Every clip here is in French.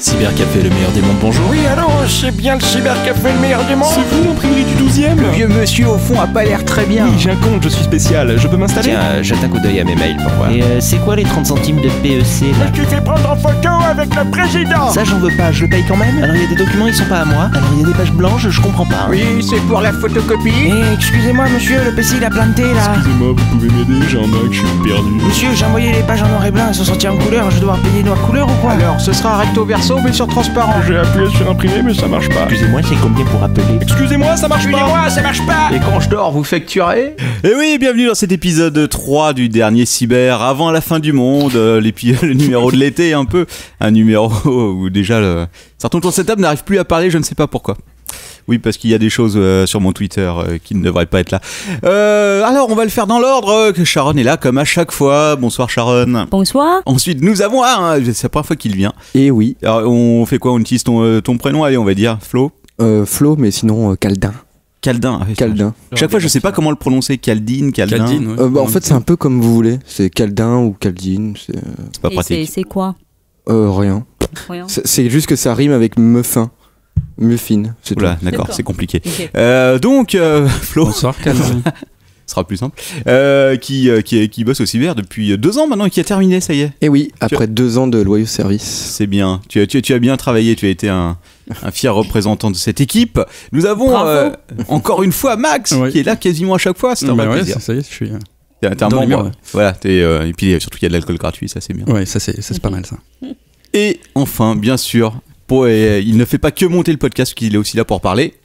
Cybercafé, le meilleur des mondes, bonjour. Oui, allô, c'est bien le Cybercafé, le meilleur des mondes. C'est vous l'imprimerie du 12e? Le vieux monsieur au fond a pas l'air très bien. Oui, j'ai un compte, je suis spécial, je peux m'installer? Tiens, jette un coup d'œil à mes mails pour voir. Et c'est quoi les 30 centimes de PEC là? Je t'ai fait prendre en photo avec le président. Ça j'en veux pas, je le paye quand même. Alors il y a des documents, ils sont pas à moi. Alors il y a des pages blanches, je comprends pas. Oui, c'est pour la photocopie. Eh, excusez-moi monsieur, le PC il a planté là. Excusez-moi, vous pouvez m'aider, j'ai un Mac, je suis perdu. Monsieur, j'ai envoyé les pages en noir et blanc, elles sont sorties en couleur, je dois devoir payer noir couleur ou quoi? Alors, ce sera recto verso mais sur transparent. J'ai appuyé sur imprimer, mais ça marche pas. Excusez-moi, c'est combien pour appeler? Excusez-moi, ça marche pas. Excusez-moi, ça marche pas. Et quand je dors, vous facturez? Et oui, bienvenue dans cet épisode 3 du dernier Cyber, avant la fin du monde, le numéro de l'été un peu, un numéro où déjà certains autour de cette table n'arrivent plus à parler, je ne sais pas pourquoi. Oui, parce qu'il y a des choses sur mon Twitter qui ne devraient pas être là. Alors, on va le faire dans l'ordre. Sharon est là, comme à chaque fois. Bonsoir, Sharon. Bonsoir. Ensuite, nous avons c'est la première fois qu'il vient. Et oui, Alors, on fait quoi? On utilise ton prénom, allez, on va dire Flo. Flo, mais sinon Caldin. Caldin. Ah oui, Caldin. chaque fois, je sais pas comment le prononcer. Caldine, Caldin. Caldine, ouais. En fait, c'est un peu comme vous voulez. C'est Caldin ou Caldine. C'est pas Et pratique. c'est quoi? Rien. Rien. C'est juste que ça rime avec muffin. Muffin, c'est tout. Oula, d'accord, D'accord. c'est compliqué. Ok. Donc, Flo. Bonsoir, Calvin. Ce sera plus simple, qui bosse au cyber depuis 2 ans maintenant et qui a terminé, ça y est. Et oui, après 2 ans de loyaux service. C'est bien, tu as bien travaillé, tu as été un fier représentant de cette équipe. Nous avons Bravo. encore une fois Max, Ouais. qui est là quasiment à chaque fois, c'est un vrai ouais, plaisir. ça y est, je suis. T'es un dans membre, l'humeur, ouais. voilà, et puis surtout il y a de l'alcool gratuit, ça c'est bien. Ouais, ça c'est pas mal ça. Et enfin, bien sûr, il ne fait pas que monter le podcast, qu'il est aussi là pour parler.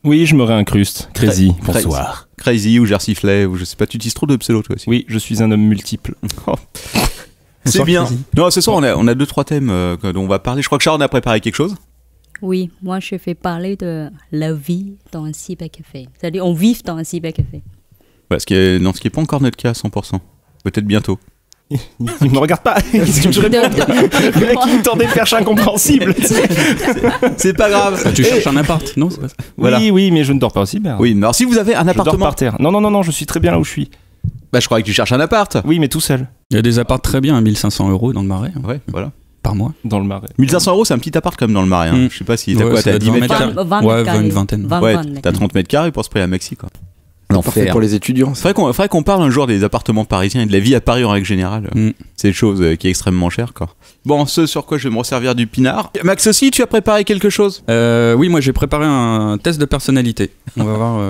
Oui, je me réincruste. Crazy, Crazy. bonsoir. Crazy ou Gersiflet, ou je sais pas, tu utilises trop de pseudo toi aussi. Oui, je suis un homme multiple. C'est Bonsoir, bien. Crazy. Non, ce soir on a 2-3 thèmes dont on va parler. Je crois que Sharon a préparé quelque chose. Oui, moi je fais parler de la vie dans un cybercafé. C'est-à-dire on vit dans un cybercafé. Voilà, ce qui est pas encore notre cas à 100%. Peut-être bientôt. Il me regarde pas. Qu'est-ce que je réponds? Le mec il me tend des perches incompréhensibles. C'est pas grave. Tu cherches un appart? Non, c'est pas ça. Voilà. Oui, mais je ne dors pas au cyber. Oui, mais alors si vous avez un Je dors appartement, par terre. Non, je suis très bien là où je suis. bah je croyais que tu cherches un appart. Oui, mais tout seul, Il y a des apparts très bien à 1500 € dans le Marais, hein, Ouais, voilà. par mois. dans le marais. 1500 €, c'est un petit appart comme dans le Marais. Hein. Mm. Je sais pas si t'as Ouais, quoi, ça t'as doit 10 être mètres 20 carrés. 20 Ouais, mètres carrés. une vingtaine. 20 Ouais, mètres. t'as 30 mètres carrés pour se payer à Maxi quoi. Parfait pour les étudiants. Faudrait qu'on parle un jour des appartements parisiens et de la vie à Paris en règle générale. Mm. C'est une chose qui est extrêmement chère quoi. Bon, ce sur quoi je vais me resservir du pinard. Max aussi, tu as préparé quelque chose? Oui, moi j'ai préparé un test de personnalité. On va voir.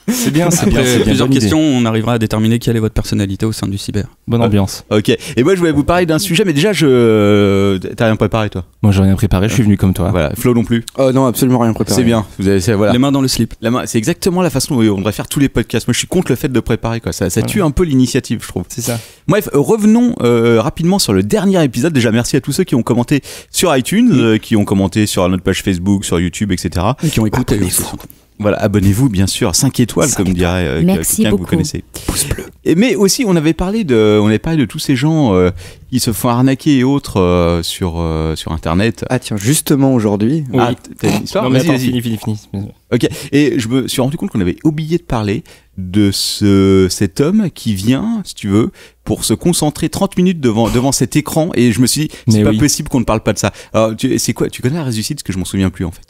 C'est bien, c'est bien. Après C'est bien. plusieurs Bonne idée. questions, on arrivera à déterminer quelle est votre personnalité au sein du cyber. Bonne ambiance. Ok. Et moi je voulais vous parler d'un sujet, mais déjà t'as rien préparé toi. Moi j'ai rien préparé, je suis venu comme toi. Voilà, Flo non plus. Non, absolument rien préparé. C'est bien. Voilà. Les mains dans le slip. La main, c'est exactement la façon dont on devrait faire tous les podcasts. Moi, je suis contre le fait de préparer, quoi. Ça tue un peu l'initiative, je trouve. C'est ça. Bref, revenons rapidement sur le dernier épisode. Déjà, merci à tous ceux qui ont commenté sur iTunes, qui ont commenté sur notre page Facebook, sur YouTube, etc. Et qui ont écouté aussi. Abonnez-vous. Voilà, abonnez-vous, bien sûr. 5 étoiles, comme dirait Merci quelqu'un que vous beaucoup. connaissez. Pouce bleu. Mais aussi, on avait parlé de tous ces gens qui se font arnaquer et autres sur Internet. Ah tiens, justement aujourd'hui, Oui. Ah, t'as une histoire? Non, mais Vas-y, attends, vas-y. fini. Ok, et je me suis rendu compte qu'on avait oublié de parler de cet homme qui vient, si tu veux, pour se concentrer 30 minutes devant cet écran, et je me suis dit, c'est Mais pas oui. possible qu'on ne parle pas de ça. Alors, c'est quoi? Tu connais la réussite? Parce que je m'en souviens plus en fait.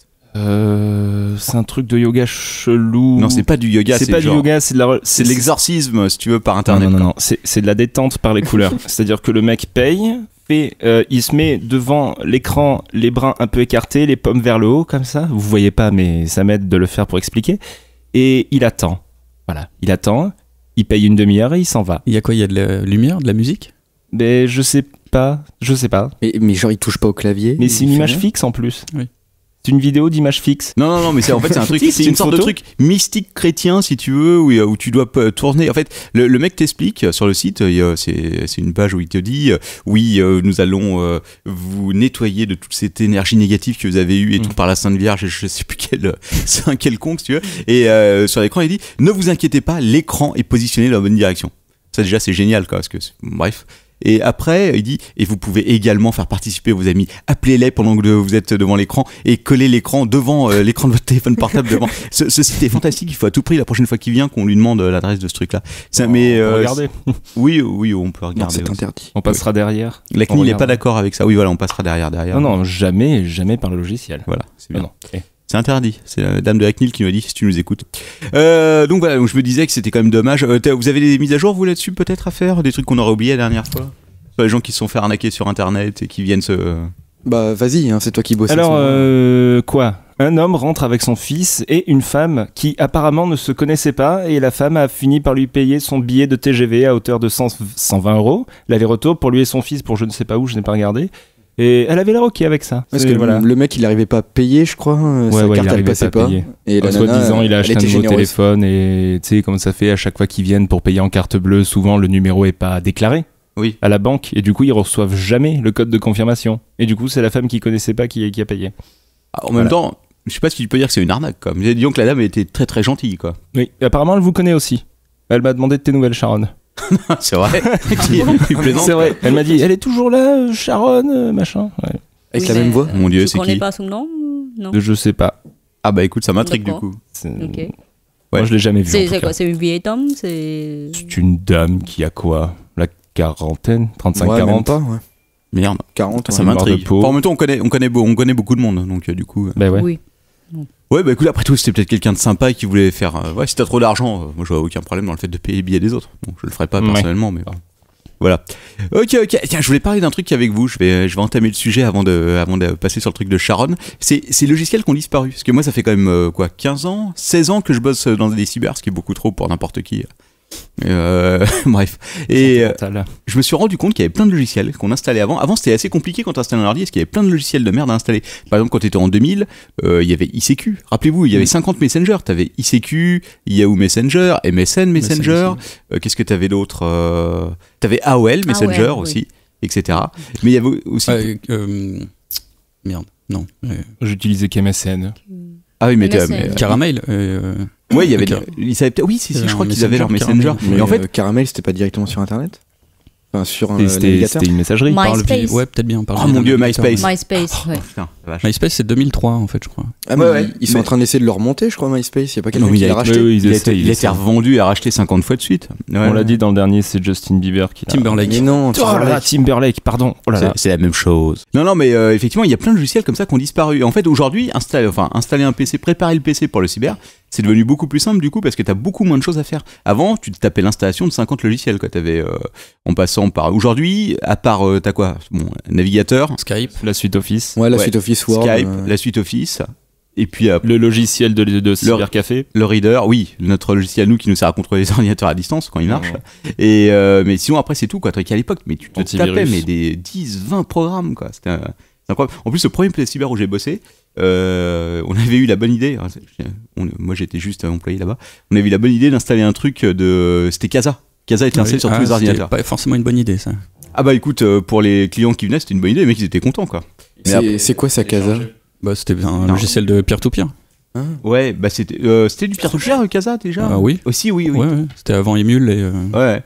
C'est un truc de yoga chelou. Non, c'est pas du yoga, C'est pas du genre- yoga, c'est de la. C'est de l'exorcisme, si tu veux, par internet. Non. C'est de la détente par les couleurs. C'est-à-dire que le mec paye, il se met devant l'écran, les bras un peu écartés, les pommes vers le haut, comme ça. Vous voyez pas, mais ça m'aide de le faire pour expliquer. Et il attend. Voilà, il attend. Il paye une demi-heure et il s'en va. Il y a quoi? Il y a de la lumière, de la musique? Mais je sais pas. mais genre il touche pas au clavier. Mais il c'est une fait image rien. fixe en plus. Oui. C'est une vidéo d'image fixe. Non, mais c'est en fait c'est un truc, Si, c'est c'est une une sorte de photo. truc mystique chrétien si tu veux, où tu dois tourner. En fait, le mec t'explique sur le site, c'est une page où il te dit, oui, nous allons vous nettoyer de toute cette énergie négative que vous avez eue et tout par la Sainte Vierge. Je sais plus quel c'est un quelconque si tu veux. Et sur l'écran il dit, ne vous inquiétez pas, l'écran est positionné dans la bonne direction. Ça déjà c'est génial quoi, parce que bref. Et après, il dit, et vous pouvez également faire participer vos amis. Appelez-les pendant que vous êtes devant l'écran et collez l'écran devant l'écran de votre téléphone portable devant. Ce site est fantastique. Il faut à tout prix la prochaine fois qu'il vient qu'on lui demande l'adresse de ce truc-là. Regardez. Oui, on peut regarder. Non, c'est aussi. interdit. On passera derrière. La CNIL n'est pas d'accord avec ça. Oui, voilà, on passera derrière. Non, jamais par le logiciel. Voilà, c'est bien. Non. C'est interdit. C'est la dame de la CNIL qui me dit si tu nous écoutes. Donc voilà, donc je me disais que c'était quand même dommage. Vous avez des mises à jour, vous, là-dessus, peut-être à faire? Des trucs qu'on aurait oubliés la dernière fois? Sur les gens qui se sont fait arnaquer sur Internet et qui viennent se... Bah vas-y, hein, c'est toi qui bosses. Alors, quoi? Un homme rentre avec son fils et une femme qui apparemment ne se connaissaient pas, et la femme a fini par lui payer son billet de TGV à hauteur de 120 €, l'aller-retour pour lui et son fils pour je ne sais pas où, je n'ai pas regardé. Et elle avait l'air ok avec ça. Parce que le mec il n'arrivait pas à payer, je crois. Sa carte elle passait pas. Et la nana, soi-disant, il a acheté un nouveau généreuse. téléphone et tu sais comment ça fait à chaque fois qu'ils viennent pour payer en carte bleue, souvent le numéro est pas déclaré. Oui. À la banque, et du coup ils reçoivent jamais le code de confirmation. Et du coup c'est la femme qui connaissait pas qui a payé. En même temps, je sais pas si tu peux dire que c'est une arnaque, quoi. Mais disons que la dame était très très gentille, quoi. Oui, et apparemment elle vous connaît aussi. Elle m'a demandé de tes nouvelles, Sharon. C'est vrai. Il plaisante. C'est vrai, elle m'a dit elle est toujours là, Sharon, machin. Ouais. Avec la même voix. Mon Dieu, Tu c'est connais qui? pas son nom? Non. Je sais pas. Ah bah écoute, ça m'intrigue du D'accord. coup. Ok. Moi je l'ai jamais vu. en C'est tout cas. quoi? C'est une vieille dame? C'est une dame qui a quoi? La quarantaine? 35-40? Ouais, même pas, ouais. Merde. 40. Ça ouais. marre de m'intrigue. peau. Enfin, en même temps, on connaît beaucoup de monde, donc du coup. Bah ouais. Oui. Ouais, bah écoute, après tout, c'était peut-être quelqu'un de sympa qui voulait faire. Ouais, si t'as trop d'argent, moi je vois aucun problème dans le fait de payer les billets des autres. Bon, je le ferai pas Ouais. personnellement, mais voilà. Ok. Tiens, je voulais parler d'un truc avec vous. Je vais entamer le sujet avant de passer sur le truc de Sharon. C'est les logiciels qui ont disparu. Parce que moi, ça fait quand même 15 ans, 16 ans que je bosse dans des cyber, ce qui est beaucoup trop pour n'importe qui. Bref. Et je me suis rendu compte qu'il y avait plein de logiciels qu'on installait avant. Avant, c'était assez compliqué quand tu installais un ordi, parce qu'il y avait plein de logiciels de merde à installer. Par exemple, quand tu étais en 2000, il y avait ICQ. Rappelez-vous, il y avait 50 Messenger. Tu avais ICQ, Yahoo Messenger, MSN Messenger. Qu'est-ce que tu avais d'autre? Tu avais AOL Messenger aussi, etc. Mais il y avait aussi... Merde, non. J'utilisais qu'MSN. Ah oui, mais MSN. Caramel. ouais, il y avait. Car- Ils savaient peut-être. Oui, si, je crois un qu'ils avaient leur Messenger, Messenger. Caramel. Mais en fait, Caramel, c'était pas directement sur internet? Enfin, sur un C'était navigateur. une messagerie. MySpace. Ouais, peut-être bien. oh mon dieu, MySpace. MySpace, ouais. Putain, la vache. MySpace, c'est 2003 en fait, je crois. Ah, mais Ouais, ils sont mais- en train d'essayer de le remonter, je crois, MySpace. Y a pas quelqu'un Non, mais qui il l'a a- racheté? Oui, Il a été essayent. revendu et racheté 50 fois de suite. Ouais. On l'a dit dans le dernier, c'est Justin Bieber qui l'a. Timberlake. Mais non, Oh là là, Timberlake, pardon. Oh là là. C'est la même chose. Non, mais effectivement, il y a plein de logiciels comme ça qui ont disparu. Et en fait, aujourd'hui, installer un PC, préparer le PC pour le cyber, c'est devenu beaucoup plus simple du coup parce que t'as beaucoup moins de choses à faire. Avant, tu te tapais l'installation de 50 logiciels quoi. T'avais en passant par. Aujourd'hui, à part t'as quoi? Bon, navigateur, Skype. La suite Office. Ouais, la Ouais. suite Office Word. Skype, la suite Office, et puis Le logiciel de Cybercafé. le Reader, oui, notre logiciel nous qui nous sert à contrôler les ordinateurs à distance quand ils marchent. Et mais sinon après c'est tout quoi. Truc à l'époque, mais tu te Antivirus. tapais mais des 10, 20 programmes quoi. C'était incroyable. En plus le premier PC cyber où j'ai bossé, on avait eu la bonne idée. Moi j'étais juste employé là-bas. On avait eu la bonne idée d'installer un truc c'était Casa. Casa était installé sur tous les C'était ordinateurs. pas forcément une bonne idée ça. Ah bah écoute, pour les clients qui venaient, c'était une bonne idée, les mecs ils étaient contents quoi. Mais après- C'est quoi sa casa? Bah, c'était un Non. logiciel de peer-to-peer. Ouais, bah c'était du peer-to-peer Casa déjà. Oui. Aussi oui. Ouais, ouais. C'était avant Emule et. Ouais.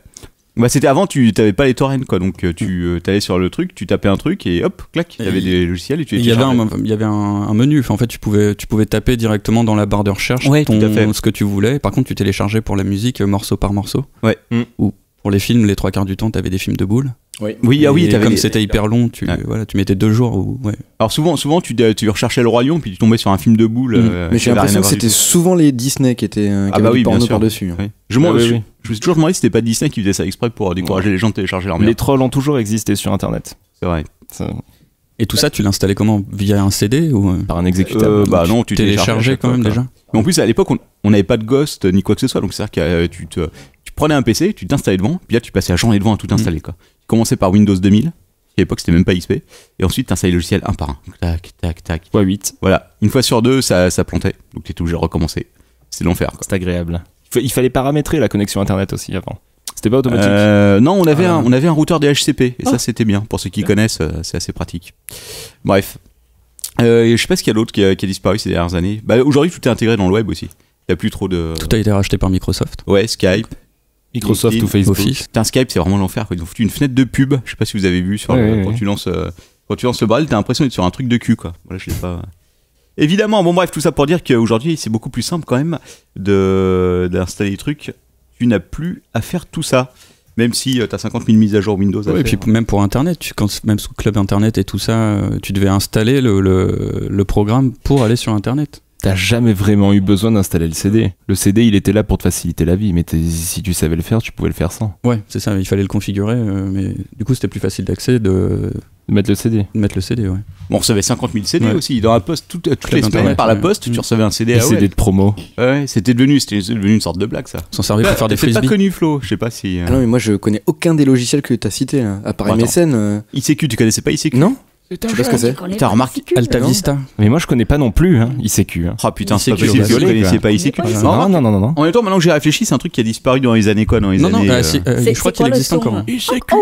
Bah c'était avant, tu t'avais pas les torrents quoi, donc tu t'allais sur le truc, tu tapais un truc et hop, clac, il y avait des logiciels et tu les Il y avait téléchargeais. un menu. Enfin, en fait, tu pouvais taper directement dans la barre de recherche Ouais, tout à fait. ce que tu voulais. Par contre, tu téléchargeais pour la musique morceau par morceau. Ouais. Ou pour les films, les 3/4 du temps, t'avais des films de boules. Oui, ah oui, Et t'avais comme des- c'était hyper long, tu mettais 2 jours. Ouais. Alors souvent tu recherchais le Roi Lion puis tu tombais sur un film de boules. Mais j'ai l'impression que c'était souvent les Disney qui étaient qui avaient oui, du bien porno sûr. par-dessus. Ouais. Je me oui. suis toujours demandé si c'était pas Disney qui faisait ça exprès pour décourager les gens de télécharger leur Les merde. trolls ont toujours existé sur Internet. C'est vrai. Et tout ça, tu l'installais comment? Via un CD ou Par un exécutable. Bah non, tu téléchargeais quand même déjà? Mais en plus à l'époque on n'avait pas de Ghost ni quoi que ce soit, donc c'est-à-dire que tu prenais un PC, tu t'installais devant, puis là tu passais la journée devant à tout installer quoi. Tu commençais par Windows 2000, à l'époque c'était même pas XP, et ensuite t'installais le logiciel un par un. Tac, tac, tac. x8. Voilà, une fois sur deux ça plantait, donc t'étais obligé de recommencer. C'est l'enfer quoi. C'est agréable. Il fallait paramétrer la connexion Internet aussi avant. C'était pas automatique. Non, on avait un routeur DHCP et ça c'était bien. Pour ceux qui connaissent, c'est assez pratique. Bref, je sais pas ce qu'il y a d'autre qui a disparu ces dernières années. Bah, aujourd'hui, tout est intégré dans le web aussi. Il y a plus trop de. Tout a été racheté par Microsoft. Ouais, Skype. Microsoft ou Facebook. Office. T'as un Skype, c'est vraiment l'enfer, quoi. Ils ont foutu une fenêtre de pub. Je sais pas si vous avez vu sur quand tu lances le bordel, t'as l'impression d'être sur un truc de cul, quoi. Voilà, je sais pas. Évidemment, bon bref, tout ça pour dire qu'aujourd'hui, c'est beaucoup plus simple quand même d'installer des trucs. Tu n'as plus à faire tout ça. Même si t'as 50 000 mises à jour Windows à faire. Et puis même pour Internet, même sous Club Internet et tout ça, tu devais installer le programme pour aller sur Internet. T'as jamais vraiment eu besoin d'installer le CD. Le CD, il était là pour te faciliter la vie, mais si tu savais le faire, tu pouvais le faire sans. Ouais, c'est ça, il fallait le configurer, mais du coup c'était plus facile d'accès de mettre le CD. Ouais. Bon, on recevait 50 000 CD aussi. Dans la poste, toutes les semaines, par la poste, tu recevais un CD. Les CD de promo. Ouais, c'était devenu une sorte de blague, ça. On s'en servait pour faire des frisbees. C'est pas connu, Flo. Je sais pas si. Ah non, mais moi je connais aucun des logiciels que t'as cités, là. À part MSN. ICQ, tu connaissais pas ICQ? Non. Je sais pas ce que c'est. T'as remarqué Alta Vista. Mais moi je connais pas non plus ICQ. Oh putain, c'est pas ICQ, possible que vous connaissiez pas ICQ. Non. En même temps, maintenant que j'ai réfléchi, c'est un truc qui a disparu dans les années quoi? Dans les années. Je crois qu'il existe encore.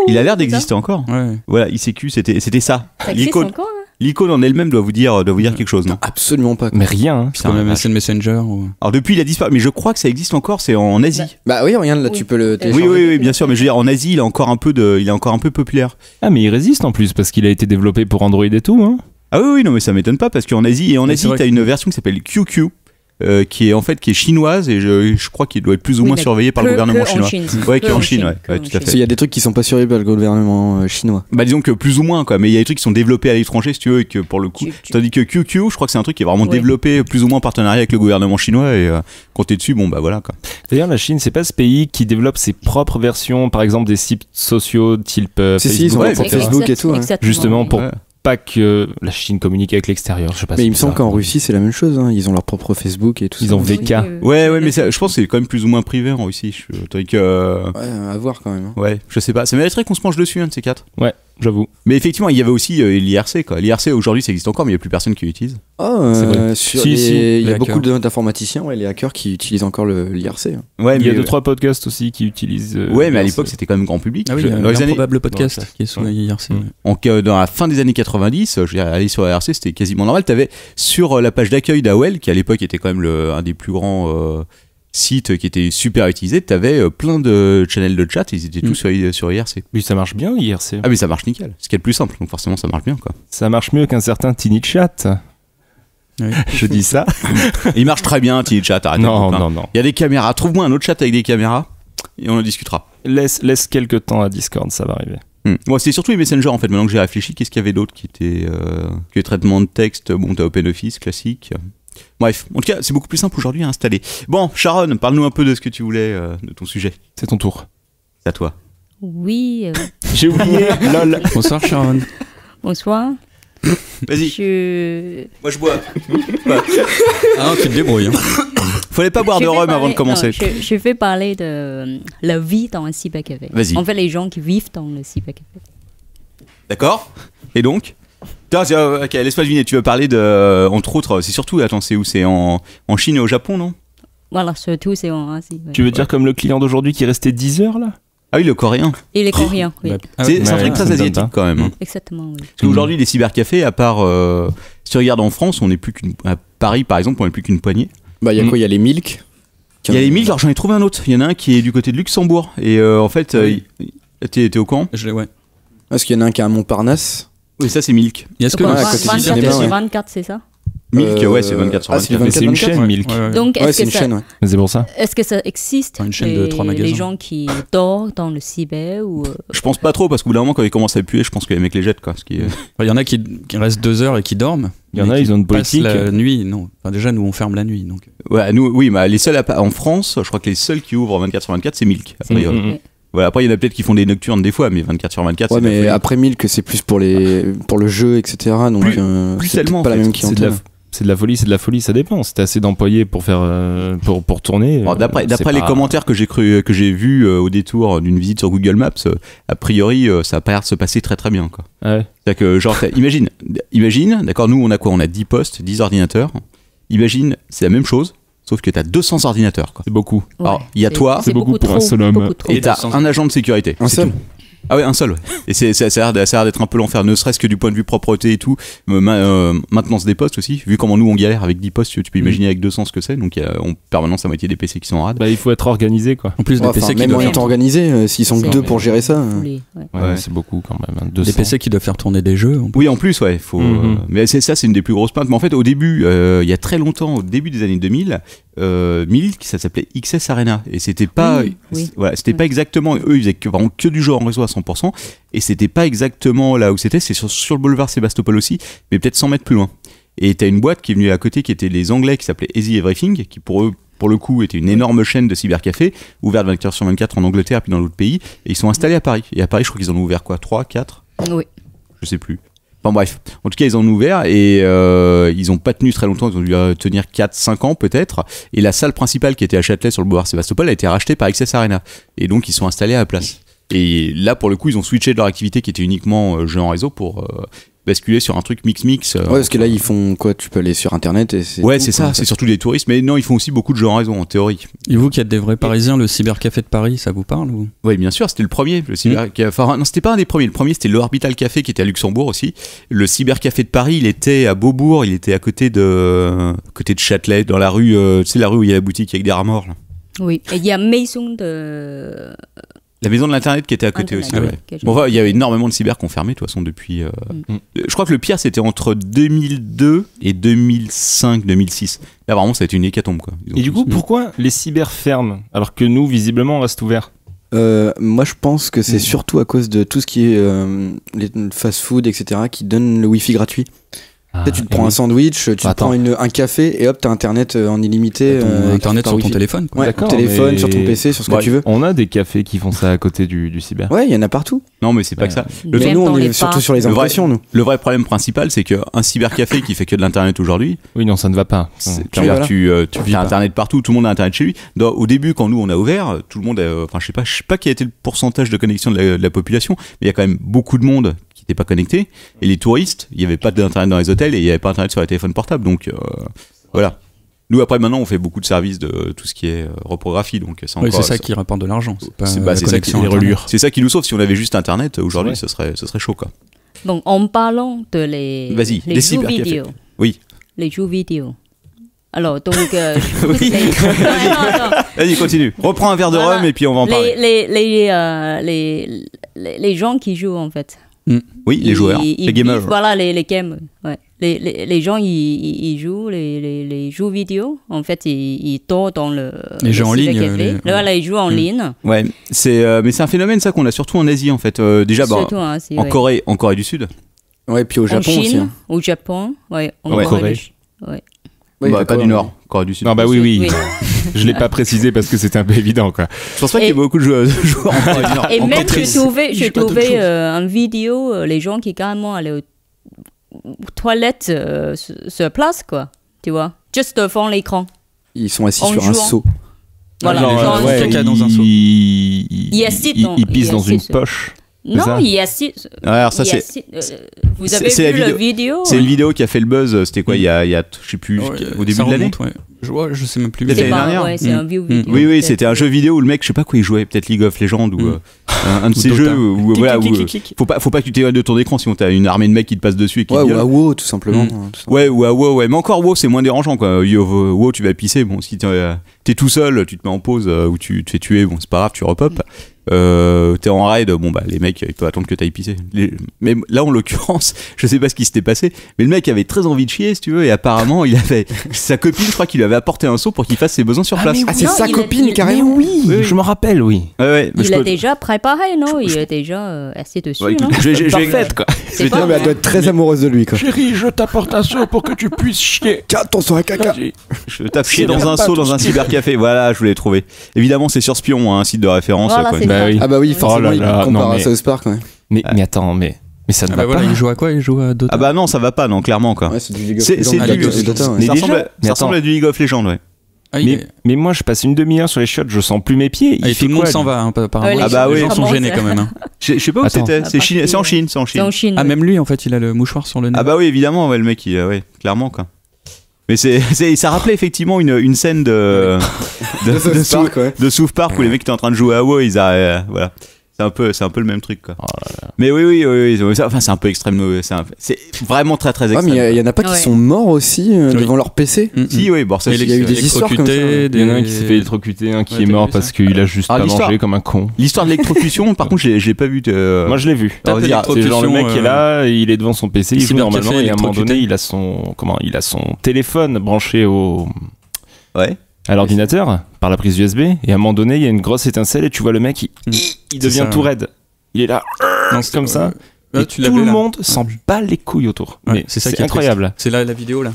Il a l'air d'exister encore. Ouais. Voilà, ICQ, c'était ça. Ça existe encore, hein? L'icône en elle-même doit vous dire quelque chose, non? Absolument pas. Mais rien. C'est comme MSN Messenger. Alors depuis, il a disparu, mais je crois que ça existe encore. C'est en Asie. Bah oui, regarde là, tu peux le télécharger. Oui, bien sûr. Mais je veux dire, en Asie, il est encore un peu populaire. Ah, mais il résiste en plus parce qu'il a été développé pour Android et tout, hein. Ah oui, non, mais ça m'étonne pas parce qu'en Asie, t'as une version qui s'appelle QQ. Qui est chinoise et je crois qu'il doit être plus ou moins surveillé par le gouvernement chinois. Ouais, qui est en Chine, ouais, tout à fait. Il y a des trucs qui sont pas surveillés par le gouvernement chinois. Bah disons que plus ou moins quoi, mais il y a des trucs qui sont développés à l'étranger si tu veux et que pour le coup, tandis que QQ, je crois que c'est un truc qui est vraiment développé plus ou moins en partenariat avec le gouvernement chinois et quand t'es dessus, bon bah voilà quoi. D'ailleurs, la Chine, c'est pas ce pays qui développe ses propres versions, par exemple des sites sociaux type Facebook, ils ont pour Facebook et tout, justement pour pas que la Chine communique avec l'extérieur, je sais pas. Mais il me semble qu'en Russie c'est la même chose, hein. Ils ont leur propre Facebook et tout ça. Ils ont VK. Ouais, mais ça, je pense que c'est quand même plus ou moins privé en Russie. Ouais, à voir quand même. Hein. Ouais, je sais pas. Ça mériterait qu'on se penche dessus, un de ces quatre. Ouais, j'avoue. Mais effectivement, il y avait aussi l'IRC quoi. L'IRC aujourd'hui ça existe encore, mais il y a plus personne qui l'utilise. Il y a beaucoup d'informaticiens, les hackers qui utilisent encore l'IRC. Hein. Ouais, il y a 2-3 podcasts aussi qui utilisent. Ouais, mais à l'époque c'était quand même grand public. Ah oui, dans les improbables podcasts qui est sur l'IRC. Dans la fin des années 90, aller sur l'IRC c'était quasiment normal. T'avais sur la page d'accueil d'AOL, qui à l'époque était quand même un des plus grands sites qui était super utilisé, t'avais plein de channels de chat, ils étaient tous sur IRC. Mais ça marche bien IRC. Ah mais ça marche nickel, ce qui est le plus simple, donc forcément ça marche bien quoi. Ça marche mieux qu'un certain Tiny Chat. Oui. Je dis ça. Il marche très bien Tiny Chat, arrête. Non. Il y a des caméras, trouve-moi un autre chat avec des caméras et on en discutera. Laisse quelques temps à Discord, ça va arriver. Moi c'était surtout les Messenger en fait, maintenant que j'ai réfléchi, qu'est-ce qu'il y avait d'autre qui était que les traitements de texte, bon t'as OpenOffice classique. Bref, en tout cas, c'est beaucoup plus simple aujourd'hui à installer. Bon, Sharon, parle-nous un peu de ce que tu voulais, de ton sujet. C'est ton tour. C'est à toi. Oui. J'ai oublié. Lol. Bonsoir, Sharon. Bonsoir. Vas-y. Moi, je bois. Ah non, tu te débrouilles. Fallait pas boire de rhum avant de commencer. Non, je vais parler de la vie dans un cybercafé. Vas-y. En fait, les gens qui vivent dans le cybercafé. D'accord. Et donc ok, laisse-moi deviner, tu veux parler de, entre autres, c'est surtout, attends, c'est où? C'est en Chine et au Japon, non? Voilà, surtout c'est en Asie. Ouais. Tu veux dire comme le client d'aujourd'hui qui restait 10 heures là? Ah oui, le coréen. Et les coréens, oui. C'est un truc très asiatique quand même. Exactement, oui. Parce qu'aujourd'hui, les cybercafés, à part, si tu regardes en France, on n'est plus à Paris par exemple, on n'est plus qu'une poignée. Bah, il y a quoi? Il y a les Milk. Il y a les Milk, alors j'en ai trouvé un autre. Il y en a un qui est du côté de Luxembourg. Et en fait, t'es au courant? Ouais. Parce qu'il y en a un qui est à Montparnasse. Oui, ça c'est Milk. Est-ce que 24, c'est ça? Milk, ouais, c'est 24 sur 24. Mais c'est une chaîne, Milk. Donc, c'est une chaîne, c'est pour ça. Est-ce que ça existe, une chaîne de 3 magasins. Les gens qui dorment dans le cyber ou Je pense pas trop, parce qu'au bout d'un moment, quand ils commencent à puer, je pense que les mecs les jettent, quoi. Il y en a qui restent 2 heures et qui dorment. Il y en a, ils ont une politique. La nuit, non. Enfin, déjà, nous, on ferme la nuit, donc. Ouais, nous, oui, mais les seuls en France, je crois que les seuls qui ouvrent 24 sur 24, c'est Milk. Ouais, après, il y en a peut-être qui font des nocturnes des fois, mais 24 sur 24, ouais, c'est mais après Milk, c'est plus pour le jeu, etc. Donc, plus c'est tellement, pas la même clientèle. C'est de la folie, ça dépend. Si t'as assez d'employés pour faire pour tourner. Alors, d'après les commentaires que j'ai vus au détour d'une visite sur Google Maps, a priori, ça a pas l'air de se passer très très bien, quoi. Ouais. C'est-à-dire que genre, imagine, d'accord, nous on a quoi? On a 10 postes, 10 ordinateurs. Imagine, c'est la même chose. Sauf que t'as 200 ordinateurs, quoi. C'est beaucoup. Alors, il y a toi, c'est beaucoup pour un seul homme. Et t'as un agent de sécurité. Un seul. Ah ouais, un seul, ouais. Et ça a l'air d'être un peu l'enfer, ne serait-ce que du point de vue propreté et tout. Maintenance des postes aussi, vu comment nous on galère avec 10 postes, tu peux imaginer avec 200 ce que c'est, donc il y a en permanence la moitié des PC qui sont en rade. Bah, il faut être organisé, quoi. En plus, des PC qui même en doivent étant organisé, s'ils sont que 2 pour gérer ça. Ouais, c'est beaucoup quand même. 200. des PC qui doivent faire tourner des jeux. Oui, en plus, ouais. Mais c'est une des plus grosses plaintes. Mais en fait, au début, il y a très longtemps, au début des années 2000, ça s'appelait XS Arena. Et c'était pas, voilà, c'était pas exactement. Eux, ils faisaient vraiment que du jeu en réseau à 100%. Et c'était pas exactement là où c'était. C'est sur le boulevard Sébastopol aussi, mais peut-être 100 mètres plus loin. Et t'as une boîte qui est venue à côté qui était les Anglais qui s'appelait Easy Everything, qui pour eux, pour le coup, était une énorme chaîne de cybercafé, ouverte 24/24 en Angleterre puis dans d'autres pays. Et ils sont installés à Paris. Et à Paris, je crois qu'ils en ont ouvert quoi, 3, 4 ? Oui. Je sais plus. Enfin bref, en tout cas ils en ont ouvert et ils ont pas tenu très longtemps, ils ont dû tenir 4-5 ans peut-être, et la salle principale qui était à Châtelet sur le boulevard Sébastopol a été rachetée par XS Arena, et donc ils sont installés à la place. Et là pour le coup ils ont switché de leur activité qui était uniquement jeu en réseau pour basculer sur un truc mix. Ouais, parce que là ils font quoi? Tu peux aller sur internet et c'est. Ouais, c'est ça, c'est surtout des touristes, mais non, ils font aussi beaucoup de jeux en réseau en théorie. Et vous qui êtes des vrais Parisiens, le cybercafé de Paris, ça vous parle ou... Oui, bien sûr, c'était le premier. Le cybercafé. Enfin, non, c'était pas un des premiers. Le premier, c'était l'Orbital Café qui était à Luxembourg aussi. Le cybercafé de Paris, il était à Beaubourg, il était à côté de Châtelet, dans la rue, tu sais, la rue où il y a la boutique avec des rats morts. Là. Oui, et il y a maison de. La maison de l'internet qui était à côté aussi. Ouais. Bon, enfin, il y avait énormément de cyber qui ont fermé de toute façon depuis. Je crois que le pire c'était entre 2002 et 2005-2006. Là vraiment ça a été une hécatombe quoi. Et du coup pourquoi les cyber ferment alors que nous visiblement on reste ouverts? Moi je pense que c'est surtout à cause de tout ce qui est les fast-food etc. qui donnent le wifi gratuit. Tu te prends un sandwich, tu te prends un café et hop, t'as internet en illimité. Internet sur ton téléphone. Quoi. Ouais, téléphone, sur ton PC, sur ce que tu veux. On a des cafés qui font ça à côté du cyber. Ouais, il y en a partout. Non, mais c'est pas que ça. Nous, on est surtout sur les impressions, nous. Le vrai problème principal, c'est qu'un cybercafé qui fait que de l'internet aujourd'hui. Oui, non, ça ne va pas. Tu as internet partout, tout le monde a internet chez lui. Au début, quand nous on a ouvert, tout le monde, enfin, je sais pas quel était le pourcentage de connexion de la population, mais il y a quand même beaucoup de monde qui n'étaient pas connectés, et les touristes, il n'y avait pas d'internet dans les hôtels et il n'y avait pas internet sur les téléphones portables, donc voilà. Nous après maintenant on fait beaucoup de services de tout ce qui est reprographie, donc c'est encore, c'est ça qui rapporte de l'argent, c'est ça qui les relure. C'est ça qui nous sauve. Si on avait juste internet aujourd'hui, ce serait chaud quoi. Donc en parlant de les jeux vidéo. Oui. Les jeux vidéo. Alors donc Vas-y continue. Reprends un verre de rhum et puis on va en parler. Les gens qui jouent en fait. Oui, les joueurs, les gamers. Voilà, les gamers. Ouais. Les gens, ils jouent les jeux vidéo. En fait, ils tournent dans les jeux en ligne. Voilà, ils jouent en ligne. Ouais, mais c'est un phénomène ça qu'on a surtout en Asie en fait. Déjà, en Corée du Sud. Ouais, puis au Japon Chine, aussi. Hein. Au Japon, ouais. En Corée. Ouais. Pas du Nord, Corée du Sud. Non, bah oui. Je l'ai pas précisé parce que c'était un peu évident, quoi. Je pense pas qu'il y ait beaucoup de joueurs en Corée du Nord. Et même, j'ai trouvé une vidéo, les gens qui carrément allaient aux toilettes se placent, quoi. Tu vois, juste devant l'écran. Ils sont assis sur un seau. Voilà, caca dans un seau. Ils pissent dans une poche. Non, il y a six. Alors ça vous avez vu la vidéo? C'est une vidéo qui a fait le buzz. C'était quoi il y a je sais plus au début de l'année. Je sais même plus. L'année dernière. C'est un vieux vidéo. Oui, c'était un jeu vidéo où le mec, je sais pas quoi il jouait, peut-être League of Legends ou un de ces jeux où voilà où faut pas que tu t'éloignes de ton écran sinon t'as une armée de mecs qui te passent dessus et qui ou à WoW tout simplement. Ouais, ou à WoW, mais encore WoW c'est moins dérangeant quoi. WoW tu vas pisser, bon si t'es tout seul, tu te mets en pause ou tu te fais tuer, bon c'est pas grave, tu repop. T'es en raid, bon bah les mecs ils peuvent attendre que t'ailles pisser. Mais là en l'occurrence, je sais pas ce qui s'était passé, mais le mec avait très envie de chier si tu veux, et apparemment il avait sa copine, je crois qu'il lui avait apporté un seau pour qu'il fasse ses besoins sur place. C'est sa copine carrément. Oui, je me rappelle, oui. Il a déjà préparé, non? Il est déjà assis dessus. Ouais, non parfaite quoi. Mais elle doit être très amoureuse de lui quoi. Chérie, je t'apporte un seau pour que tu puisses chier. Tiens, ton seau à caca. Je tape chier dans un seau dans un cybercafé. Voilà, je voulais trouver. Évidemment, c'est sur Spion, un site de référence. Voilà, Ah bah oui, forcément, il compare à South Park. Mais attends, mais ça ne va pas. Il joue à quoi? Il joue à Dota. Ah bah non, ça va pas, non, clairement quoi. Ouais, c'est du League of Legends. Ça ressemble à du League of Legends, ouais. Mais moi je passe une demi-heure sur les shots, je sens plus mes pieds. Tout le monde s'en va apparemment. Ah bah oui, les gens sont gênés quand même. Je sais pas où c'était. C'est en Chine. Ah même lui en fait, il a le mouchoir sur le nez. Ah bah oui, évidemment, le mec, clairement quoi. Mais ça rappelait effectivement une scène de South Park où les mecs étaient en train de jouer à WoW, voilà. C'est un peu le même truc, quoi. Mais oui, enfin, c'est un peu extrême. C'est vraiment très très extrême. mais il y en a pas qui sont morts aussi devant leur PC. Si, oui, bon, ça, il y a eu des histoires comme ça. Il y en a un qui s'est fait électrocuter, un qui est mort parce qu'il a juste pas mangé comme un con. L'histoire de l'électrocution, par contre, je l'ai pas vu. Moi, je l'ai vu. C'est genre le mec est là, il est devant son PC, il joue normalement et à un moment donné, il a son téléphone branché à l'ordinateur par la prise USB et à un moment donné, il y a une grosse étincelle et tu vois le mec, il devient tout raide. Il est là, comme ça. Et tout le monde s'en bat les couilles autour. Mais c'est ça qui est incroyable. C'est là la vidéo là.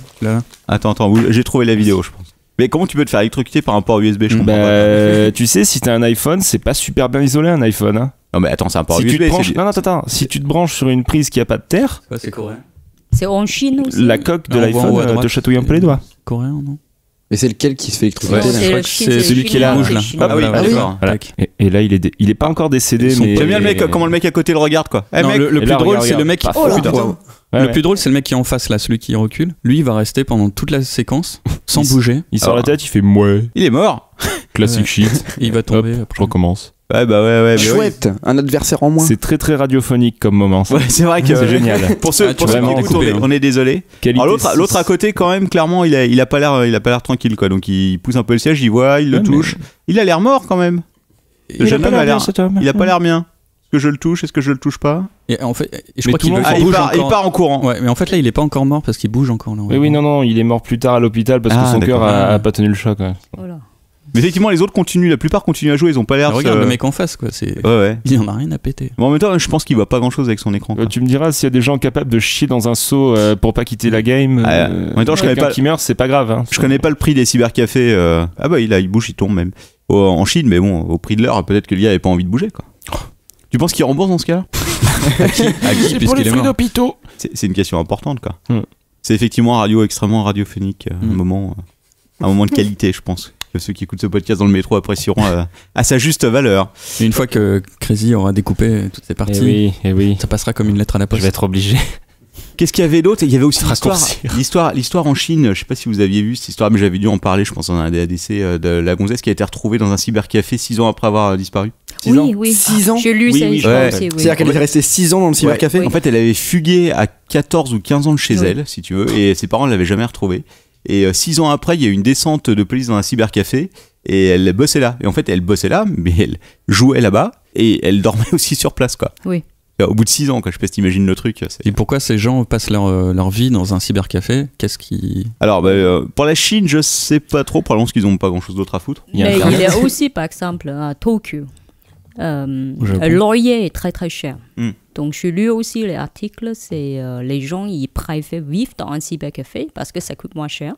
Attends, j'ai trouvé la vidéo, je pense. Mais comment tu peux te faire électrocuter par un port USB? Je comprends pas. Tu sais, si t'as un iPhone, c'est pas super bien isolé un iPhone. Hein. Non mais attends, c'est un port si USB. Attends. Si tu te branches sur une prise qui a pas de terre, c'est coréen. C'est en Chine aussi. La coque de l'iPhone te chatouille un peu les doigts. Coréen, non? Mais c'est lequel qui se fait électrocuter? C'est celui qui est là. Ah oui, d'accord. Et là, il est pas encore décédé. Mais j'aime bien le mec, comment le mec à côté le regarde, quoi. Le plus drôle, c'est le mec. Le plus drôle, c'est le mec qui est en face là, celui qui recule. Lui, il va rester pendant toute la séquence sans bouger. Il sort la tête, il fait mouais. Il est mort. Classique shit. Il va tomber. Je recommence. Ouais. Chouette, un adversaire en moins. C'est très très radiophonique comme moment. Ouais, c'est vrai que c'est génial. Pour ceux qui écoutent, on est désolé. Alors l'autre à côté, quand même, clairement, il a pas l'air tranquille, quoi. Donc il pousse un peu le siège, il voit, il le touche. Il a l'air mort quand même. Le jeune homme a l'air. Il a pas l'air bien. Est-ce que je le touche? Est-ce que je le touche pas? Et en fait, je crois qu'il il part en courant. Ouais, mais en fait là, il est pas encore mort parce qu'il bouge encore là. Oui, non, il est mort plus tard à l'hôpital parce que son cœur a pas tenu le choc. Voilà. Mais effectivement, les autres continuent, la plupart continuent à jouer, ils ont pas l'air. Regarde le mec en face, quoi. Il en a rien à péter. Mais en même temps, je pense qu'il voit pas grand chose avec son écran. Tu me diras, s'il y a des gens capables de chier dans un seau pour pas quitter la game, en même temps, je connais pas. Qui meurt, c'est pas grave. Hein. Je connais pas le prix des cybercafés. Il bouge, il tombe même. En Chine, mais bon, au prix de l'heure, peut-être que le gars avait pas envie de bouger, quoi. Tu penses qu'il rembourse dans ce cas-là? À qui c'est pour les frais d'hôpitaux. C'est une question importante, quoi. C'est effectivement extrêmement radiophonique, un moment de qualité, je pense. Que ceux qui écoutent ce podcast dans le métro apprécieront à sa juste valeur. Et une fois que Crazy aura découpé toutes ces parties, ça passera comme une lettre à la poste. Je vais être obligé. Qu'est-ce qu'il y avait d'autre? Il y avait aussi l'histoire en Chine. Je sais pas si vous aviez vu cette histoire, mais j'avais dû en parler, je pense, dans un ADC de la gonzesse qui a été retrouvée dans un cybercafé 6 ans après avoir disparu. 6 ans. 6 ans. J'ai lu ça aussi. C'est-à-dire qu'elle est restée 6 ans dans le cybercafé. En fait, elle avait fugué à 14 ou 15 ans de chez elle, si tu veux, et ses parents ne l'avaient jamais retrouvée. Et 6 ans après, il y a eu une descente de police dans un cybercafé et elle bossait là. Et en fait, elle bossait là, mais elle jouait là-bas et elle dormait aussi sur place, quoi. Oui. Au bout de 6 ans, quoi. Je sais pas si t'imagines le truc. Et pourquoi ces gens passent leur vie dans un cybercafé? Qu'est-ce qui... Alors, pour la Chine, je sais pas trop, probablement parce qu'ils ont pas grand-chose d'autre à foutre. Mais il y a aussi, par exemple, à Tokyo, le loyer est très très cher. Donc, j'ai lu aussi les articles, c'est les gens, ils préfèrent vivre dans un cybercafé parce que ça coûte moins cher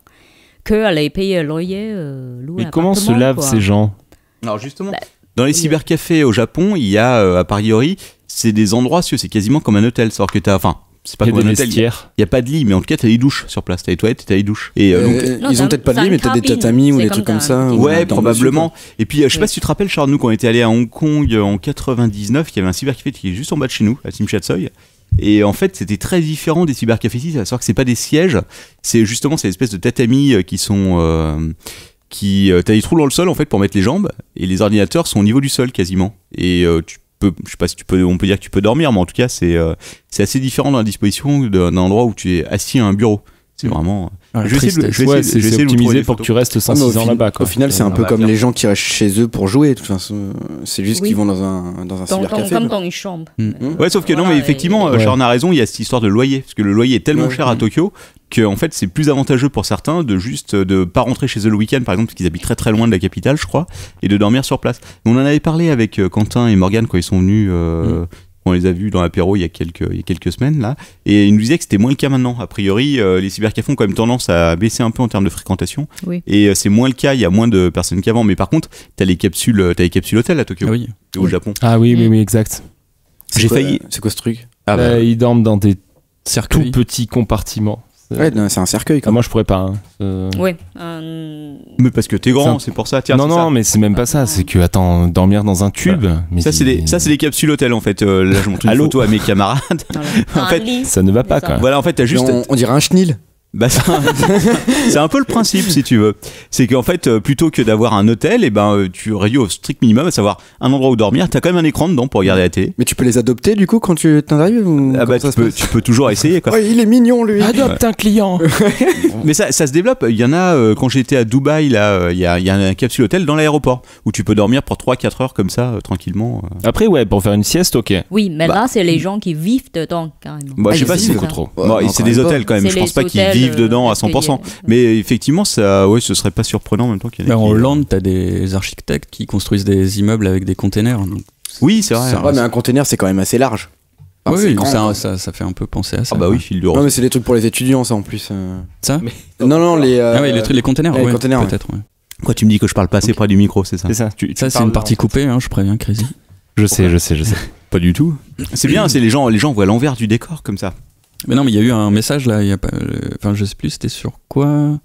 que aller payer le loyer, louer un appartement. Mais comment se lavent ces gens? Alors, justement, dans les cybercafés au Japon, il y a, a priori, c'est des endroits, c'est quasiment comme un hôtel. C'est-à-dire que c'est pas comme un hôtel. Il n'y a pas de lit, mais en tout cas, t'as des douches sur place. T'as les toilettes et t'as les douches. Et, ils ont peut-être pas de lit, mais t'as des tatamis ou des trucs comme ça. Ouais, probablement. Et puis, je sais pas si tu te rappelles, Charles, nous, quand on était allé à Hong Kong en 99, il y avait un cybercafé qui est juste en bas de chez nous, à Tsim Sha Tsui. Et en fait, c'était très différent des cybercafés ici. C'est-à-dire que c'est pas des sièges, c'est justement ces espèces de tatamis qui sont. T'as des trous dans le sol en fait pour mettre les jambes, et les ordinateurs sont au niveau du sol quasiment. Et je sais pas si on peut dire que tu peux dormir, mais en tout cas, c'est assez différent dans la disposition d'un endroit où tu es assis à un bureau. C'est vraiment. Je vais essayer de optimiser pour que tu restes 5-6 ans là-bas. Au final, c'est un peu comme les gens qui restent chez eux pour jouer. De toute façon, c'est juste qu'ils vont dans un cybercafé. Comme dans une chambre. Ouais, sauf que non, mais effectivement, Sharon a raison, il y a cette histoire de loyer. Parce que le loyer est tellement cher à Tokyo que en fait, c'est plus avantageux pour certains de pas rentrer chez eux le week-end, par exemple, parce qu'ils habitent très très loin de la capitale, je crois, et de dormir sur place. On en avait parlé avec Quentin et Morgane quand ils sont venus. On les a vus dans l'apéro il y a quelques semaines là, et ils nous disaient que c'était moins le cas maintenant. A priori, les cybercafés ont quand même tendance à baisser un peu en termes de fréquentation, et c'est moins le cas. Il y a moins de personnes qu'avant, mais par contre, t'as les capsules hôtels à Tokyo, au Japon. Ah oui, exact. C'est quoi ce truc? Ils dorment dans des tout petits compartiments. Ouais, c'est un cercueil. Moi, je pourrais pas. Oui. Mais parce que t'es grand, c'est pour ça. Tiens, non, mais c'est même pas ça. C'est que, attends, dormir dans un tube. Mais ça, c'est des capsules hôtel en fait. Là, je montre une photo à mes camarades. En fait, ça ne va pas, quoi. Voilà, en fait, t'as juste. On dirait un chenil. Bah c'est un peu le principe si tu veux. C'est qu'en fait plutôt que d'avoir un hôtel, et tu réduis au strict minimum, à savoir un endroit où dormir. T'as quand même un écran dedans pour regarder la télé. Mais tu peux les adopter du coup quand tu t'en arrives ou tu peux toujours essayer quoi. Ouais, il est mignon lui. Adopte un client. Mais ça se développe. Il y en a quand j'étais à Dubaï là, il y a un capsule hôtel dans l'aéroport où tu peux dormir pour 3-4 heures comme ça tranquillement. Après ouais, pour faire une sieste, ok. Oui, mais là c'est les gens qui vivent dedans carrément. Bah, je sais pas si beaucoup trop. C'est des hôtels quand même. Je pense pas qu'ils vivent dedans à 100%. Mais effectivement, ça, ouais, ce serait pas surprenant en même temps qu'il y en ait. En Hollande, t'as des architectes qui construisent des immeubles avec des containers. Donc oui, c'est vrai. Ouais, mais un container, c'est quand même assez large. Enfin, oui, grand, ça fait un peu penser à ça. Ah bah oui, fil de Non, mais c'est des trucs pour les étudiants, ça en plus. Ça Non, les. Ah oui, les containers, les containers, peut-être. Ouais. Quoi, tu me dis que je parle pas assez près du micro, c'est ça? C'est ça. Ça, c'est une partie coupée, hein, je préviens, Crazy. Je sais. Pas du tout. C'est bien, c'est les gens voient l'envers du décor comme ça. Mais non, mais il y a eu un message là, il y a pas. Enfin, je sais plus, c'était sur quoi.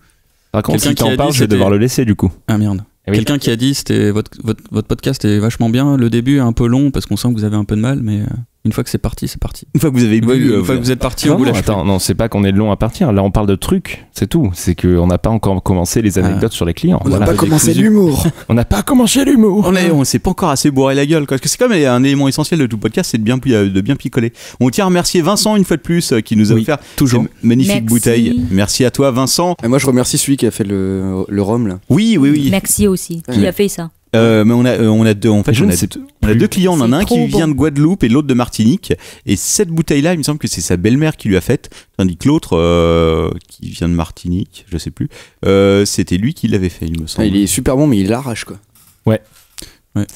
Par contre, si Quelqu'un qui t'en a parles, dit, je vais devoir le laisser du coup. Ah merde. Oui. Quelqu'un qui a dit c'était votre podcast est vachement bien. Le début est un peu long parce qu'on sent que vous avez un peu de mal, mais une fois que c'est parti, c'est parti. Une fois que vous avez bu, une fois que vous êtes parti, Non, on vous lâche. attends, non, c'est pas qu'on est long à partir. Là, on parle de trucs, c'est tout. C'est qu'on n'a pas encore commencé les anecdotes sur les clients. On n'a Voilà. pas commencé l'humour. On n'a pas commencé l'humour. on s'est pas encore assez bourré la gueule, quoi. Parce que c'est quand même un élément essentiel de tout podcast, c'est de bien picoler. On tient à remercier Vincent une fois de plus qui nous a offert toujours ces magnifiques Merci. bouteilles. Merci à toi, Vincent. Et moi, je remercie celui qui a fait le rhum là. Oui. Merci aussi. Qui a fait ça? Mais on a deux. En fait, Je on ne a sais deux clients. On en a C'est un qui trop vient bon. de Guadeloupe et l'autre de Martinique. Et cette bouteille-là, il me semble que c'est sa belle-mère qui lui a faite, tandis que l'autre, qui vient de Martinique, je sais plus, c'était lui qui l'avait fait, il me semble. Il est super bon, mais il l'arrache quoi. Ouais.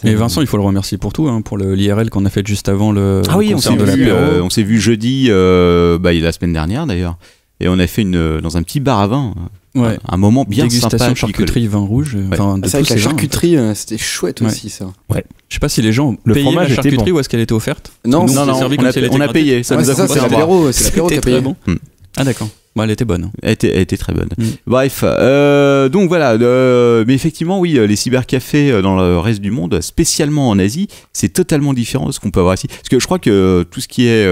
Et Vincent, il faut le remercier pour tout, hein, pour l'IRL qu'on a fait juste avant le Ah oui, concert de on s'est vu jeudi, la semaine dernière d'ailleurs, et on a fait dans un petit bar à vin. Ouais. Un moment bien dégustation sympa. de charcuterie, vin rouge. Enfin, de C'est vrai tous que la ces vins. charcuterie, c'était chouette Ouais. aussi ça. Je sais pas si les gens Le payaient fromage la était charcuterie bon. ou est-ce qu'elle était offerte. Non, Nous, Non, s'est servi on comme si elle était a gratuite. payé, ça Ouais, nous a c'est ça, coûté c'est un bras. l'apéro, c'est l'apéro qui a C'était payé. très bon. Ah d'accord. Bon, elle était bonne. Elle était très bonne. Mm. Bref, donc voilà. Mais effectivement, oui, les cybercafés dans le reste du monde, spécialement en Asie, c'est totalement différent de ce qu'on peut avoir ici. Parce que je crois que tout ce qui est,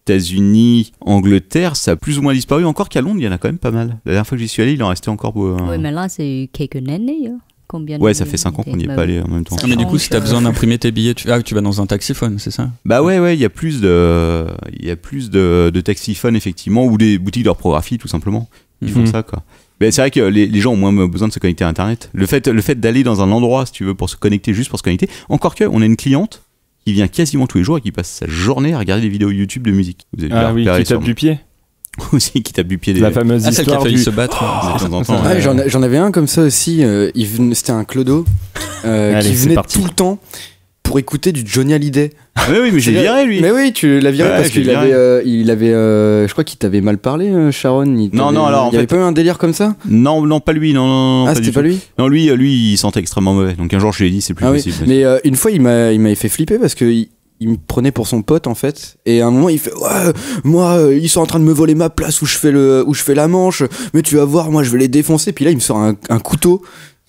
États-Unis, Angleterre, ça a plus ou moins disparu. Encore qu'à Londres, il y en a quand même pas mal. La dernière fois que j'y suis allé, il en restait encore. Oui, mais là c'est quelques années. Combien Ouais, d'années ça fait 5 ans qu'on n'y est Bah pas oui. allé en même temps. Ça Ah, mais du coup, change, si t'as besoin d'imprimer tes billets, tu vas dans un taxiphone, c'est ça? Bah ouais, il y a plus de taxiphones effectivement, ou des boutiques de reprographie tout simplement. Ils font Mhm. ça quoi. Mais c'est vrai que les gens ont moins besoin de se connecter à Internet. Le fait d'aller dans un endroit, si tu veux, pour se connecter, juste pour se connecter. Encore que, on a une cliente qui vient quasiment tous les jours et qui passe sa journée à regarder des vidéos YouTube de musique. Vous avez dû la Ah oui, repérer qui tape sûrement. du pied. Aussi, qui tape du pied des. La fameuse Ah, celle qui a histoire failli du... se battre. de temps en temps. Ah, j'en avais un comme ça aussi. C'était un clodo Allez, qui c'est venait parti. tout le temps pour écouter du Johnny Hallyday. Oui, mais j'ai viré lui. Mais oui, tu l'as viré Ouais, parce j'ai qu'il viré. avait, je crois qu'il t'avait mal parlé, Sharon. Non, alors, en il y avait fait- pas eu un délire comme ça? Non, pas lui. Non, Ah, pas c'était du pas tout. lui? Non, lui, il sentait extrêmement mauvais. Donc un jour, je lui ai dit, c'est plus Ah oui. possible. Mais une fois, il m'avait fait flipper parce que il me prenait pour son pote en fait. Et à un moment, il fait ouais, moi, ils sont en train de me voler ma place où je fais la manche. Mais tu vas voir, moi, je vais les défoncer. Puis là, il me sort un couteau.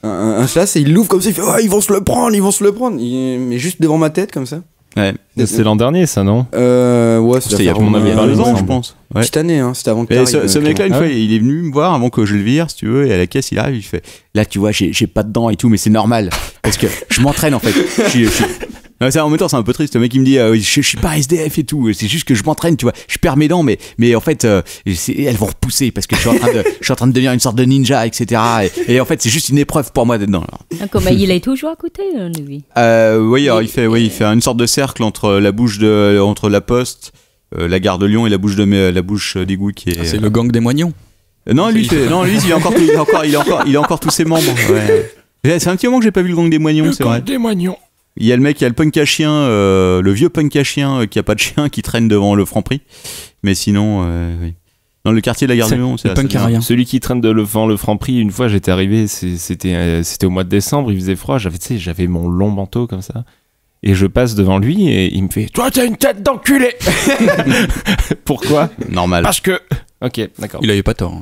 Un chasse et il l'ouvre comme ça, il fait ouais, ils vont se le prendre. Mais juste devant ma tête comme ça. Ouais. C'est l'an dernier, ça, non? Ouais, C'était il y a on en avait parlé 2 ans, ensemble. je pense. Ouais. Petite année, hein, c'était avant que Et t'arrives, ce mec-là, une Ah fois, ouais. il est venu me voir avant que je le vire, si tu veux, et à la caisse, il arrive, il fait là, tu vois, j'ai pas de dents et tout, mais c'est normal, parce que je m'entraîne en fait. Non, en même temps, c'est un peu triste. Le mec, il me dit je suis pas SDF et tout, c'est juste que je m'entraîne, tu vois, je perds mes dents, mais en fait, elles vont repousser parce que je suis en train de devenir une sorte de ninja, etc. Et en fait, c'est juste une épreuve pour moi d'être dedans. Comment il est toujours à côté, lui. Oui, alors il fait une sorte de cercle entre entre la Poste, la gare de Lyon et la bouche d'égout qui est. C'est le gang des moignons. Non, lui, il a encore tous ses membres. Ouais. C'est un petit moment que j'ai pas vu le gang des moignons, c'est vrai. Des moignons. Il y a le punk à chien, le vieux punk à chien qui a pas de chien, qui traîne devant le Franprix. Mais sinon, oui. Dans le quartier de la gare de Lyon, c'est le punk à rien. Celui qui traîne devant le Franprix, une fois j'étais arrivé, c'était au mois de décembre, il faisait froid, j'avais mon long manteau comme ça. Et je passe devant lui et il me fait Toi, t'as une tête d'enculé. pourquoi? normal. Parce que Ok, d'accord. Il avait pas tort.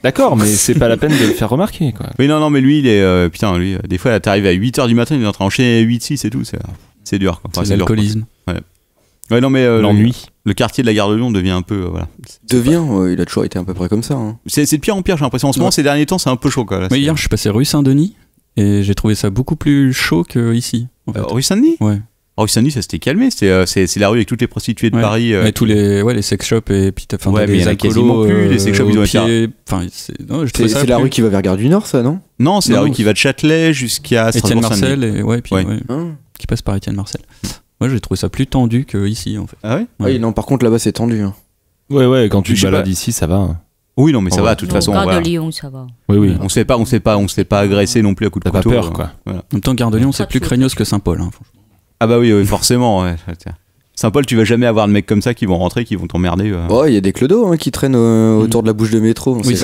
D'accord, mais c'est pas la peine de le faire remarquer, quoi. Oui, non, mais lui, il est. Putain, lui, des fois, là, t'arrives à 8h du matin, il est en train d'enchaîner 8-6 et tout, c'est dur, quoi. Enfin, C'est dur, quoi. l'alcoolisme. Ouais, non, mais. L'ennui. Le quartier de la Gare de Lyon devient un peu voilà. Il a toujours été à peu près comme ça. Hein. C'est de pire en pire, j'ai l'impression. En ce moment, ces derniers temps, c'est un peu chaud quoi. Là, mais hier, je suis passé rue Saint-Denis et j'ai trouvé ça beaucoup plus chaud qu'ici. En fait. Rue Saint-Denis. Ouais. Rue Saint-Denis, ça s'était calmé. C'est la rue avec toutes les prostituées de Paris. Et tous les sex shops et puis t'as mais il y en a quasiment plus. Les sex shops, ils ont été. C'est la rue qui va vers Gare du Nord, ça, non? Non, c'est la rue qui va de Châtelet jusqu'à Étienne Marcel et puis ouais. qui passe par Étienne Marcel. Moi, j'ai trouvé ça plus tendu qu'ici, en fait. Ah ouais? Oui, non, par contre, là-bas, c'est tendu. Hein. Ouais, quand tu te balades ici, ça va. Oui, non, mais ça va, de toute façon. Gare de Lyon, ça va. Oui. On se fait pas agresser non plus à coups de couteau. T'as pas peur, quoi. Voilà. En même temps, Gare de Lyon, c'est plus craignos que Saint-Paul, hein, franchement. Ah bah oui, forcément, ouais. Saint-Paul, tu vas jamais avoir de mecs comme ça qui vont rentrer, qui vont t'emmerder. Oh, il y a des clodos qui traînent autour de la bouche de métro. Oui,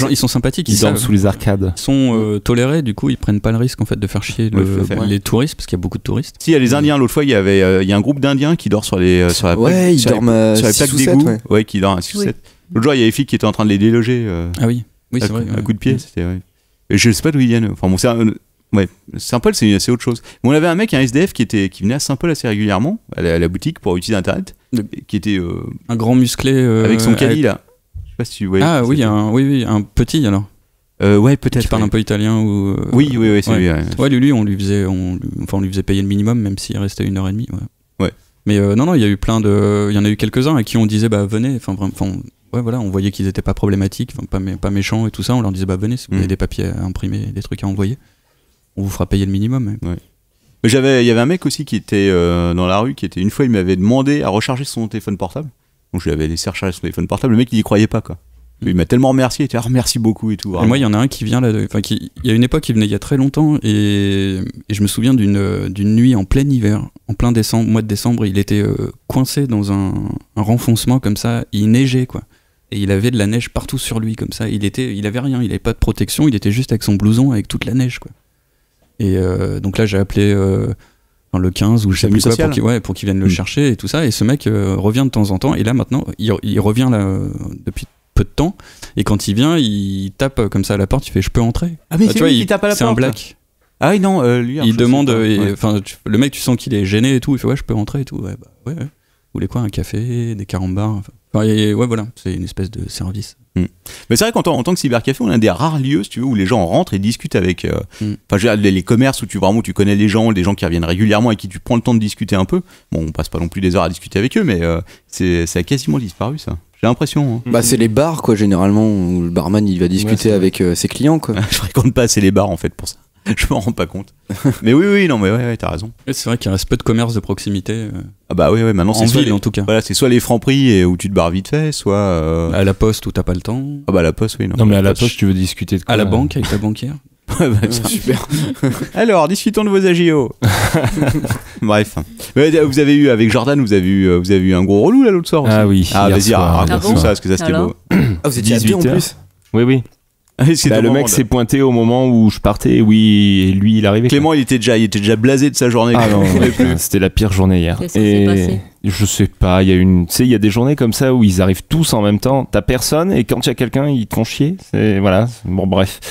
ils sont sympathiques. Ils dorment sous les arcades. Ils sont tolérés, du coup, ils prennent pas le risque en fait de faire chier les touristes, parce qu'il y a beaucoup de touristes. Si, il y a les Indiens. L'autre fois, il y a un groupe d'Indiens qui dort sur la ils dorment sur les plaques d'égout. Ouais, qui dorment à 6 ou 7. L'autre jour, il y a les filles qui étaient en train de les déloger. Ah oui, c'est vrai. À coup de pied, c'était. Et je sais pas d'où ils viennent. Enfin bon, Saint-Paul, c'est autre chose. Mais on avait un mec, un SDF, qui venait à Saint-Paul assez régulièrement, à la boutique pour utiliser Internet, qui était un grand musclé avec son caddie là. Je sais pas si tu vois. Ah oui, un petit alors. Ouais, peut-être. Qui parle un peu italien ou. Oui, c'est lui. Ouais, lui, on lui faisait payer le minimum, même s'il restait 1h30. Ouais. Mais non, il y a eu il y en a eu quelques-uns à qui on disait venez. Ouais, voilà, on voyait qu'ils étaient pas problématiques, pas méchants et tout ça. On leur disait venez, si vous avez des papiers à imprimer, des trucs à envoyer. On vous fera payer le minimum. Ouais. Mais il y avait un mec aussi qui était dans la rue, une fois il m'avait demandé à recharger son téléphone portable. Donc je lui avais laissé recharger son téléphone portable. Le mec il y croyait pas quoi. Il m'a tellement remercié, il était merci beaucoup et tout. Et moi il y en a un qui vient là, il y a une époque il venait il y a très longtemps et je me souviens d'une nuit en plein hiver, en plein mois de décembre, il était coincé dans un renfoncement comme ça, il neigeait quoi. Et il avait de la neige partout sur lui comme ça. Il avait rien, il avait pas de protection, il était juste avec son blouson avec toute la neige quoi. Et donc là j'ai appelé le 15 ou je sais plus quoi pour qu'il vienne le chercher et tout ça, et ce mec revient de temps en temps, et là maintenant il revient là depuis peu de temps, et quand il vient il tape comme ça à la porte, il fait je peux entrer. Ah mais c'est lui qui tape à la porte. C'est un black. Ah oui non lui il demande le mec tu sens qu'il est gêné et tout, il fait ouais je peux entrer et tout. Ouais. Vous voulez quoi, un café, des carambars, voilà, c'est une espèce de service. Mais c'est vrai qu'en tant que cybercafé, on a un des rares lieux, si tu veux, où les gens rentrent et discutent avec. Les commerces où tu connais les gens qui reviennent régulièrement et qui tu prends le temps de discuter un peu. Bon, on passe pas non plus des heures à discuter avec eux, mais ça a quasiment disparu, ça. J'ai l'impression. Hein. C'est les bars, quoi, généralement, où le barman il va discuter avec ses clients, quoi. Je fréquente pas assez les bars, en fait, pour ça. Je m'en rends pas compte. Mais oui, non, mais ouais, t'as raison. Et c'est vrai qu'il reste peu de commerce de proximité. Ah bah oui, maintenant c'est en ville en tout cas. Voilà, c'est soit les Franprix où tu te barres vite fait, soit à la poste où t'as pas le temps. Ah bah à la poste, oui. Non mais à la poste, tu veux discuter de quoi? À la banque avec ta banquière. Super. Alors, discutons de vos AGO. Bref. Vous avez eu avec Jordan, vous avez eu un gros relou là l'autre soir aussi. Ah oui. Ah vas-y, raconte-nous ça parce que ça c'était beau. Ah vous étiez à deux en plus. Oui. Le mec s'est pointé au moment où je partais, et lui il arrivait. Clément il était déjà blasé de sa journée. Ah non, c'était la pire journée hier. Qu'est-ce qui s'est passé ? Je sais pas, il y a des journées comme ça où ils arrivent tous en même temps, t'as personne, et quand il y a quelqu'un ils te font chier. Bon bref.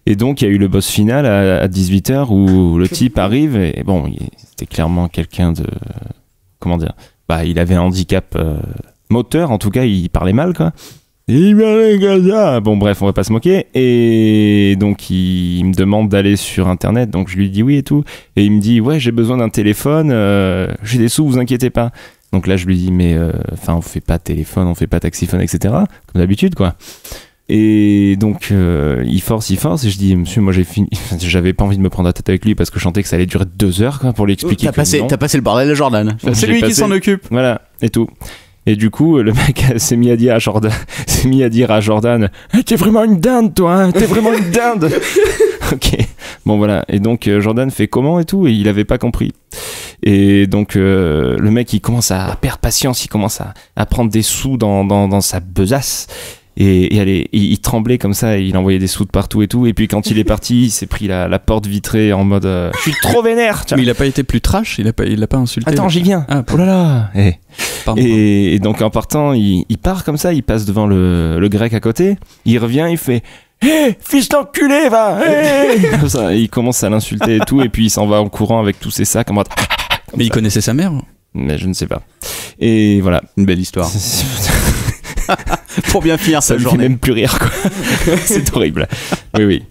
Et donc il y a eu le boss final à 18h où le type arrive, et bon, c'était clairement quelqu'un de... Comment dire ? Il avait un handicap moteur, en tout cas il parlait mal quoi. Bon bref, on va pas se moquer. Et donc il me demande d'aller sur internet, donc je lui dis oui et tout, et il me dit ouais j'ai besoin d'un téléphone, j'ai des sous, vous inquiétez pas. Donc là je lui dis mais on fait pas téléphone, on fait pas taxiphone, etc. comme d'habitude quoi. Et donc il force et je dis monsieur moi j'ai fini, j'avais pas envie de me prendre la tête avec lui parce que je sentais que ça allait durer 2 heures quoi, pour lui expliquer. T'as passé le bordel à Jordan. C'est lui qui s'en occupe. Voilà et tout. Et du coup, le mec s'est mis à dire à Jordan, t'es vraiment une dinde, toi, hein, t'es vraiment une dinde. Ok. Bon voilà. Et donc Jordan fait comment et tout, et il avait pas compris. Et donc le mec il commence à perdre patience, il commence à prendre des sous dans sa besace. Et il tremblait comme ça, et il envoyait des sous de partout et tout. Et puis quand il est parti, il s'est pris la porte vitrée en mode je suis trop vénère. Mais il a pas été plus trash, il l'a pas insulté. Attends, j'y viens. Ah, oh là là. Pardon. Et donc en partant, il part comme ça, il passe devant le grec à côté. Il revient, il fait fils d'enculé, va. Ça, il commence à l'insulter et tout, et puis il s'en va en courant avec tous ses sacs en mode. Mais il connaissait sa mère. Mais je ne sais pas. Et voilà. Une belle histoire. Pour bien finir Ça sa me fait journée. même plus rire, quoi. C'est horrible. Oui.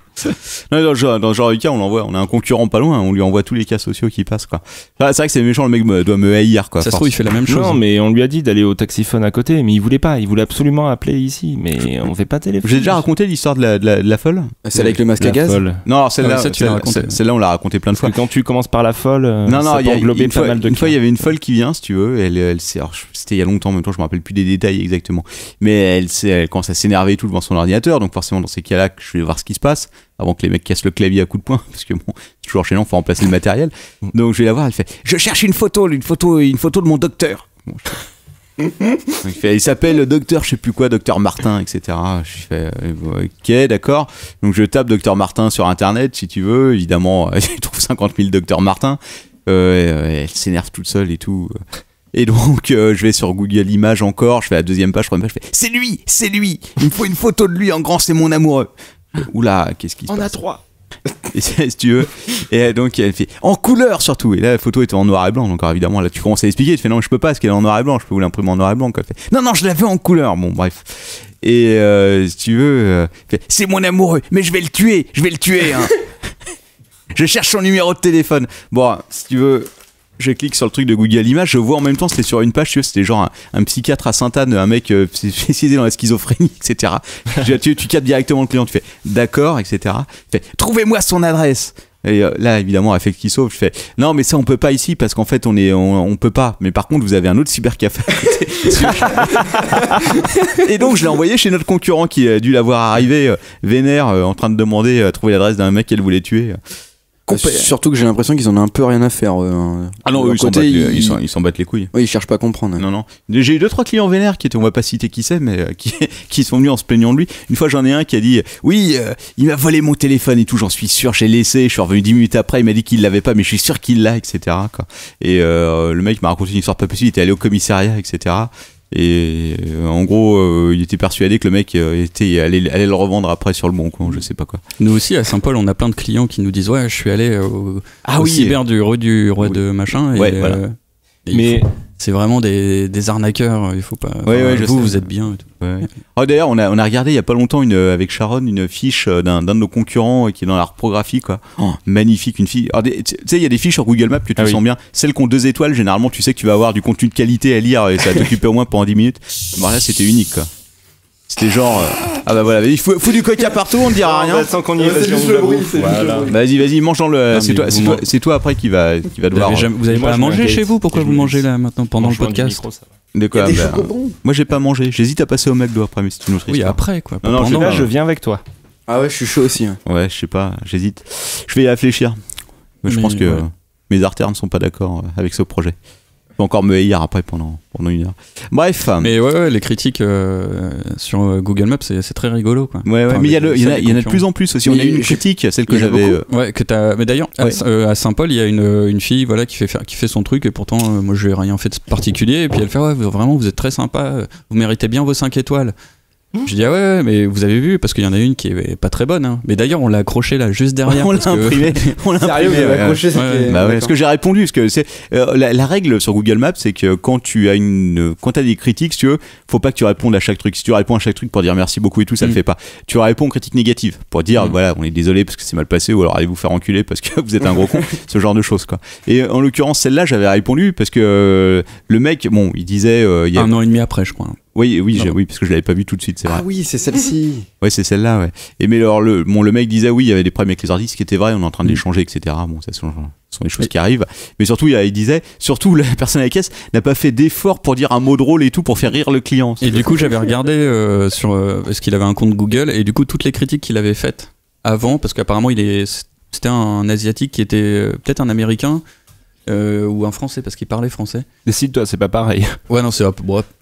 Non, dans le genre du cas, on a un concurrent pas loin, on lui envoie tous les cas sociaux qui passent, quoi. C'est vrai que c'est méchant, le mec doit me haïr, quoi. Ça se trouve, il fait la même chose. Non, mais on lui a dit d'aller au taxiphone à côté, mais il voulait pas. Il voulait absolument appeler ici, mais on fait pas téléphone. J'ai déjà raconté l'histoire de la folle. Celle avec le masque à La gaz. folle. Non, alors celle-là, Ah, ça, tu l'as raconté. celle-là, on l'a raconté plein de fois. Parce que quand tu commences par la folle, Non, ça il peut y a englober une pas fois, mal de une fois, il y cas. avait une folle qui vient, si tu veux. C'était il y a longtemps, en même temps, je me rappelle plus des détails exactement. Mais elle commence à s'énerver et tout devant son ordinateur. Donc forcément, dans ces cas-là, je vais voir ce qui se passe avant que les mecs cassent le clavier à coups de poing, parce que bon, c'est toujours gênant, faut remplacer le matériel. Donc je vais la voir, elle fait, je cherche une photo de mon docteur. Bon, il s'appelle docteur, je sais plus quoi, docteur Martin, etc. Je fais, ok, d'accord. Donc je tape docteur Martin sur internet, si tu veux. Évidemment, je trouve 50 000 docteur Martin. Elle s'énerve toute seule et tout. Et donc, je vais sur Google Images encore, je fais la deuxième page, troisième page, je fais, c'est lui, il me faut une photo de lui en grand, c'est mon amoureux. Oula, qu'est-ce qui se passe ? On a 3. Et si tu veux. Et donc elle fait en couleur surtout. Et là la photo était en noir et blanc. Donc alors, évidemment là tu commences à expliquer. Tu fais non je peux pas parce qu'elle est en noir et blanc. Je peux vous l'imprimer en noir et blanc. Elle fait non je la veux en couleur. Bon bref. Et si tu veux, fait, c'est mon amoureux. Mais je vais le tuer. Hein. Je cherche son numéro de téléphone. Bon si tu veux. Je clique sur le truc de Google Images, je vois en même temps, c'était sur une page, tu vois, c'était genre un psychiatre à Sainte-Anne, un mec spécialisé dans la schizophrénie, etc. Tu captes directement le client, tu fais d'accord, etc. Tu fais trouvez-moi son adresse. Et là, évidemment, affect qui sauve, je fais non, mais ça on peut pas ici parce qu'en fait on peut pas. Mais par contre, vous avez un autre cybercafé. Et donc, je l'ai envoyé chez notre concurrent qui a dû l'avoir arrivé vénère, en train de demander à trouver l'adresse d'un mec qu'elle voulait tuer. Surtout que j'ai l'impression qu'ils en ont un peu rien à faire. Ah non, ils s'en battent les couilles. Oui, ils cherchent pas à comprendre. Non. J'ai eu 2-3 clients vénères qui étaient, on va pas citer qui c'est, mais qui sont venus en se plaignant de lui. Une fois, j'en ai un qui a dit oui, il m'a volé mon téléphone et tout, j'en suis sûr, j'ai laissé. Je suis revenu 10 minutes après, il m'a dit qu'il l'avait pas, mais je suis sûr qu'il l'a, etc. Quoi. Et le mec m'a raconté une histoire pas possible, il était allé au commissariat, etc. Et en gros, il était persuadé que le mec allait le revendre après sur le bon coin, je sais pas quoi. Nous aussi à Saint-Paul, on a plein de clients qui nous disent ouais, je suis allé au cyber du rue de machin. Et, ouais, voilà. Mais c'est vraiment des arnaqueurs. Il faut pas. Vous êtes bien. Et tout. Ouais. Oh, d'ailleurs, on a regardé il y a pas longtemps avec Sharon une fiche d'un de nos concurrents qui est dans la reprographie, quoi. Oh, magnifique, une fiche. Tu sais, il y a des fiches sur Google Maps que tu sens bien. Celles qui ont 2 étoiles, généralement, tu sais que tu vas avoir du contenu de qualité à lire et ça va t'occuper au moins pendant 10 minutes. Bon, là, c'était unique, quoi. C'était genre ah bah voilà, il faut du coca partout, on ne dira rien. Sans qu'on y ait voilà. Vas-y, mange dans le. C'est toi après qui va devoir. Vous avez pas à manger chez vous? Pourquoi vous mangez là maintenant pendant le podcast? De quoi? Moi j'ai pas mangé. J'hésite à passer au McDo après, mais c'est une autre histoire. Oui, après quoi. Non, là je viens avec toi. Ah ouais, je suis chaud aussi. Ouais, je sais pas, j'hésite. Je vais y réfléchir. Je pense que mes artères ne sont pas d'accord avec ce projet. Je vais encore me haïr après pendant 1 heure. Bref. Mais ouais, les critiques sur Google Maps, c'est très rigolo, quoi. Ouais, mais il y en a de plus en plus aussi. On a eu une critique, celle que j'avais. Ouais, que t'as. Mais d'ailleurs, à Saint-Paul, il y a une fille, voilà, qui fait son truc, et pourtant, moi, je n'ai rien fait de particulier. Et puis elle fait, ouais, vraiment, vous êtes très sympa. Vous méritez bien vos 5 étoiles. Je dis ouais, mais vous avez vu, parce qu'il y en a une qui est pas très bonne, hein. Mais d'ailleurs on l'a accroché là juste derrière. On l'a imprimé. Parce que j'ai répondu, parce que c'est la règle sur Google Maps, c'est que quand tu as des critiques, si tu veux, faut pas que tu répondes à chaque truc. Si tu réponds à chaque truc pour dire merci beaucoup et tout, ça le fait pas. Tu réponds aux critiques négatives pour dire voilà, on est désolé parce que c'est mal passé, ou alors allez vous faire enculer parce que vous êtes un gros con, ce genre de choses, quoi. Et en l'occurrence celle-là, j'avais répondu parce que le mec, bon, il disait il y a 1 an et demi après, je crois. Oui, parce que je l'avais pas vu tout de suite, c'est vrai. Ah oui, c'est celle-ci. Ouais, c'est celle-là, ouais. Et mais alors, le mec disait oui, il y avait des problèmes avec les artistes, ce qui était vrai, on est en train de l'échanger, etc. Bon, ça sont des choses qui arrivent. Mais surtout, il disait, la personne à la caisse n'a pas fait d'effort pour dire un mot drôle et tout, pour faire rire le client. Et du coup, j'avais regardé parce qu'il avait un compte Google, et du coup, toutes les critiques qu'il avait faites avant, parce qu'apparemment, c'était un Asiatique qui était peut-être un Américain, ou un Français parce qu'il parlait français. Décide-toi, c'est pas pareil. Ouais, non,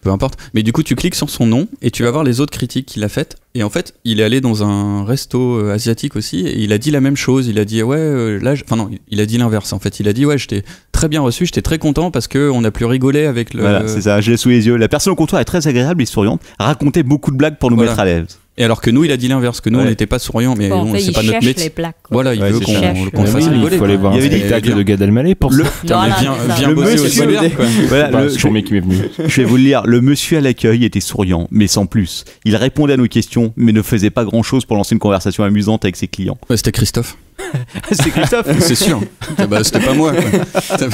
peu importe. Mais du coup, tu cliques sur son nom et tu vas voir les autres critiques qu'il a faites. Et en fait, il est allé dans un resto asiatique aussi et il a dit la même chose. Il a dit il a dit l'inverse en fait. Il a dit j'étais très bien reçu, j'étais très content parce que on a pu rigoler avec le. Voilà, c'est ça. Je l'ai sous les yeux. La personne au comptoir est très agréable et souriante. Racontait beaucoup de blagues pour nous mettre à l'aise. Et alors que nous, il a dit l'inverse, que nous, on n'était pas souriants, mais Bon, en fait, c'est pas il notre cherche métier. les plaques, quoi. Voilà, il veut Il cherche qu'on le fasse Oui, rigoler. il faut aller voir un Il y avait des- spectacle de Gad Elmaleh pour ça. Putain, mais viens le bosser au monsieur- Solaire, quoi. Voilà, Bah, le- c'est toujours mec qui m'est venu. Je vais vous le lire. Le monsieur à l'accueil était souriant, mais sans plus. Il répondait à nos questions, mais ne faisait pas grand-chose pour lancer une conversation amusante avec ses clients. Ouais, c'était Christophe. C'est Christophe. C'est sûr. Bah, c'était pas moi, quoi.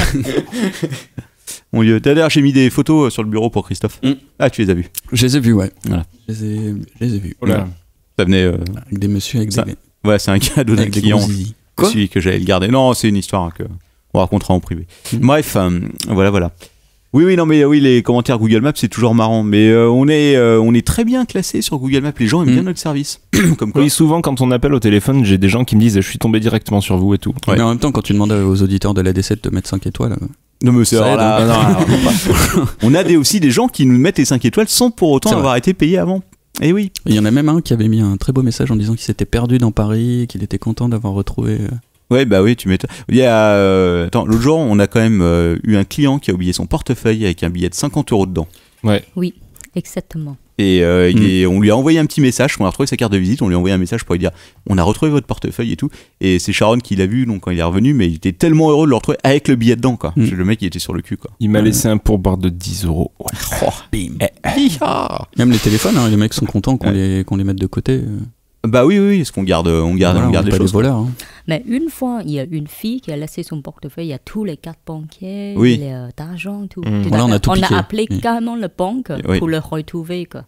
Mon Dieu. D'ailleurs, j'ai mis des photos sur le bureau pour Christophe. Ah, tu les as vues. Je les ai vus, ouais. Voilà. Je les ai vus. Oh là. Ça venait. Avec des messieurs avec Ça- des, Ouais, c'est un cadeau d'un avec des client. gros zizi. Celui que j'allais le garder. Non, c'est une histoire que on racontera en privé. Bref, voilà. Oui, non, mais oui, les commentaires Google Maps, c'est toujours marrant. Mais on est très bien classé sur Google Maps. Les gens aiment bien notre service. Comme quoi. Oui, souvent quand on appelle au téléphone, j'ai des gens qui me disent je suis tombé directement sur vous et tout. Ouais. Mais en même temps, quand tu demandes aux auditeurs de la D7 de mettre 5 étoiles, Non, mais c'est Ça alors aide, là, on a aussi des gens qui nous mettent les 5 étoiles sans pour autant C'est vrai. avoir été payés avant. Et oui. il y en a même un qui avait mis un très beau message en disant qu'il s'était perdu dans Paris, qu'il était content d'avoir retrouvé. Ouais, bah oui, tu m'étonnes. Il y a, attends, l'autre jour, on a quand même eu un client qui a oublié son portefeuille avec un billet de 50 € dedans. Oui, exactement. Et on lui a envoyé un petit message, on a retrouvé sa carte de visite, on lui a envoyé un message pour lui dire on a retrouvé votre portefeuille et tout. Et c'est Sharon qui l'a vu donc quand il est revenu, mais il était tellement heureux de le retrouver avec le billet dedans, quoi. Le mec, il était sur le cul, quoi. Il m'a laissé un pourboire de 10 €. Ouais. Bim. Même les téléphones, hein, les mecs sont contents qu'on les mette de côté. Bah oui, parce qu'on garde, on garde Voilà, les pas choses. des voleurs. Hein. Mais une fois, il y a une fille qui a laissé son portefeuille, il y a tous les cartes bancaires, Oui. d'argent, tout. Voilà, on a tout piqué. appelé Oui. carrément le banque Oui. pour le retrouver, quoi.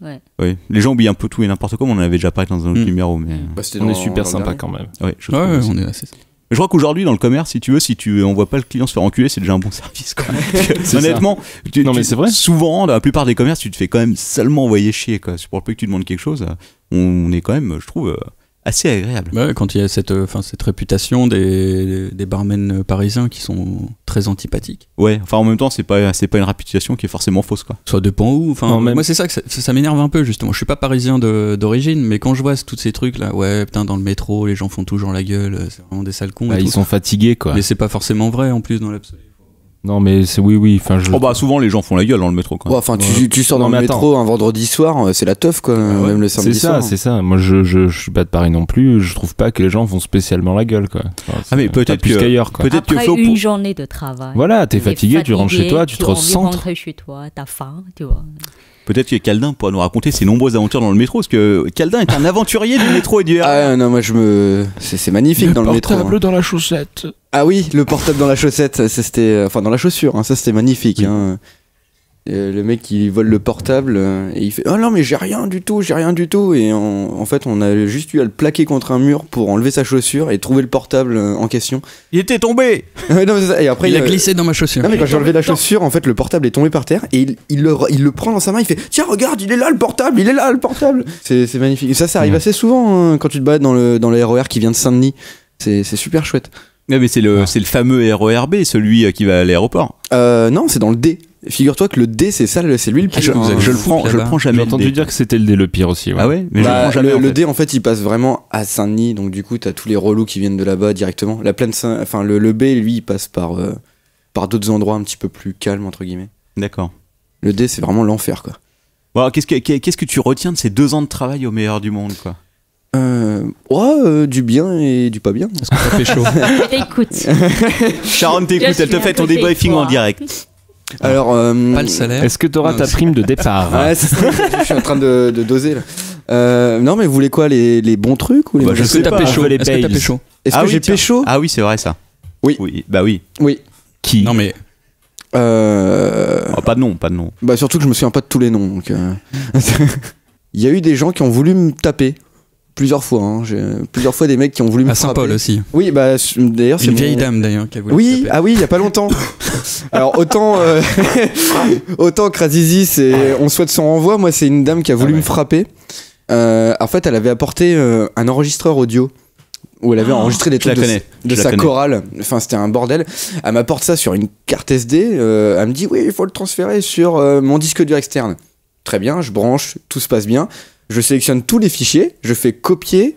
Ouais. Oui. Les gens oublient un peu tout et n'importe quoi, mais on en avait déjà parlé dans un autre numéro. Mais On est super sympa quand même. ouais, je Ouais, trouve aussi. on est assez. Je crois qu'aujourd'hui dans le commerce, si tu envoies pas le client se faire enculer, c'est déjà un bon service, quoi. C'est Honnêtement, Non, mais c'est vrai. Souvent, dans la plupart des commerces, tu te fais quand même seulement envoyer chier, quoi. C'est pour le peu que tu demandes quelque chose, on est quand même, je trouve, assez agréable. Ouais, quand il y a cette réputation des barmen parisiens qui sont très antipathiques. Ouais, enfin en même temps, c'est pas une réputation qui est forcément fausse, quoi. Ça dépend où. Enfin, Non, même- moi, c'est ça que ça m'énerve un peu, justement. Je suis pas parisien d'origine, mais quand je vois tous ces trucs là, ouais, putain, dans le métro, les gens font toujours la gueule, c'est vraiment des sales cons. Bah, et ils tout. sont fatigués quoi. Mais c'est pas forcément vrai en plus dans l'absolu. Non mais c'est oui. Enfin je. Oh bah souvent les gens font la gueule dans le métro, quoi. Ouais, enfin, tu sors Non, dans le mais métro un vendredi soir, c'est la teuf, quoi, même le C'est samedi ça, soir. c'est ça. Moi, je suis pas de Paris non plus. Je trouve pas que les gens font spécialement la gueule, quoi. Enfin, Ah, mais c'est peut-être pas plus que- qu'ailleurs, quoi. peut-être que Après faut une pour- journée de travail. Voilà, t'es fatigué, tu rentres chez toi, tu te as envie de recentres. rentrer chez toi, t'as faim, tu vois. Peut-être que Caldin pourra nous raconter ses nombreuses aventures dans le métro, parce que Caldin est un aventurier du métro et du RER. Ah non, moi c'est magnifique dans le métro. Hein. dans la chaussette. Ah oui, le portable dans la chaussette, ça c'était, enfin dans la chaussure, hein, ça c'était magnifique. Oui. Hein. Le mec il vole le portable et il fait oh non mais j'ai rien du tout et en fait on a juste eu à le plaquer contre un mur pour enlever sa chaussure et trouver le portable en question. Il était tombé. Ouais, non, mais c'est ça. Et après Il a glissé dans ma chaussure. Non mais quand j'ai enlevé la chaussure, en fait le portable est tombé par terre et il le prend dans sa main, il fait tiens regarde il est là le portable, c'est magnifique. Et ça arrive assez souvent hein, quand tu te balades dans le RER qui vient de Saint-Denis, c'est super chouette. Ouais, mais c'est le fameux RERB, celui qui va à l'aéroport. Non c'est dans le D. Figure-toi que le D c'est ça, c'est lui le pire. Je le prends jamais. J'ai entendu le D. dire que c'était le pire aussi. Ouais. Ah ouais, mais je le Bah, prends jamais. le en fait. D en fait il passe vraiment à Saint-Denis, donc du coup t'as tous les relous qui viennent de là-bas directement. La plaine enfin le B lui il passe par d'autres endroits un petit peu plus calmes entre guillemets. D'accord. Le D c'est vraiment l'enfer quoi. Bon, alors, qu'est-ce que tu retiens de ces 2 ans de travail au meilleur du monde, quoi? Du bien et du pas bien. Est-ce que ça fait chaud? Écoute, Sharon t'écoute, Je elle te suis fait un ton peu débriefing en froid. direct. Alors Pas le salaire. Est-ce que t'auras ta prime de départ? ouais, c'est ça, je suis en train de doser là. Non mais vous voulez quoi, les bons trucs ou les Bah, mauvais je Est-ce sais que t'as pas, pécho? je veux les Est-ce que t'as Bales. pécho? Est-ce Ah que oui, j'ai tiens. pécho? Ah oui, c'est vrai ça. Oui. Bah oui. Oui. Qui? Non mais Oh, pas de nom. Bah surtout que je me souviens pas de tous les noms. Donc, il y a eu des gens qui ont voulu me taper plusieurs fois. Hein. J'ai plusieurs fois des mecs qui ont voulu me à Saint-Paul frapper. aussi. Oui, bah d'ailleurs c'est Une mon- vieille dame d'ailleurs qui a voulu. Oui, taper. ah oui, il y a pas longtemps. Alors autant Krazizi, c'est on souhaite son renvoi. Moi, c'est une dame qui a voulu me frapper. En fait, elle avait apporté un enregistreur audio où elle avait enregistré des je la trucs connais, de je la sa connais. chorale. Enfin, c'était un bordel. Elle m'apporte ça sur une carte SD. Elle me dit oui, il faut le transférer sur mon disque dur externe. Très bien, je branche, tout se passe bien. Je sélectionne tous les fichiers, je fais copier,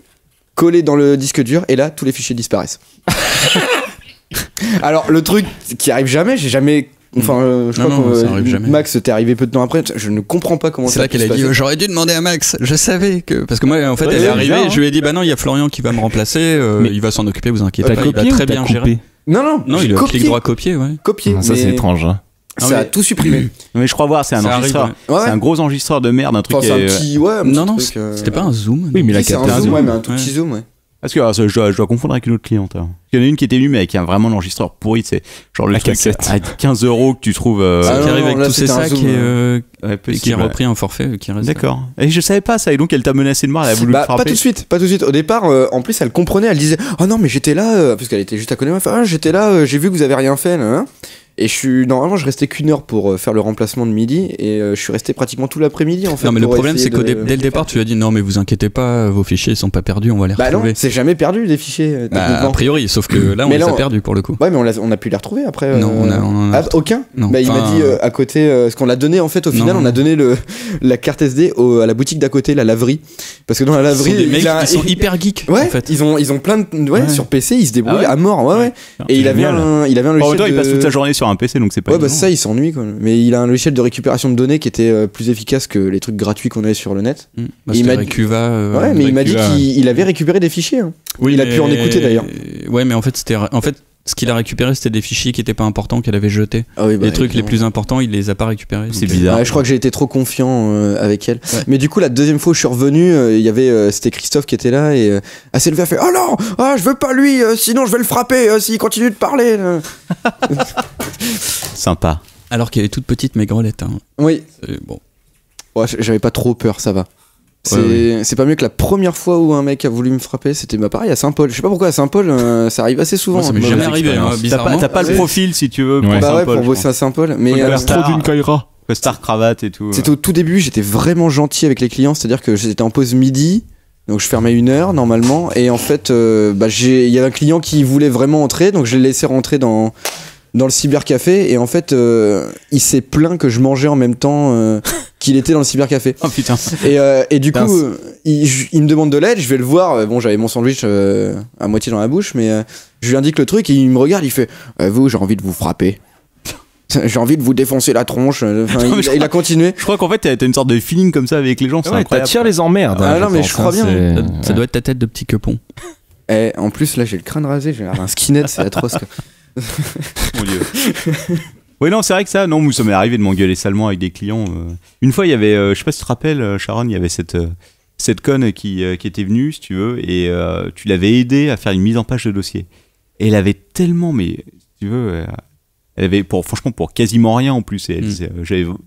coller dans le disque dur, et là, tous les fichiers disparaissent. Alors, le truc qui arrive jamais, j'ai jamais Enfin, je crois Non, ça arrive que jamais. Max, t'es arrivé peu de temps après. Je ne comprends pas comment C'est ça là a pu qu'elle a se dit passer. j'aurais dû demander à Max. Je savais que parce que moi en fait Ouais, elle est c'est arrivée, bizarre, je lui ai dit bah non il y a Florian qui va me remplacer, Mais- il va s'en occuper, vous inquiétez T'as pas, il va copié ou très t'as bien coupé gérer. Non, Non, j'ai il a copié. clic droit copier, ouais. Copié. Ça, c'est mais étrange. Hein. Ça Ah a oui. tout supprimé. Mais je crois voir, c'est un Ça arrive, enregistreur. ouais. Ouais. C'est un gros enregistreur de merde, un truc Enfin, qui c'est un est. petit. Ouais, un petit Non, non, truc, c'était pas un zoom. Oui, mais la Si, c'est capté un un zoom, ouais, mais un tout Ouais. petit zoom, ouais. Parce que alors, je dois confondre avec une autre cliente. Alors. Il y en a une qui était venue, mais qui a vraiment l'enregistreur pourri. C'est genre le La truc cassette. à 15 € que tu trouves. Qui Ah non, arrive avec là, tous ces c'était un sacs zoom, ouais, et qui possible, a ouais. repris un forfait qui reste. D'accord. Et je savais pas ça. Et donc elle t'a menacé de mort. Elle a voulu Bah, te frapper. pas tout de suite, pas tout de suite. Au départ, en plus, elle comprenait, elle disait oh non, mais j'étais là, parce qu'elle était juste à côté de moi. Elle fait, ah, j'étais là, j'ai vu que vous avez rien fait, là, hein. Et normalement, je restais qu'1 heure pour faire le remplacement de midi, et je suis resté pratiquement tout l'après-midi en fait. Non mais le pour problème essayer c'est qu'au de- dès le départ tu lui as dit non mais vous inquiétez pas, vos fichiers ils sont pas perdus, on va les Bah non, retrouver. c'est jamais perdu des fichiers. Bah, techniquement. a priori, sauf que là on Mais les là, a on- perdus pour le coup. Ouais, mais on a pu les retrouver après. Non, on en a Ah, aucun. Non. Bah, il m'a Enfin, dit à côté, ce qu'on l'a donné en fait au final, non. on a donné la carte SD à la boutique d'à côté, la laverie, parce que dans la Ce sont laverie, des mecs il a- qui sont hyper geeks Ouais, en fait. ils ont plein de Ouais. sur PC, ils se débrouillent Ah ouais à mort, ouais. Et il avait génial. un En même logiciel temps, il passe de- toute la journée sur un PC, donc c'est pas. Ouais, bah évident. ça, il s'ennuie quoi. Mais il a un logiciel de récupération de données qui était plus efficace que les trucs gratuits qu'on avait sur le net. Bah, il c'était m'a dit- Recuva. Ouais, mais il m'a dit Recuva, qu'il avait récupéré des fichiers. Hein. il a pu en écouter, d'ailleurs. Ouais, mais en fait ce qu'il a récupéré c'était des fichiers qui étaient pas importants qu'elle avait jetés. Ah oui, bah, Les trucs les évidemment. plus importants, il les a pas récupérés. C'est donc, bizarre. Ouais, je crois que j'ai été trop confiant avec elle. Ouais. Mais du coup, la deuxième fois où je suis revenu, il y avait c'était Christophe qui était là et elle s'est levée, elle fait oh non, je veux pas lui, sinon je vais le frapper s'il continue de parler. là. Sympa. Alors qu'elle est toute petite mais grelette. Hein. Oui, Bon. ouais, j'avais pas trop peur, ça va. C'est Ouais, c'est pas mieux que la première fois où un mec a voulu me frapper, c'était pareil à Saint-Paul. Je sais pas pourquoi à Saint-Paul, ça arrive assez souvent. Moi, ça m'est Mauvaise jamais arrivé, expérience. hein, bizarrement. T'as pas le Ouais. profil si tu veux. Pour Ouais. Bah ouais, Saint-Paul, pour je bosser à Saint-Paul. Mais Ouais, L'astro d'une Kaira. Costard, cravate et tout. c'était au tout début, j'étais vraiment gentil avec les clients, c'est-à-dire que j'étais en pause midi, donc je fermais 1 heure normalement, et en fait, il y avait un client qui voulait vraiment entrer, donc je l'ai laissé rentrer dans le cybercafé, et en fait, il s'est plaint que je mangeais en même temps qu'il était dans le cybercafé. Oh putain. Et du Putain, coup, il me demande de l'aide, je vais le voir, bon j'avais mon sandwich à moitié dans la bouche, mais je lui indique le truc, et il me regarde, il fait vous, j'ai envie de vous frapper. J'ai envie de vous défoncer la tronche. Enfin, Non, mais je il a continué. Je crois qu'en fait, t'as une sorte de feeling comme ça avec les gens. C'est Ouais, incroyable. t'attires les emmerdes. Ah hein, non, mais pense, je crois bien. c'est- Ça doit être ta tête de petit quepon. Et en plus, là, j'ai le crâne rasé, j'ai l'air d'un skinhead, c'est atroce. Quoi. Mon Dieu. Oui, non, c'est vrai que ça, non, ça m'est arrivé de m'engueuler salement avec des clients. Une fois, il y avait, je sais pas si tu te rappelles, Sharon, il y avait cette conne qui était venue, si tu veux, et tu l'avais aidé à faire une mise en page de dossier. Et elle avait tellement, mais si tu veux, elle avait franchement pour quasiment rien en plus. Et elle disait,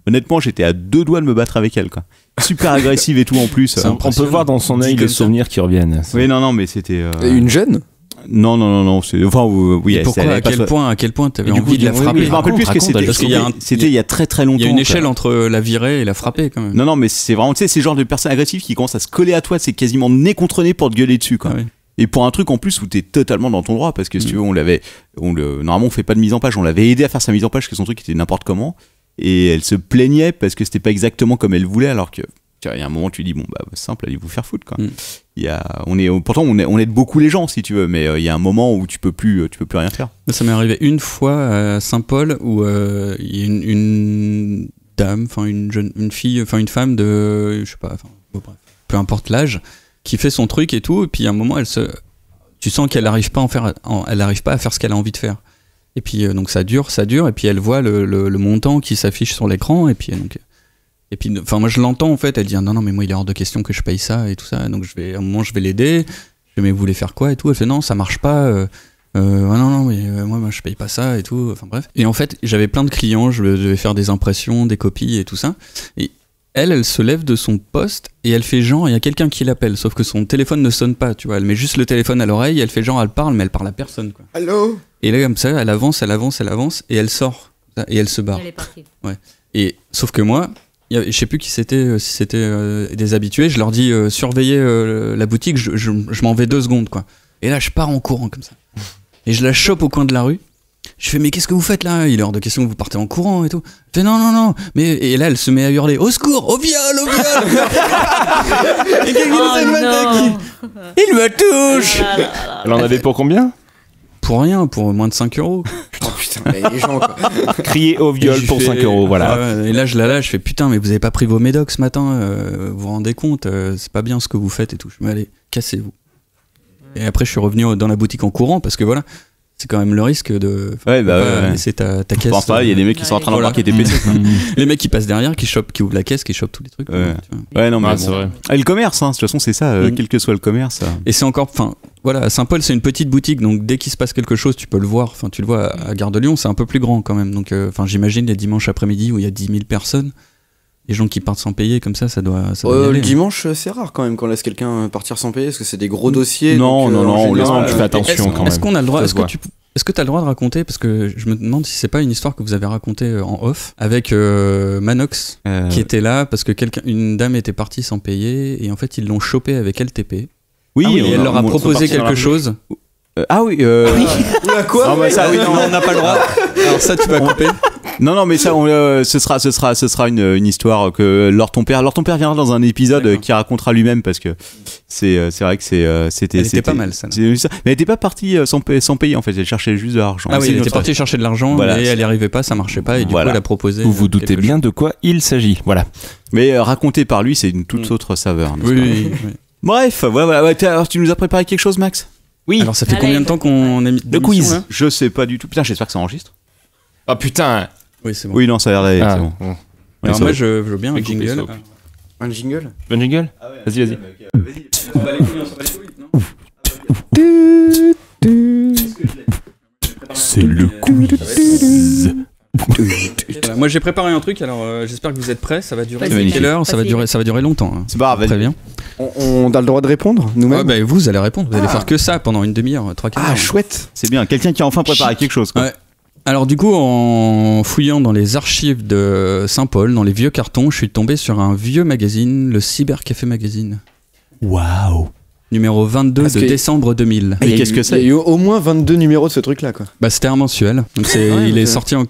honnêtement, j'étais à 2 doigts de me battre avec elle, quoi. Super agressive et tout en plus. C'est On peut impressionnant. voir dans son Dit œil comme les ça. souvenirs qui reviennent. Oui, non, mais c'était. Et une jeune Non, c'est. Enfin, oui, Et elle- pourquoi elle à avait pas quel point t'avais Et du envie coup, de la oui, frapper je me rappelle plus ce que Raconte, c'était. parce qu'il y a un- C'était il y a très très longtemps. Il y a une quoi. échelle entre la virer et la frapper quand même. Non, mais c'est vraiment, tu sais, ces genres de personnes agressives qui commencent à se coller à toi, c'est quasiment nez contre nez pour te gueuler dessus, quoi. Ah oui. Et pour un truc en plus où t'es totalement dans ton droit, parce que si tu veux, normalement on fait pas de mise en page, on l'avait aidé à faire sa mise en page, parce que son truc était n'importe comment, et elle se plaignait parce que c'était pas exactement comme elle voulait, alors que, tu vois, il y a un moment tu dis, bon, bah, simple, allez vous faire foutre, quoi. Pourtant on aide beaucoup les gens, si tu veux, mais il y a un moment où tu peux plus rien faire. Ça m'est arrivé une fois à Saint-Paul où il y a une dame, enfin une fille, enfin une femme de, je sais pas, enfin, bon, bref, peu importe l'âge, qui fait son truc et tout, et puis à un moment tu sens qu'elle n'arrive pas elle arrive pas à faire ce qu'elle a envie de faire. Et puis donc ça dure, et puis elle voit le montant qui s'affiche sur l'écran, et puis enfin moi je l'entends en fait, elle dit non mais moi il est hors de question que je paye ça et tout ça, donc à un moment je vais l'aider, je dis mais vous voulez faire quoi et tout, elle fait non ça marche pas. Non mais moi je paye pas ça et tout, enfin bref. Et en fait j'avais plein de clients, je devais faire des impressions, des copies et tout ça, et elle se lève de son poste et elle fait genre il y a quelqu'un qui l'appelle, sauf que son téléphone ne sonne pas, tu vois, elle met juste le téléphone à l'oreille, elle fait genre elle parle mais elle parle à personne, quoi. Allô. Et là comme ça elle avance et elle sort et elle se barre. Elle est partie. Et sauf que moi, je sais plus qui c'était, si c'était des habitués, je leur dis surveillez la boutique, je m'en vais 2 secondes, quoi. Et là je pars en courant comme ça. Et je la chope au coin de la rue. Je fais mais qu'est-ce que vous faites là? Il est hors de question que vous partez en courant et tout. Elle fait non. Mais et là elle se met à hurler au secours, au viol. Et quelqu'un Oh essaie de m'attaquer. non. Il me touche. Elle en avait pour combien? pour rien, pour moins de 5 €. Oh putain, mais les gens quoi. Crier au viol pour 5 €, voilà. Et là, je la lâche, je fais putain, mais vous avez pas pris vos médocs ce matin, vous vous rendez compte, c'est pas bien ce que vous faites et tout. Je me dis, allez, cassez-vous. Et après, je suis revenu dans la boutique en courant parce que voilà, c'est quand même le risque de laisser ta caisse. Enfin, il y a des mecs qui sont en train d'embarquer tes PC. Les mecs qui passent derrière, qui ouvrent la caisse, qui chopent tous les trucs. Ouais, non, mais c'est vrai. Ah, et le commerce, hein, de toute façon, c'est ça, quel que soit le commerce. Et c'est encore, enfin, voilà, à Saint-Paul, c'est une petite boutique, donc dès qu'il se passe quelque chose, tu peux le voir. Enfin, tu le vois à Gare de Lyon, c'est un peu plus grand quand même. Donc, enfin, j'imagine les dimanches après-midi où il y a 10 000 personnes. Les gens qui partent sans payer comme ça doit y aller, le dimanche, c'est rare quand même qu'on laisse quelqu'un partir sans payer parce que c'est des gros dossiers. Non, donc, on laisse tu fais attention quand même. Est-ce qu'on a le droit, Ça se voit. est-ce que tu as le droit de raconter, parce que je me demande si c'est pas une histoire que vous avez racontée en off avec Manox qui était là parce que une dame était partie sans payer et en fait ils l'ont chopé avec LTP. Oui, et elle leur a proposé quelque chose. Ah oui, quoi? ça, oui, non, on n'a pas le droit. Alors ça, tu vas couper. Non, mais ça, ce sera une histoire que Lord ton père viendra dans un épisode qui racontera lui-même parce que c'est vrai que c'était. Elle était pas mal ça. Mais elle était pas partie sans payer en fait. Elle cherchait juste de l'argent. Ah oui, elle était partie chercher de l'argent, Voilà, et elle n'y arrivait pas, ça marchait pas, et du coup elle a proposé. Vous vous doutez bien de quoi il s'agit. Voilà. Mais raconté par lui, c'est une toute autre saveur. n'est-ce pas Oui. Bref, voilà. Alors tu nous as préparé quelque chose, Max? Oui. Alors ça fait combien de temps qu'on a mis Le quiz. là Je sais pas du tout. Putain, j'espère que ça enregistre. Oh putain. Oui, c'est bon. Oui, non, ça a l'air d'aller. C'est bon. Alors ça moi va. je veux bien un jingle. Un jingle? Bon jingle. Vas-y. C'est le quiz. Voilà, moi j'ai préparé un truc, alors j'espère que vous êtes prêts. Ça va durer Vas-y, quelle heure? Ça va durer longtemps. Hein. C'est pas grave. Très bien. On a le droit de répondre nous-mêmes? Bah, vous allez répondre. Vous allez faire que ça pendant une demi-heure, 3-4 heures. Ah, chouette! C'est bien. Quelqu'un qui a enfin préparé quelque chose. Quoi. Ouais. Alors du coup, en fouillant dans les archives de Saint-Paul, dans les vieux cartons, je suis tombé sur un vieux magazine, le Cybercafé Magazine. Waouh. Numéro 22 Parce de que- décembre 2000. Et qu'est-ce que Il y a c'est? eu au moins 22 numéros de ce truc-là, quoi. Bah, c'était un mensuel. Donc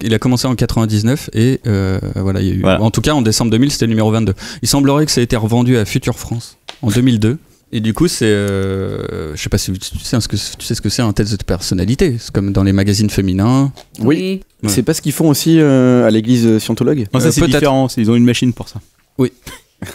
il a commencé en 99 et voilà, il y a eu. Voilà. En tout cas, en décembre 2000, c'était le numéro 22. Il semblerait que ça ait été revendu à Future France en 2002. Et du coup, c'est, je sais pas si tu sais ce que c'est un test de personnalité. C'est comme dans les magazines féminins. Oui. Ouais. C'est pas ce qu'ils font aussi à l'église scientologue? Non, ça c'est peut-être. différent. Ils ont une machine pour ça. Oui.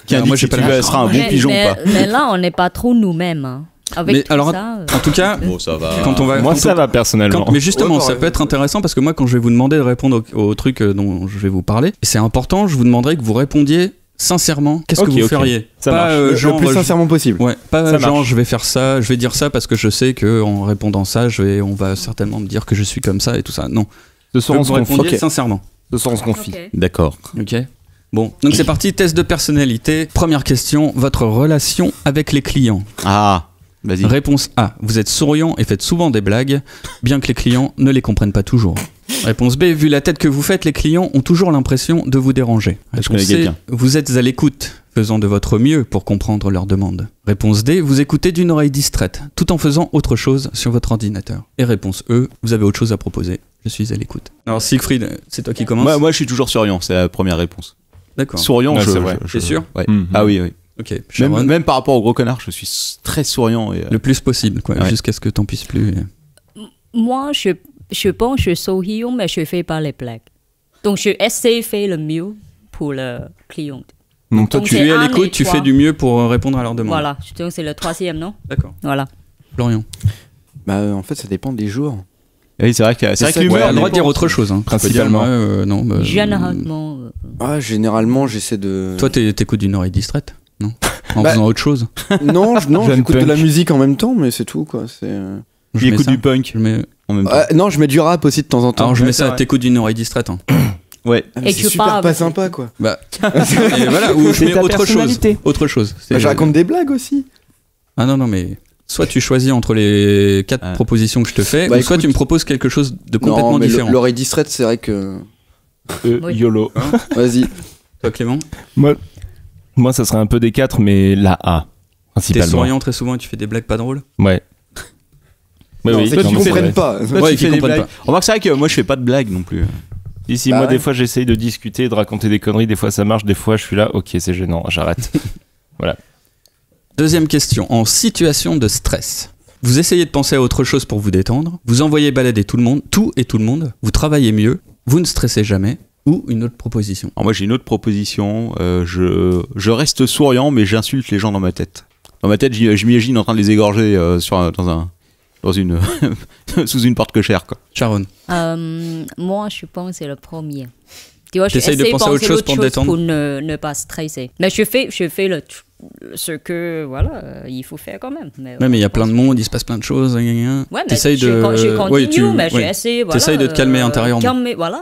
Qui Alors, indique moi, j'ai si pas tu la- seras un bon pigeon ou pas. Mais là, on n'est pas trop nous-mêmes. Hein. Avec Mais tout alors, ça. En tout cas, Bon, ça va. quand on va. Moi quand ça on- va personnellement. Mais justement, Ouais, ça pareil. peut être intéressant parce que moi, quand je vais vous demander de répondre au truc dont je vais vous parler, et c'est important, je vous demanderai que vous répondiez sincèrement. Qu'est-ce Ok, que vous ok. feriez? Ça Pas, marche. Le genre, plus sincèrement possible. Ouais, pas Ça genre marche. je vais faire ça, je vais dire ça parce que je sais que en répondant ça, on va certainement me dire que je suis comme ça et tout ça. Non, Ce je soir veux on que se vous confie. répondiez Ok. sincèrement. Ce soir on se confie. Ok. D'accord. Ok. Bon, donc c'est parti, test de personnalité. Première question, votre relation avec les clients. Ah, vas-y. Réponse A, vous êtes souriant et faites souvent des blagues, bien que les clients ne les comprennent pas toujours. Réponse B, vu la tête que vous faites, les clients ont toujours l'impression de vous déranger. Je connais Réponse C, quelqu'un. vous êtes à l'écoute, faisant de votre mieux pour comprendre leurs demandes. Réponse D, vous écoutez d'une oreille distraite, tout en faisant autre chose sur votre ordinateur. Et réponse E, vous avez autre chose à proposer. Je suis à l'écoute. Alors Siegfried, c'est toi qui commence. Moi, je suis toujours souriant. C'est la première réponse. D'accord. Souriant, Ouais, je. c'est vrai. je- T'es sûr Ouais. Mhm. Ah oui. Ok. Sharon, Même par rapport au gros connard, je suis très souriant. Et, le plus possible, quoi, Ouais. jusqu'à ce que t'en puisses plus. Moi, je pense que je souris, mais je ne fais pas les blagues. Donc, je essaie de faire le mieux pour le client. Donc toi Donc, Tu c'est es à un l'écoute, et tu trois. fais du mieux pour répondre à leurs demandes. Voilà, donc c'est le troisième, non? D'accord. Voilà. Florian. Bah, en fait, ça dépend des jours. oui, c'est vrai que ça, l'humeur. Ouais, elle a le droit de dire dépend. autre chose. Hein. Principalement. Tu peux dire, ouais, non, bah, Généralement. Ah, généralement, j'essaie de. Toi, t'écoutes d'une oreille distraite, non? En Bah, faisant autre chose. Non, Jeune j'écoute de punk. la musique en même temps, mais c'est tout, quoi. C'est. Qui Je mets écoute ça. du punk Je mets- en même temps. Non, je mets du rap aussi de temps en temps. Alors je Ouais, mets c'est ça, vrai. t'écoutes d'une oreille distraite. Hein. Ouais. Ah, mais Et c'est tu super parles pas avec- sympa, quoi. Bah, et voilà, ou je C'est mets ta autre chose. personnalité. Autre chose. C'est- Bah, je raconte des blagues aussi. Ah non, mais soit tu choisis entre les 4 Ah. propositions que je te fais, Bah, ou soit écoute. tu me proposes quelque chose de complètement Non, mais différent. l'oreille distraite, c'est vrai que. Oui. YOLO. Vas-y. Toi, Clément, Moi ça serait un peu des 4 mais la A t'es principalement. souriant très souvent et tu fais des blagues pas drôles. Ouais. Oui, Non, oui, c'est qu'ils non, c'est comprennent vrai. pas. Toi, Ouais, tu qui fais des comprennent blagues. Remarque, c'est vrai que moi, je fais pas de blagues non plus. Si, Bah moi ouais. des fois j'essaye de discuter, de raconter des conneries, des fois ça marche, des fois je suis là, ok c'est gênant, j'arrête. Deuxième question. En situation de stress, Vous essayez de penser à autre chose pour vous détendre. Vous envoyez balader tout le monde. Vous travaillez mieux. Vous ne stressez jamais. Ou une autre proposition. Alors moi j'ai une autre proposition. Je reste souriant, mais j'insulte les gens dans ma tête. Dans ma tête, je m'imagine en train de les égorger sous une porte cochère, quoi. Sharon. Moi, je pense que c'est le premier. Tu vois, j'essaie de penser à autre chose pour détendre. Pour ne pas stresser. Mais je fais ce que il faut faire quand même. Mais il y a plein de monde, il se passe plein de choses. Ouais, mais je continue, mais j'essaie. T'essayes de te calmer intérieurement. Voilà,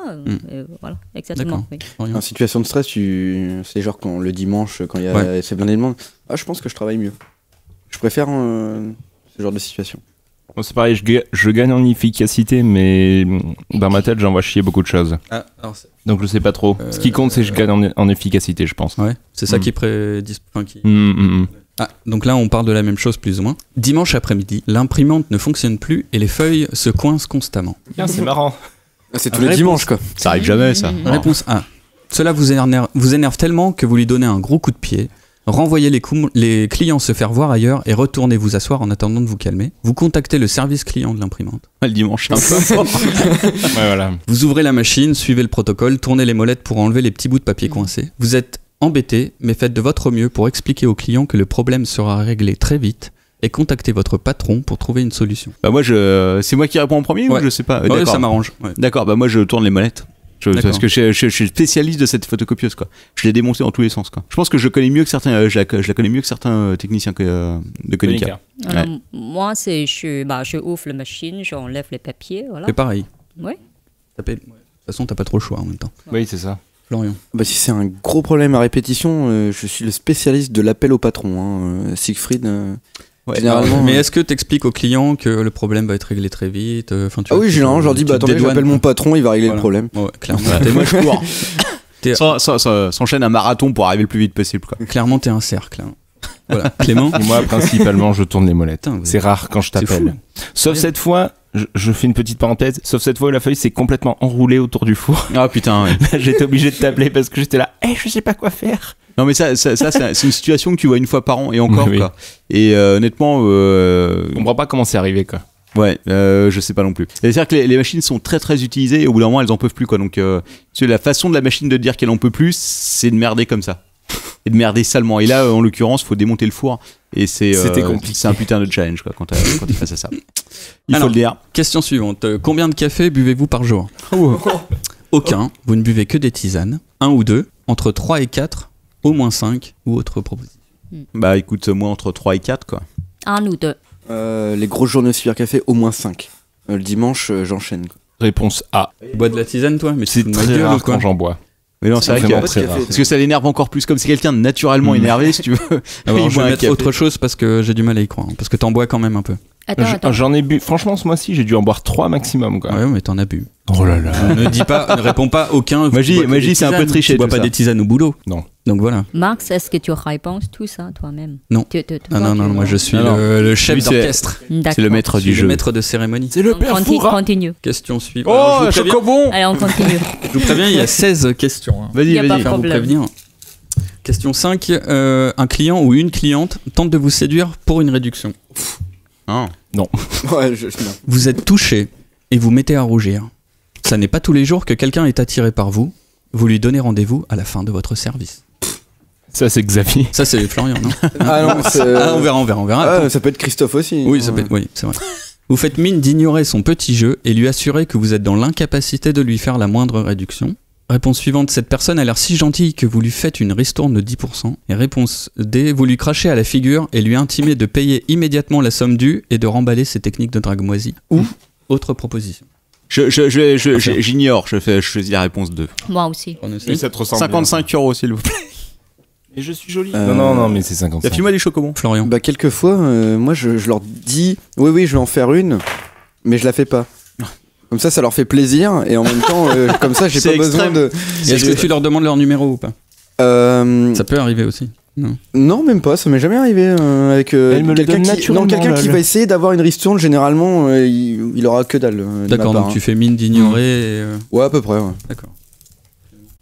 exactement. Oui. En situation de stress, c'est genre quand le dimanche, quand il y a c'est blindé de monde. Je pense que je travaille mieux. Je préfère ce genre de situation. Bon, c'est pareil, je gagne en efficacité, mais dans ma tête, j'envoie chier beaucoup de choses. Donc je sais pas trop. Ce qui compte, c'est que je gagne en efficacité, je pense. Ouais, c'est ça qui donc là, on parle de la même chose, plus ou moins. Dimanche après-midi, l'imprimante ne fonctionne plus et les feuilles se coincent constamment. C'est marrant. C'est tous les dimanches, quoi. Ça arrive jamais, ça. Réponse A. Cela vous énerve tellement que vous lui donnez un gros coup de pied. Renvoyez les clients se faire voir ailleurs et retournez vous asseoir en attendant de vous calmer. Vous contactez le service client de l'imprimante. Le dimanche, c'est un peu voilà. Vous ouvrez la machine, suivez le protocole, tournez les molettes pour enlever les petits bouts de papier coincés. Vous êtes embêté, mais faites de votre mieux pour expliquer au client que le problème sera réglé très vite et contactez votre patron pour trouver une solution. Moi, c'est moi qui réponds en premier ou je sais pas. Ça m'arrange. Ouais. D'accord, moi je tourne les molettes. Parce que je suis spécialiste de cette photocopieuse, quoi. Je l'ai démontée dans tous les sens, quoi. Je pense que je connais mieux que certains, je la connais mieux que certains techniciens de Konica. Moi, je ouvre la machine, j'enlève les papiers, voilà. C'est pareil. Oui. De toute façon, t'as pas trop le choix en même temps. Oui, c'est ça. Florian. Si c'est un gros problème à répétition, je suis le spécialiste de l'appel au patron. Siegfried. Généralement, mais est-ce que tu expliques au client que le problème va être réglé très vite oui, généralement, je leur dis attendez, j'appelle mon patron, il va régler le problème. Ouais, clairement. Et moi, je cours. S'enchaîne un marathon pour arriver le plus vite possible, quoi. Clairement, t'es un cercle. Voilà. Clément. Et moi, principalement, je tourne les molettes. C'est rare quand je t'appelle. Sauf cette fois, je fais une petite parenthèse, sauf cette fois où la feuille s'est complètement enroulée autour du four. Ah putain, ouais. Là, j'étais obligé de t'appeler parce que j'étais là, je sais pas quoi faire. Non mais ça c'est une situation que tu vois une fois par an et encore, oui. Quoi. Et honnêtement je comprends pas comment c'est arrivé, quoi. Ouais, je sais pas non plus. C'est-à-dire que les machines sont très très utilisées et au bout d'un moment elles en peuvent plus, quoi. Donc la façon de la machine de dire qu'elle en peut plus, c'est de merder comme ça. Et de merder salement. Et là en l'occurrence faut démonter le four et c'était compliqué. C'est un putain de challenge, quoi, quand tu fasses ça. Alors, faut le dire. Question suivante. Combien de café buvez-vous par jour? Aucun. Vous ne buvez que des tisanes. 1 ou 2. Entre 3 et 4. Au moins 5 ou autre proposition. Bah écoute, moi entre 3 et 4, quoi. 1 ou 2. Les grosses journées au cybercafé, au moins 5. Le dimanche, j'enchaîne, quoi. Réponse A. Tu bois de la tisane, toi? Mais c'est très rare quand j'en bois. Mais non, c'est vrai parce que ça l'énerve encore plus. Comme c'est quelqu'un de naturellement énervé, si tu veux. Alors, je vais mettre autre chose parce que j'ai du mal à y croire. Parce que t'en bois quand même un peu. Attends. J'en ai bu. Franchement, ce mois-ci, j'ai dû en boire 3 maximum, quoi. Ouais, mais t'en as bu. Oh là là. Ne réponds pas aucun. Magie, c'est un peu triché. Tu bois pas des tisanes au boulot. Non. Donc voilà. Max, est-ce que tu réponds tout ça toi-même? Non. Non, moi je suis le chef d'orchestre. C'est le maître du jeu. Le maître de cérémonie. C'est le père Foura. Continue. Question suivante. Oh, chocobon. Allez, on continue. Je vous préviens, il y a 16 questions. Vas-y. Faire vous prévenir. Question 5. Un client ou une cliente tente de vous séduire pour une réduction. Non. Ouais, Vous êtes touché et vous mettez à rougir. Ça n'est pas tous les jours que quelqu'un est attiré par vous. Vous lui donnez rendez-vous à la fin de votre service. Ça, c'est Xavier. Ça, c'est Florian, non? Non, on verra. Ça peut être Christophe aussi. Oui, oui, c'est vrai. Vous faites mine d'ignorer son petit jeu et lui assurez que vous êtes dans l'incapacité de lui faire la moindre réduction. Réponse suivante, cette personne a l'air si gentille que vous lui faites une ristourne de 10%. Et réponse D, vous lui crachez à la figure et lui intimez de payer immédiatement la somme due et de remballer ses techniques de drague moisie. Ou autre proposition. J'ignore, je choisis la réponse 2. Moi aussi. Et ça te ressemble 55 €, s'il vous plaît. Et je suis jolie. Non, mais c'est 55. File-moi des chocobons. Florian. Bah, quelquefois, moi, je leur dis, oui, je vais en faire une, mais je la fais pas. Comme ça leur fait plaisir, et en même temps, comme ça, j'ai pas besoin de... Est-ce que tu leur demandes leur numéro ou pas? Ça peut arriver aussi. Non, même pas, ça m'est jamais arrivé avec quelqu'un qui va essayer d'avoir une ristourne. Généralement, il aura que dalle. D'accord, donc tu fais mine d'ignorer. Ouais, à peu près. Ouais. D'accord.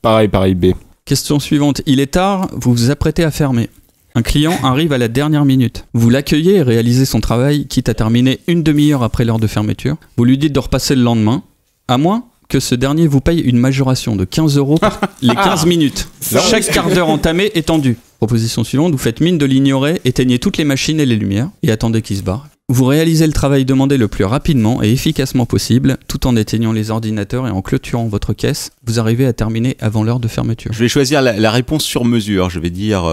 Pareil, B. Question suivante. Il est tard, vous vous apprêtez à fermer. Un client arrive à la dernière minute. Vous l'accueillez et réalisez son travail, quitte à terminer une demi-heure après l'heure de fermeture. Vous lui dites de repasser le lendemain, à moins que ce dernier vous paye une majoration de 15 € par les 15 minutes. Chaque quart d'heure entamé est tendu. Proposition suivante, vous faites mine de l'ignorer, éteignez toutes les machines et les lumières et attendez qu'il se barre. Vous réalisez le travail demandé le plus rapidement et efficacement possible, tout en éteignant les ordinateurs et en clôturant votre caisse. Vous arrivez à terminer avant l'heure de fermeture. Je vais choisir la réponse sur mesure. Je vais dire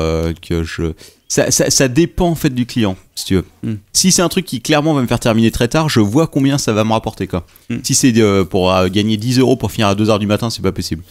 que ça dépend en fait du client, si tu veux. Si c'est un truc qui clairement va me faire terminer très tard, je vois combien ça va me rapporter, quoi. Si c'est pour gagner 10 € pour finir à 2h du matin, c'est pas possible.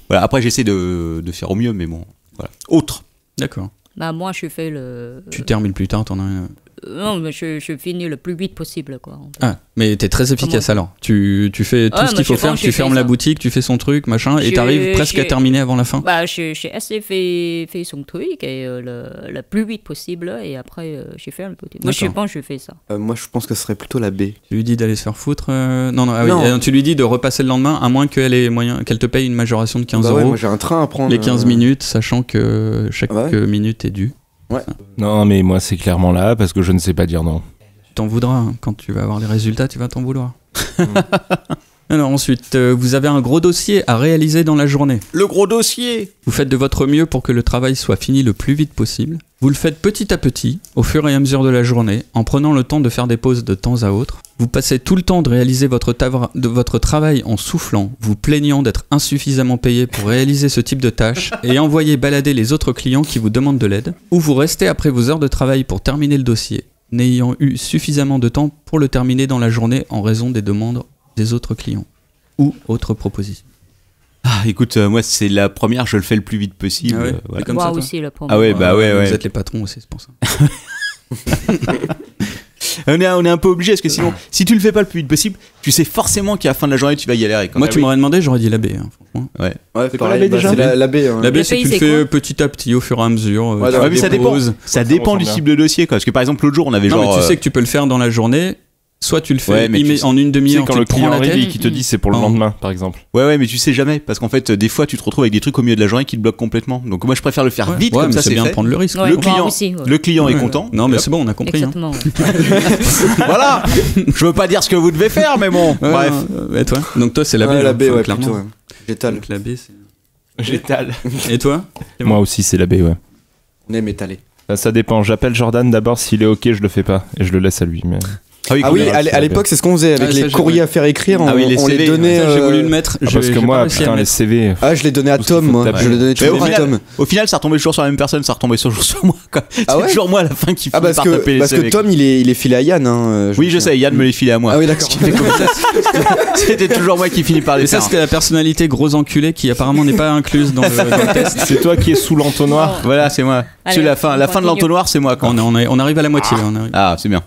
Voilà. Après, j'essaie de faire au mieux, mais bon. Voilà. Autre. D'accord. Bah, moi, je fais le. Tu termines plus tard, t'en as rien. Non, mais je finis le plus vite possible, quoi. En fait. Ah, mais t'es très efficace alors. Tu fais tout ce qu'il faut faire, tu fermes la boutique, tu fais son truc, machin, et t'arrives presque à terminer avant la fin. Bah, j'ai assez fait son truc et le plus vite possible, et après, j'ai fait le boutique. Moi, je pense que je fais ça. Moi, je pense que ce serait plutôt la B. Tu lui dis d'aller se faire foutre Non. Tu lui dis de repasser le lendemain, à moins qu'elle te paye une majoration de 15 €. Moi, j'ai un train à prendre. Les 15 minutes, sachant que chaque minute est due. Ouais. Non, mais moi, c'est clairement là, parce que je ne sais pas dire non. Tu t'en voudras, hein. Quand tu vas avoir les résultats, tu vas t'en vouloir. Alors ensuite, vous avez un gros dossier à réaliser dans la journée. Le gros dossier. Vous faites de votre mieux pour que le travail soit fini le plus vite possible. Vous le faites petit à petit, au fur et à mesure de la journée, en prenant le temps de faire des pauses de temps à autre. Vous passez tout le temps de réaliser votre travail en soufflant, vous plaignant d'être insuffisamment payé pour réaliser ce type de tâches et envoyer balader les autres clients qui vous demandent de l'aide. Ou vous restez après vos heures de travail pour terminer le dossier, n'ayant eu suffisamment de temps pour le terminer dans la journée en raison des demandes des autres clients ou autres propositions. Ah, écoute, moi c'est la première, je le fais le plus vite possible. Ah ouais, voilà. comme moi ça, aussi, le premier. Ah ouais, bah ouais. Vous êtes les patrons aussi, c'est pour ça. On est un peu obligé, parce que sinon, si tu le fais pas le plus vite possible, tu sais forcément qu'à la fin de la journée, tu vas galérer. Moi, tu m'aurais demandé, j'aurais dit la B. Hein, franchement. Ouais. C'est quoi la B déjà C'est la B. Hein. La B, c'est que tu le fais quoi petit à petit, au fur et à mesure. Mais ça dépend. Ça dépend du type de dossier, quoi. Parce que par exemple, l'autre jour, on avait Non, genre. mais tu sais que tu peux le faire dans la journée. Soit tu le fais Ouais, mais tu sais- en une Tu sais, demi-heure, quand tu le te prends client la arrive et tête. qui te dit c'est pour le Oh. lendemain, par exemple. Ouais, mais tu sais jamais. Parce qu'en fait, des fois, tu te retrouves avec des trucs au milieu de la journée qui te bloquent complètement. Donc moi, je préfère le faire Ouais. vite, Ouais, comme mais ça, c'est c'est bien fait. de prendre le risque. Ouais, Le moi client, aussi, ouais. le client est Ouais. content. Non, mais Et c'est bon, on a compris. Hein. Exactement. Voilà. Je veux pas dire ce que vous devez faire, mais bon. Ouais, Bref. Et toi Donc toi, c'est la B. la hein, B, enfin, ouais, clairement. plutôt. Ouais. J'étale. Donc la B, c'est. J'étale. Et toi Moi aussi, c'est la B, ouais. On aime étaler. Ça dépend. J'appelle Jordan d'abord. S'il est OK, je le fais pas. Et je le laisse à lui. Mais... Ah oui, cool. à l'époque, c'est ce qu'on faisait avec Ah, ça, les j'ai- courriers à faire écrire. Ah oui, les on CV, les donnait. Ça, j'ai voulu le mettre. Ah, parce que moi, putain, les CV. Ah, je l'ai donné à Parce qu'il Tom, faut moi. taper. Je le donnais Mais toujours à Tom. au final, ça retombait toujours sur la même personne, ça retombait toujours sur moi. Quoi. Ah C'est ouais toujours moi à la fin qui Ah, finit parce par taper les que CV. Tom, il est filé à Yann. Oui, je sais, Yann me les filait à moi. Ah oui, d'accord. C'était toujours moi qui finis par les Et ça, faire. c'est la personnalité gros enculé qui apparemment n'est pas incluse dans le test. C'est toi qui es sous l'entonnoir. Voilà, c'est moi. Allez, C'est la fin de continue. l'entonnoir, c'est moi. Quoi. On arrive à la moitié. Là, on arrive. Ah, c'est bien.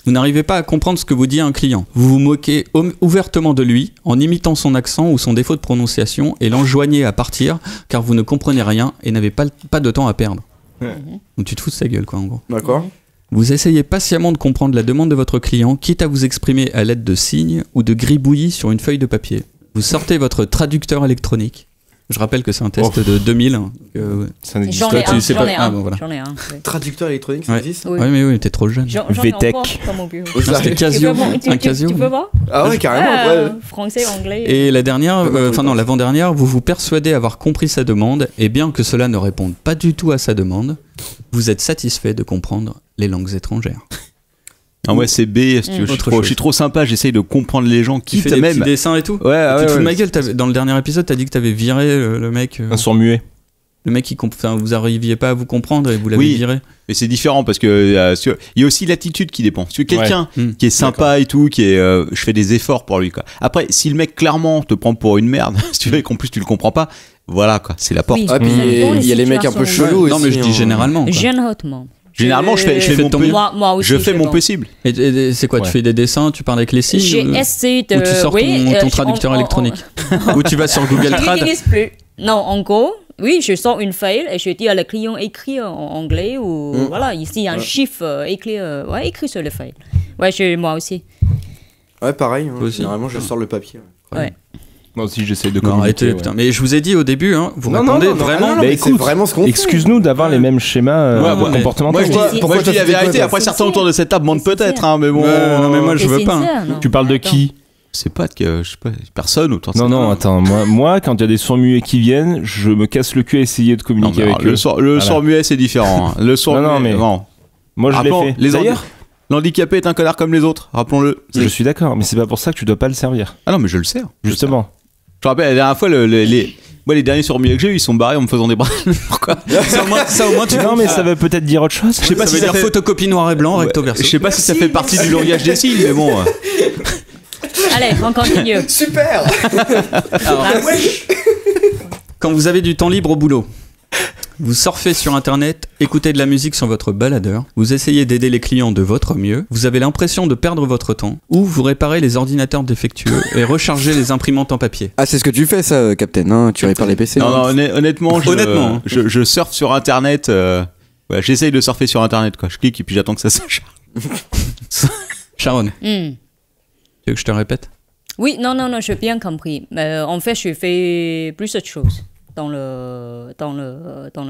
Vous n'arrivez pas à comprendre ce que vous dit un client. Vous vous moquez ouvertement de lui en imitant son accent ou son défaut de prononciation et l'enjoignez à partir car vous ne comprenez rien et n'avez pas de temps à perdre. Donc tu te fous de sa gueule, quoi, en gros. D'accord. Vous essayez patiemment de comprendre la demande de votre client, quitte à vous exprimer à l'aide de signes ou de gribouillis sur une feuille de papier. Vous sortez votre traducteur électronique. Je rappelle que c'est un test de 2000. hein, Ça n'existe J'en pas. ai tu un, sais j'en pas. ai Ah, un. bon, voilà. J'en ai un. Ouais. Traducteur électronique, ça Ouais. existe Oui. Ouais, mais oui, t'es trop jeune. J'en ai VTech. encore dans mon bureau. Oh, ça C'était arrive. Casio. Un Tu Casio. peux voir Ah ouais, carrément. Ouais. Français, anglais. Et la dernière, Ouais, enfin non, l'avant-dernière, vous vous persuadez avoir compris sa demande, et bien que cela ne réponde pas du tout à sa demande, vous êtes satisfait de comprendre les langues étrangères. Ah ouais, c'est B. Si tu veux, Autre je suis trop sympa, j'essaye de comprendre les gens, Tu quitte fais des petits même. dessins et tout. Ouais, Tu te fous de ouais. ma gueule, dans le dernier épisode, t'as dit que t'avais viré le mec. Un son muet. Le mec, vous arriviez pas à vous comprendre et vous l'avez Oui. viré. Mais c'est différent parce que il y a aussi l'attitude qui dépend. Si tu veux quelqu'un Ouais. qui est sympa et tout, qui est, je fais des efforts pour lui quoi. Après, si le mec clairement te prend pour une merde, si tu veux, et qu'en plus tu le comprends pas, voilà quoi, c'est la porte. Oui. Ah, puis Ça dépend des il y a les mecs un peu situations. chelous aussi. Non, mais je dis hein. généralement. quoi. Généralement. Généralement, je fais fais mon ton mieux. Moi aussi. je fais mon bon. possible. Et c'est quoi Ouais. Tu fais des dessins, tu parles avec les signes J'ai ou essayé de. ou tu sors oui, ton traducteur on- électronique Ou tu vas sur Google Je Trad n'utilise plus. Non, en gros, oui, je sors une feuille et je dis à le client écrit en anglais ou voilà, ici il y a un chiffre écrit sur le feuille. Ouais, moi aussi. Ouais, pareil. hein. Toi aussi. Généralement, je sors le papier. Ouais. Moi aussi, j'essaie de Non, communiquer. arrêtez, ouais. putain. Mais je vous ai dit au début, hein, vous Non, répondez non, non, vraiment. non, mais mais c'est écoute, vraiment ce qu'on fait. excuse-nous d'avoir les mêmes schémas Ouais, mais- comportementaux. Moi, je dis, Pourquoi moi, je dis la toi, tu fais vérité. quoi, Après, toi certains autour de cette table mentent C'est peut-être, sincère. hein, mais bon. Ouais, non, mais moi, je C'est veux pas. sincère, non. Tu parles de Attends. qui? Je sais pas, je sais pas, personne autour de Non, cette non, attends. Moi, quand il y a des sourds muets qui viennent, je me casse le cul à essayer de Non, communiquer mais avec alors, eux. le sourd muet, c'est différent. hein. Le sourd Non, non, muet, mais- non. Moi, je l'ai Rappelons, fait. D'ailleurs, l'handicapé est un connard comme les autres, rappelons-le. je suis d'accord, mais c'est pas pour ça que tu dois pas le servir. Ah non, mais je le sers. Justement. Je te rappelle, la dernière fois, moi, les derniers sourds muets que j'ai eu, ils sont barrés en me faisant des bras. Pourquoi Ça, au moins, tu Non, mais ça veut peut-être dire autre chose. Je sais pas ça si veut ça dire fait... photocopie noir et blanc, recto verso. Je sais pas si ça fait partie du langage des signes, mais bon. Allez, on continue. Super. Alors, quand vous avez du temps libre au boulot, vous surfez sur internet, écoutez de la musique sur votre baladeur, vous essayez d'aider les clients de votre mieux, vous avez l'impression de perdre votre temps, ou vous réparez les ordinateurs défectueux et rechargez les imprimantes en papier. Ah, c'est ce que tu fais, ça, Captain, hein, tu répares les PC. Non, non, honnêtement, Honnêtement. je surfe sur internet. Ouais, j'essaye de surfer sur internet, quoi. Je clique et puis j'attends que ça se charge. Sharon, Hmm. tu veux que je te répète? Oui, non, j'ai bien compris. En fait, je fais plusieurs choses dans le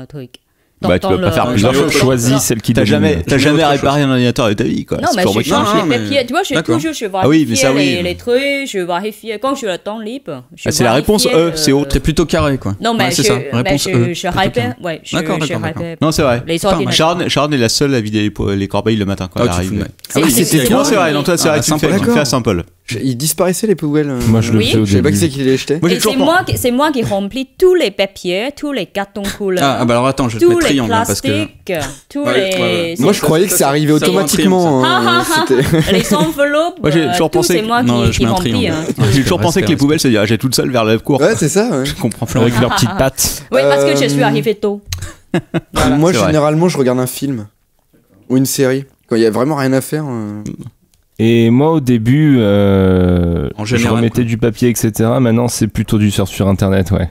truc. Bah, tu peux pas faire plusieurs choses. Choisis celle qui T'as domine. jamais réparé un ordinateur de ta vie, quoi. Non, C'est mais toujours je moi qui- change Non, les mais- papiers. Tu vois, D'accord. toujours je Ah oui, mais vérifie ça, oui. les trucs, je vérifie. Quand j'ai le temps libre, je Ah, c'est la réponse vérifie, E, c'est autre. C'est plutôt carré, quoi. Non, mais Ouais, c'est je, ça. mais Réponse je, E. je plutôt répète. carré. Ouais, je D'accord, répète. Non, c'est vrai. Les ordinateurs. Sharon est la seule à vider les corbeilles le matin quand Ah, elle tu arrive. fous de ma- C'est- Ah oui, c'est- c'était c'est- Non, c'est vrai. Non, toi, c'est Ah, vrai. Tu le fais Saint-Paul. à Saint-Paul. Ils disparaissaient les poubelles. Moi, je le Oui. fais au Je savais pas début. que c'est qui les jetait. Moi, j'ai Et toujours c'est moi qui remplis tous les papiers, tous les cartons couleurs. Ah, bah alors attends, je vais te tous mettre les triangle, hein, parce que... plastiques, tous Ouais, les. ouais. Moi, je croyais que ça arrivait ça doit un automatiquement. hein, c'était- Les enveloppes, Moi, j'ai toujours tout pensé c'est que- moi Non, qui je mets un remplis. triangle. Hein. J'ai toujours pensé que les poubelles, c'est dirigeaient toutes seules vers la cour. Ouais, c'est ça. Ouais. Je comprends. Avec leurs petites pattes. Oui, parce que je Euh, suis arrivé tôt. Moi, c'est vrai. généralement, je regarde un film ou une série. Quand il y a vraiment rien à faire. Et moi, au début, En je général, remettais quoi. du papier, etc. Maintenant, c'est plutôt du surf sur Internet, ouais.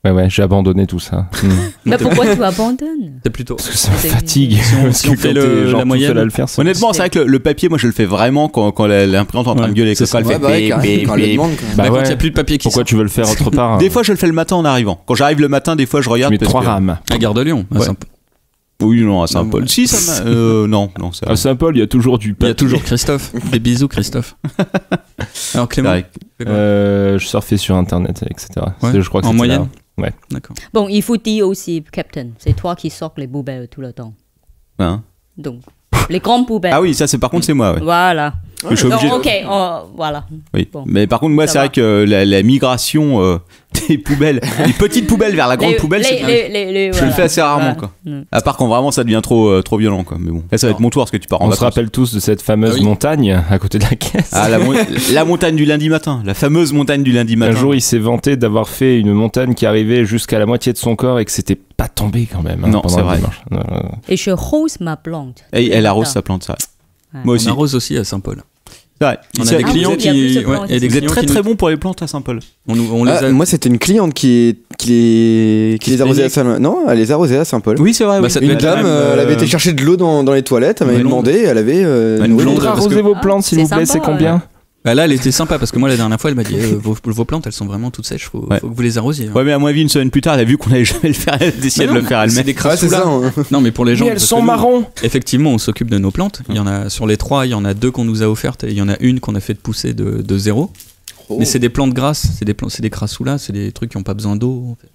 Ouais, j'ai abandonné tout ça. Mais pourquoi tu abandonnes? C'est plutôt... Parce que ça me C'est- fatigue. Si on- Parce si on que fait quand le- t'es genre la tout moyenne. seul à le faire, c'est- Honnêtement, c'est vrai que le papier, moi, je le fais vraiment quand l'imprimante est en train de Ouais, gueuler. c'est Quand elle Ouais, fait bah ouais, bip, carrément, bip, quand elle le bip. demande. Quoi. Bah Bah, quand ouais. il n'y a plus de papier qui Pourquoi sort. tu veux le faire autre part Des fois, je le fais le matin en arrivant. Quand j'arrive le matin, des fois, je Tu regarde. mets parce 3 que- rames. À Gare de Lyon. Ouais. Oui, non, à Saint-Paul. Non, Si, ça m'a. Non, ça. À Saint-Paul, il y a toujours du Il y papier. a toujours Christophe. Des bisous, Christophe. Alors, C'est Clément, vrai. Je surfais sur Internet, etc. Ouais. Je crois que En c'était moyenne là. d'accord. Bon, il faut dire aussi, Captain, c'est toi qui sors les poubelles tout le temps. Hein Donc, les grandes poubelles. Ah oui, ça, c'est par contre, c'est moi, ouais. Voilà. Je suis obligé. Donc, ok, voilà. Oui. Bon. Mais par contre, moi, Ça c'est va. vrai que la migration des poubelles, des petites poubelles vers la grande poubelle, c'est. Je le fais assez rarement, quoi. À part quand vraiment ça devient trop violent, quoi. Mais bon, là, ça va être mon tour parce que tu pars en On se vacances. rappelle tous de cette fameuse Ah oui. montagne à côté de la caisse. Ah, la montagne du lundi matin, la fameuse montagne du lundi Un matin. jour, il s'est vanté d'avoir fait une montagne qui arrivait jusqu'à la moitié de son corps et que c'était pas tombé quand même. Non, pendant c'est la vrai. démarche. Et je rose ma plante. Et elle arrose sa plante, ça. Ouais. Moi On aussi. arrose aussi à Saint-Paul. C'est vrai. On a C'est des vrai. clients vous avez qui... plus de plantes. ouais, il y a des Vous êtes clients très qui très nous- bon pour les plantes à Saint-Paul. On les Ah, a... moi, c'était une cliente qui les se arrosait à plaignait. Saint. Non, elle les arrosait à Saint-Paul. Oui, c'est vrai. Bah, oui. ça Une devait être la dame, même, elle avait été chercher de l'eau dans les toilettes, elle m'avait Une blonde. demandé, elle avait Une nourri blonde. les- parce Arrosez que- vos plantes, s'il c'est vous plaît, c'est sympa, combien Bah là, elle était sympa parce que moi, la dernière fois, elle m'a dit vos plantes, elles sont vraiment toutes sèches, faut Ouais. que vous les arrosiez. Ouais, mais à mon avis, une semaine plus tard, elle a vu qu'on allait jamais le faire, elle a décidé de le faire C'est elle-même. des Ouais, crasses c'est ça. hein. Non, mais pour les gens. Mais elles parce sont que nous, marrons. Effectivement, on s'occupe de nos plantes. Il y en a sur les 3, il y en a 2 qu'on nous a offertes et il y en a une qu'on a fait pousser de 0. Oh. Mais c'est des plantes grasses, c'est des crassoulas, c'est des trucs qui n'ont pas besoin d'eau. En fait.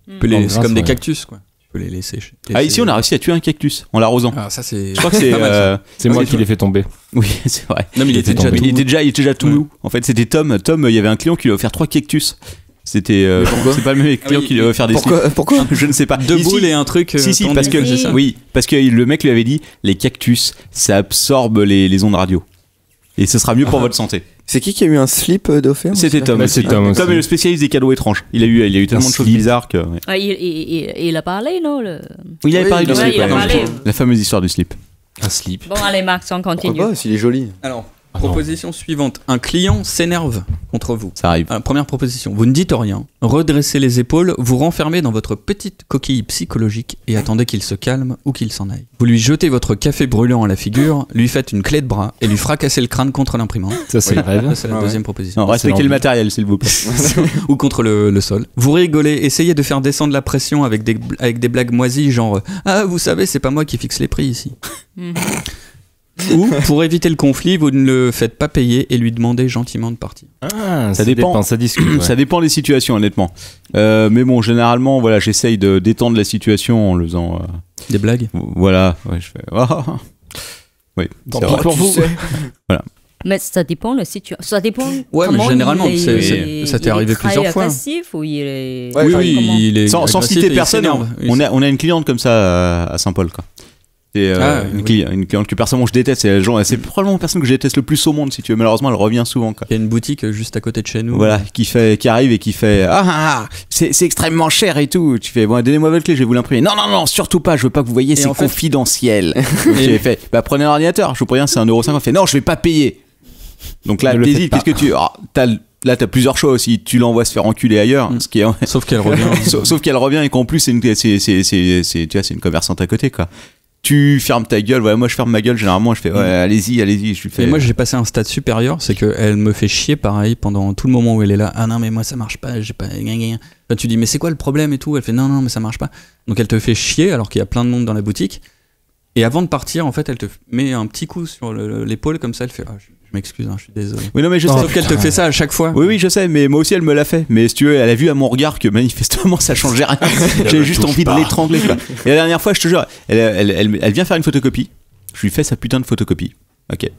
Tu peux Plantes c'est grasses, comme des ouais. cactus, quoi. Tu peux les laisser. Ah, ici, on a réussi à tuer un cactus en l'arrosant. Ah, ça c'est. Je crois que c'est. pas mal, ça. C'est moi qui l'ai fait tomber. Oui, c'est vrai. Non, mais il était déjà tombé. tout. Il était déjà tout Ouais. mou. En fait, c'était Tom. Tom, il y avait un client qui lui a offert 3 cactus. C'était. C'est pas le même client Ah oui, qui lui a offert des slips. Pourquoi Je ne sais pas. 2 Ici- boules et un truc. Si, tendu, parce que. c'est ça. Oui, parce que le mec lui avait dit les cactus, ça absorbe les ondes radio. Et ce sera mieux pour votre santé. C'est qui a eu un slip d'offert C'était Tom. Bah, aussi. c'est Tom aussi. Tom est le spécialiste des cadeaux étranges. Il a eu tellement de choses slip. bizarres que. Ouais. Ah, il a parlé, non Il avait Oui, parlé il du a- slip. il a ouais. parlé. La fameuse histoire du slip. Un slip. Bon, allez, Max, on Pourquoi continue. pas, s'il est joli. Alors, Proposition suivante. Un client s'énerve contre vous. Ça arrive. Première proposition. Vous ne dites rien. Redressez les épaules, vous renfermez dans votre petite coquille psychologique et attendez qu'il se calme ou qu'il s'en aille. Vous lui jetez votre café brûlant à la figure, lui faites une clé de bras et lui fracassez le crâne contre l'imprimante. Ça, c'est le rêve. Ça, c'est la deuxième proposition. Non, respectez le matériel, s'il vous plaît. Ou contre le sol. Vous rigolez, essayez de faire descendre la pression avec des blagues moisies, genre « Ah, vous savez, c'est pas moi qui fixe les prix ici. » Ou, pour éviter le conflit, vous ne le faites pas payer et lui demandez gentiment de partir. Ah, ça dépend, ça discute. Ouais. Ça dépend des situations, honnêtement. Mais bon, généralement, voilà, j'essaye de détendre la situation en le faisant. Des blagues. Voilà, ouais, je fais. Oui, tant pis pour vous. Voilà. Mais ça dépend de la situation. Ça dépend. Ouais, mais généralement, ça t'est arrivé plusieurs fois. Agressif ou il est. Oui, il est. Sans citer personne, on a une cliente comme ça à Saint-Paul, quoi. C'est une cliente que personnellement je déteste. C'est probablement la personne que je déteste le plus au monde, si tu veux. Malheureusement, elle revient souvent, quoi. Il y a une boutique juste à côté de chez nous. Voilà, qui arrive et qui fait c'est extrêmement cher et tout. Tu fais bon, donnez-moi votre clé, je vais vous l'imprimer. Non, surtout pas, je veux pas que vous voyez, c'est confidentiel. J'ai fait prenez un ordinateur, je vous préviens, c'est 1,50€. Elle fait non, je vais pas payer. Donc là, t'hésites, qu'est-ce que tu. Là, t'as plusieurs choix aussi. Tu l'envoies se faire enculer ailleurs. Ce qui est... Sauf qu'elle revient. Sauf qu'elle revient et qu'en plus, c'est une commerçante à côté, quoi. Tu fermes ta gueule. Ouais, moi, je ferme ma gueule. Généralement, je fais allez-y. Je lui fais. Et moi, j'ai passé un stade supérieur. C'est qu'elle me fait chier pareil pendant tout le moment où elle est là. Ah non, mais moi, ça marche pas. J'ai pas. Enfin, tu dis, mais c'est quoi le problème et tout. Elle fait non, mais ça marche pas. Donc, elle te fait chier alors qu'il y a plein de monde dans la boutique. Et avant de partir, en fait, elle te met un petit coup sur l'épaule comme ça. Elle fait je m'excuse, je suis désolé. Oui, non, mais je sais. Sauf qu'elle te fait ça à chaque fois. Oui, je sais, mais moi aussi elle me l'a fait. Mais si tu veux, elle a vu à mon regard que manifestement ça changeait rien. J'avais juste envie de l'étrangler, quoi. Et la dernière fois, je te jure, elle vient faire une photocopie. Je lui fais sa putain de photocopie. Ok.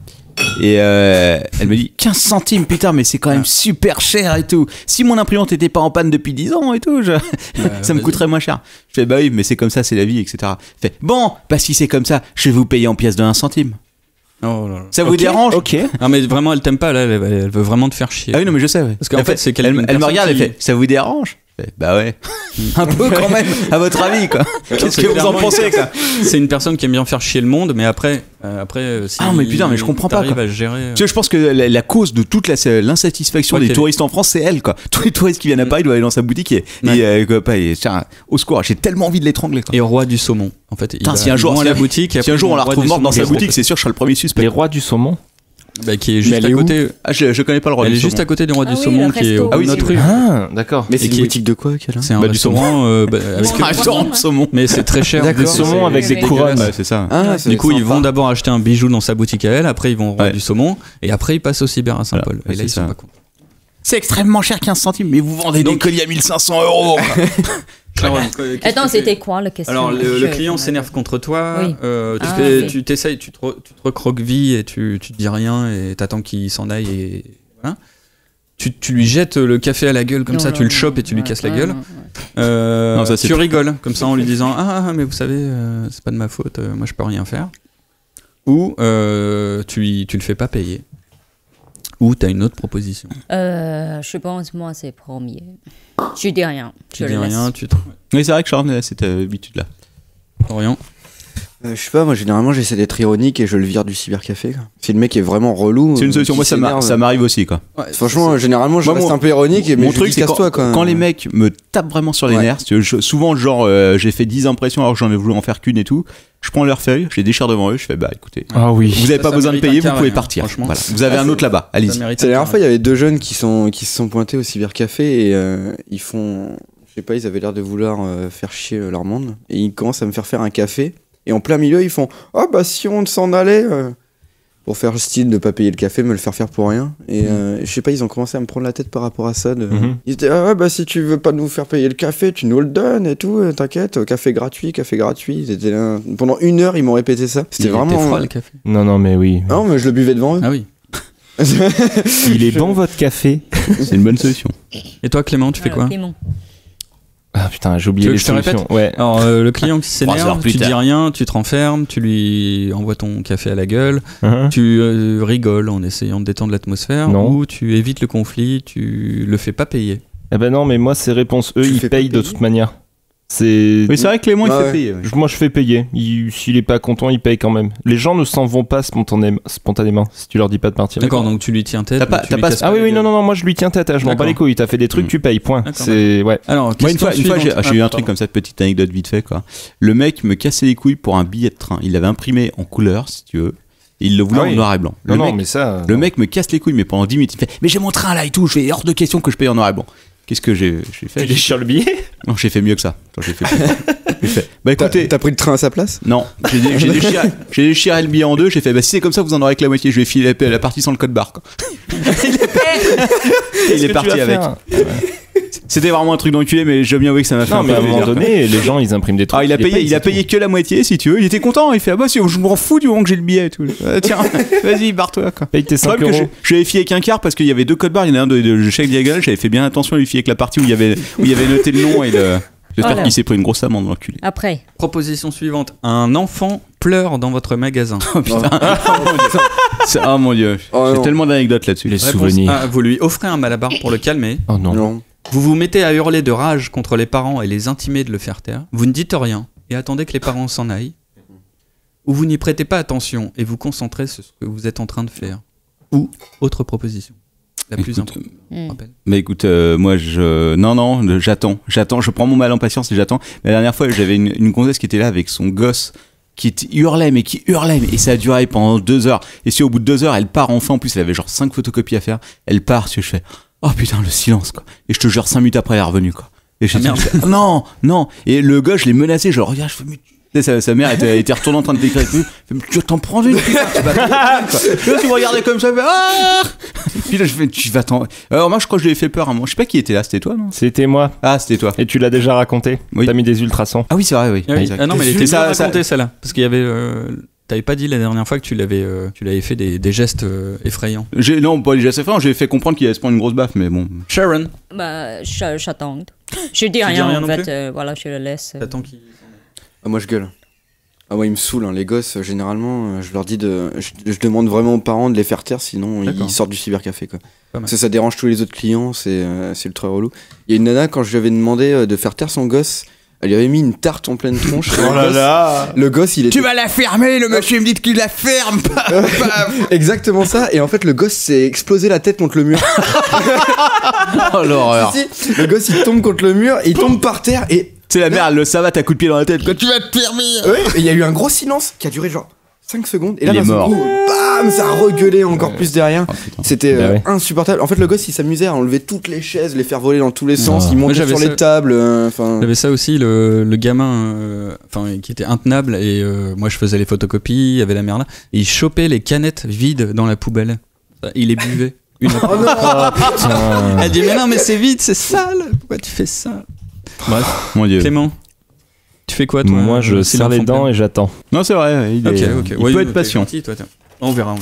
Et elle me dit 15 centimes, putain, mais c'est quand même super cher et tout. Si mon imprimante était pas en panne depuis 10 ans et tout, ça me coûterait moins cher. Je fais bah oui, mais c'est comme ça, c'est la vie, etc. Elle fait bon, si c'est comme ça, je vais vous payer en pièces de 1 centime. Oh là là. Ça vous dérange? Ok. Non mais vraiment elle t'aime pas là, elle veut vraiment te faire chier. Ah oui non mais je sais. Ouais. Parce qu'en fait c'est elle me regarde et fait ça vous dérange? Bah ouais. Un peu quand même. À votre avis quoi. Qu'est-ce que vous en pensez quoi? C'est une personne qui aime bien faire chier le monde, mais après si mais putain mais je comprends pas quoi. À gérer. Tu sais, je pense que la cause de toute l'insatisfaction des touristes en France c'est elle quoi. Tous les touristes qui viennent à Paris doivent aller dans sa boutique et tiens, au secours, j'ai tellement envie de l'étrangler quoi. Et roi du saumon. En fait, si un jour la boutique, si un jour on la retrouve morte dans sa boutique, c'est sûr je serai le premier suspect. Les rois du saumon. Qui est juste à côté. Je connais pas le roi du saumon. Elle est juste à côté du roi du saumon qui est au notre rue. Ah, d'accord. Mais c'est une boutique de quoi qu'elle a? C'est un restaurant avec un restaurant de saumon. Mais c'est très cher. Des saumons avec des couronnes. Ouais, c'est ça. Du coup, ils vont d'abord acheter un bijou dans sa boutique à elle, après ils vont au roi du saumon et après ils passent au cyber à Saint-Paul. Et là ils sont pas contents. C'est extrêmement cher, 15 centimes, mais vous vendez des colis à 1500€. Attends, c'était quoi la question? Alors le client s'énerve contre toi, tu t'essayes, tu te recroquevilles et tu te dis rien et t'attends qu'il s'en aille et voilà. Tu lui jettes le café à la gueule comme ça, tu le chopes et tu lui casses la gueule. Tu rigoles comme ça en lui disant mais vous savez c'est pas de ma faute, moi je peux rien faire. Ou tu le fais pas payer. Ou t'as une autre proposition? Je pense moi c'est premier. Je dis rien. Tu dis rien, Oui, c'est vrai que Charles a cette habitude-là. Rien. Je sais pas, moi généralement j'essaie d'être ironique et je le vire du cybercafé. Si le mec est vraiment relou. C'est une solution, moi ça m'arrive aussi quoi. Ouais, franchement, généralement je reste un peu ironique. Mon truc c'est quand les mecs me tapent vraiment sur les nerfs, souvent genre j'ai fait 10 impressions alors que j'en ai voulu en faire qu'une et tout. Je prends leur feuille, je les déchire devant eux, je fais bah écoutez, vous avez pas besoin de payer, vous pouvez partir. Voilà. Vous avez un autre là-bas, allez-y. La dernière fois il y avait 2 jeunes qui se sont pointés au cybercafé et ils font, je sais pas, ils avaient l'air de vouloir faire chier leur monde et ils commencent à me faire un café. Et en plein milieu, ils font si on s'en allait pour faire style de pas payer le café, me le faire pour rien. Et je sais pas, ils ont commencé à me prendre la tête par rapport à ça. Ils étaient si tu veux pas nous faire payer le café, tu nous le donnes et tout, t'inquiète, café gratuit. Ils étaient là. Pendant 1 heure, ils m'ont répété ça. C'était vraiment froid le café. Non, mais oui. Non, mais je le buvais devant eux. Ah oui. Il est bon votre café. C'est une bonne solution. Et toi Clément, tu fais quoi? Clément. Ah putain, j'ai oublié les solutions. Ouais. Alors le client qui s'énerve, tu dis rien, tu te renfermes, tu lui envoies ton café à la gueule, tu rigoles en essayant de détendre l'atmosphère, ou tu évites le conflit, tu le fais pas payer. Eh ben non, mais moi c'est réponse E, ils payent de toute manière. C'est... Oui, c'est vrai que Clément, il Ouais. fait payer. ouais. Moi, je fais payer. S'il est pas content, il paye quand même. Les gens ne s'en vont pas spontanément si tu leur dis pas de partir. D'accord, donc tu lui tiens tête. T'as pas- mais tu t'as lui pas- casses Ah oui, la oui, gueule. non, moi je lui tiens tête. Je m'en bats D'accord. les couilles. T'as fait des trucs, tu payes. Point. D'accord, C'est ouais. Alors, Moi, une question fois, j'ai suivante. eu un Ah, truc comme ça, petite anecdote vite fait, quoi. Le mec me cassait les couilles pour un billet de train. Il l'avait imprimé en couleur, si tu veux. Et il le voulait Ah en oui. noir et blanc. Non, non, mais ça. Le mec me casse les couilles, mais pendant 10 minutes, il fait mais j'ai mon train là et tout. Je fais hors de question que je paye en noir et blanc. Qu'est-ce que j'ai fait? Tu déchires le billet. Non, j'ai fait mieux que ça. Attends, j'ai fait bah écoutez, T'as pris le train à sa place? non, j'ai déchiré le billet en deux. J'ai fait bah si c'est comme ça, vous en aurez que la moitié. Je vais filer la partie sans le code barre. Quoi. Il est parti avec. C'était vraiment un truc d'enculé, mais j'ai bien avoué que ça m'a fait Non, un mais peu à un moment plaisir. donné, les gens ils impriment des trucs. Ah, il a c'est payé tout. que la moitié, si tu veux. Il était content. Il fait ah bah si, je m'en fous du moment que j'ai le billet et tout. Tiens, vas-y, barre-toi quoi. Paye tes 5 Problème que euros. je l'avais fié avec un quart parce qu'il y avait deux codes barres. Il y en a un de chaque diagonale. J'avais fait bien attention à lui fier avec la partie où il y avait noté le nom et le. J'espère Voilà. qu'il s'est pris une grosse amende, l'enculé. Après, Proposition suivante. Un enfant pleure dans votre magasin. Oh putain. Oh mon dieu. Oh, J'ai non. tellement d'anecdotes là-dessus. Les Réponse souvenirs. A, vous lui offrez un malabar pour le calmer. Oh non. Non. Vous vous mettez à hurler de rage contre les parents et les intimer de le faire taire. Vous ne dites rien et attendez que les parents s'en aillent. Ou vous n'y prêtez pas attention et vous concentrez sur ce que vous êtes en train de faire. Ou autre proposition. La plus Écoute, importante. hmm. Rappel. Mais écoute, moi j'attends, je prends mon mal en patience et j'attends. Mais la dernière fois, j'avais une gonzesse qui était là avec son gosse qui hurlait, et ça a duré pendant 2 heures. Et si au bout de 2 heures, elle part enfin, en plus elle avait genre 5 photocopies à faire, elle part, je fais oh putain le silence quoi. Et je te jure 5 minutes après elle est revenue quoi. Et je Ah, merde. fais, non. Et le gosse, je l'ai menacé, je le regarde, je fais mais tu sais, sa mère était retournée en train de décrire avec lui. Tu vas t'en prendre une, putain, tu vas t'en prendre une, quoi. Là, tu me regardais comme ça, je fais, ah. Puis là, je fais, tu vas t'en. Alors, moi, je crois que je lui ai fait peur à un moment. Je sais pas qui était là, c'était toi, non? C'était moi. Ah, c'était toi. Et tu l'as déjà raconté. Oui. T'as mis des ultrasons. Ah oui, c'est vrai, oui. Ah, oui. Exact. Ah non, mais elle Mais était ça- bien ça- racontée celle-là. Parce qu'il y avait. T'avais pas dit la dernière fois que tu l'avais fait des gestes effrayants. Non, pas déjà assez fort, j'ai fait comprendre qu'il allait se prendre une grosse baffe, mais bon. Sharon, bah, j'attends. Je dis dis rien rien en non fait. plus Voilà, je le laisse. t'attends qu'il. Ah, moi je gueule. Ah, moi ils me saoulent, hein. Les gosses, généralement, je leur dis je demande vraiment aux parents de les faire taire, sinon D'accord. ils sortent du cybercafé quoi. Pas mal. Parce que ça dérange tous les autres clients, c'est ultra relou. Il y a une nana, quand je lui avais demandé de faire taire son gosse, elle lui avait mis une tarte en pleine tronche. Oh là là. Le gosse, il était. vas la fermer, le monsieur me dit qu'il la ferme. Exactement ça, et en fait le gosse s'est explosé la tête contre le mur. Oh l'horreur. Si, si, le gosse il tombe contre le mur, et il tombe par terre, et Tu sais, la mère, elle le savate à coup de pied dans la tête. Quoi. Tu vas te fermer. ouais, et il y a eu un gros silence qui a duré genre 5 secondes, et là Il est d'un seul mort. coup, bam, ça a regueulé encore plus derrière. Oh, putain. C'était Bah ouais. insupportable. En fait, le gosse il s'amusait à enlever toutes les chaises, les faire voler dans tous les sens, il Moi, montait j'avais sur ça. les tables. Enfin, J'avais ça aussi, le gamin qui était intenable et moi je faisais les photocopies, il y avait la mère là, et il chopait les canettes vides dans la poubelle. Il les buvait. Une oh non. Putain. Elle dit mais non mais c'est vide, c'est sale, pourquoi tu fais ça? Bref, Mon dieu. Clément, tu fais quoi toi? Moi, je si serre les l'enfant dents pleure et j'attends. Non, c'est vrai, ouais, il Ok, peut Ouais, être t'es patient. gentil, toi, on verra.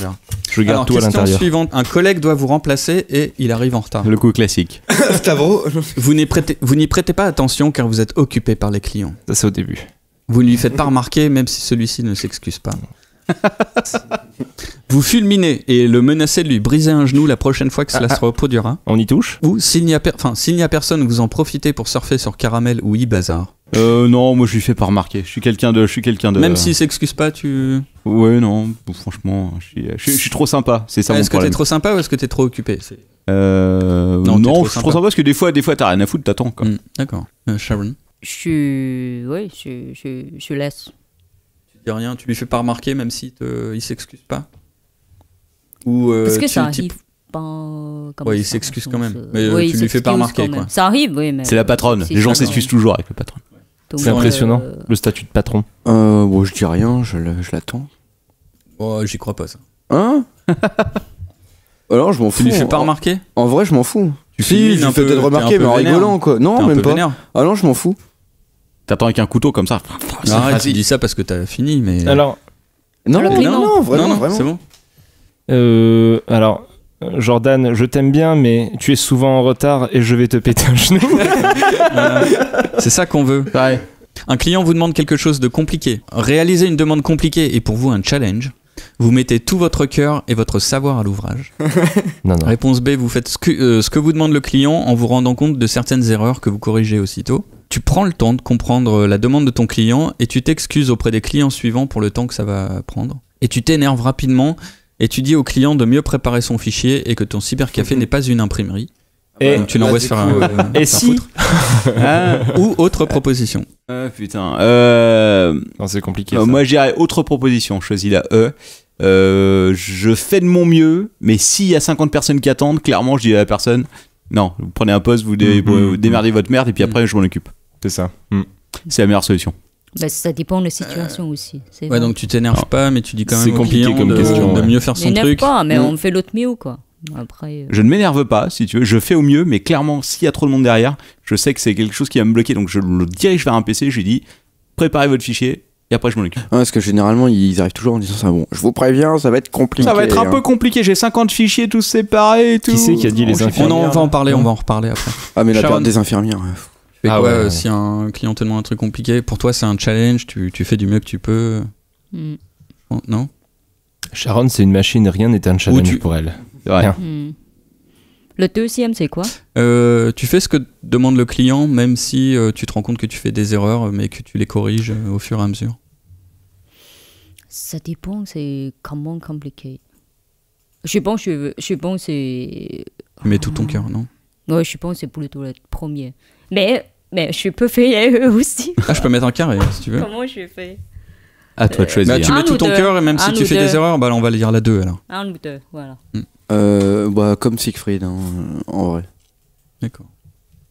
Je garde Alors, tout à question l'intérieur. suivante, un collègue doit vous remplacer et il arrive en retard. Le coup classique. Stavro. Vous n'y prêtez pas attention car vous êtes occupé par les clients. Ça, c'est au début. Vous ne lui faites pas remarquer même si celui-ci ne s'excuse pas. Vous fulminez et le menacez de lui briser un genou la prochaine fois que cela se reproduira. On y touche? Ou s'il n'y a personne, vous en profitez pour surfer sur Caramel ou e-Bazar. Non, moi je lui fais pas remarquer. Je suis quelqu'un de. Même s'il s'excuse pas, tu. Ouais, non, franchement, je suis trop sympa. C'est ça mon Est-ce que t'es problème. trop sympa ou est-ce que t'es trop occupé? Non, t'es trop je suis sympa. trop sympa parce que des fois t'as rien à foutre, t'attends quoi. D'accord. Sharon, Je laisse. tu dis rien, tu lui fais pas remarquer même si il s'excuse pas. Ou Parce que tu- ça tu- arrive pas. comme Ouais, il ça, s'excuse je quand pense, même. Mais oui, tu il lui fais pas s'excuse remarquer, quand même. quoi. Ça arrive, oui, mais. C'est la patronne. si Les gens ça s'excusent arrive. toujours avec la patronne. Donc, C'est impressionnant. Le statut de patron. Bon, je dis rien, je l'attends. Oh, j'y crois pas ça. Hein? Alors, je m'en fous. Tu lui fais pas remarquer? En vrai, je m'en fous. Tu Si, fulmines je un lui fais peu, peut-être t'es remarquer, un peu mais en vénère. rigolant quoi. T'es Non, un même peu pas. vénère. Ah non, je m'en fous. T'attends avec un couteau comme ça. Arrête, tu dis ça parce que t'as fini, mais. Alors, Non, Alors, non, Clément. non, vraiment, vraiment. c'est bon. Jordan, je t'aime bien, mais tu es souvent en retard et je vais te péter un genou. C'est ça qu'on veut. Un client vous demande quelque chose de compliqué. Réaliser une demande compliquée est pour vous un challenge. Vous mettez tout votre cœur et votre savoir à l'ouvrage. Non, non. Réponse B, vous faites ce que vous demande le client en vous rendant compte de certaines erreurs que vous corrigez aussitôt. tu prends le temps de comprendre la demande de ton client et tu t'excuses auprès des clients suivants pour le temps que ça va prendre. Et tu t'énerves rapidement et tu dis au client de mieux préparer son fichier et que ton cybercafé n'est pas une imprimerie. Et donc tu l'envoies se faire foutre. Ou autre proposition. Putain. Non, c'est compliqué. Ça. Moi, je dirais autre proposition. Je choisis la E. Je fais de mon mieux, mais s'il y a 50 personnes qui attendent, clairement, je dis à la personne non, vous prenez un poste, vous démerdez votre merde, et puis après, je m'en occupe. C'est ça. C'est la meilleure solution. Bah, ça dépend de la situation aussi. Ouais, vrai. Donc tu t'énerves pas, mais tu dis quand même au compliqué client comme question, de mieux faire son truc. Pas, mais on fait l'autre mieux, quoi. Après, Je ne m'énerve pas, si tu veux, je fais au mieux, mais clairement, s'il y a trop de monde derrière, je sais que c'est quelque chose qui va me bloquer, donc je le dirige vers un PC, je lui dis préparez votre fichier, et après je m'en occupe. Parce que généralement, ils arrivent toujours en disant ça. Bon, je vous préviens, ça va être compliqué. Ça va être un peu compliqué, j'ai 50 fichiers tous séparés et tout. Qui c'est qui a dit les infirmières? On va en parler, on va en reparler après. Ah, mais la perte des infirmières. Tu fais quoi si un client te demande un truc compliqué? Pour toi, c'est un challenge, tu fais du mieux que tu peux. Non? Sharon, c'est une machine, rien n'est un challenge pour elle. C'est vrai. Le deuxième, c'est quoi? Tu fais ce que demande le client, même si tu te rends compte que tu fais des erreurs, mais que tu les corriges au fur et à mesure. Ça dépend, c'est comment compliqué. Je pense c'est... Tu mets tout ton cœur, non? Ouais, je pense que c'est plutôt le premier. Mais je peux faire eux aussi. Ah, je peux mettre un carré, si tu veux. Comment je fais? À toi de choisir. Bah, tu mets tout ton cœur, et même si tu fais des erreurs, bah, on va lire la 2 alors. 1 ou 2, voilà. Comme Siegfried, en vrai. D'accord.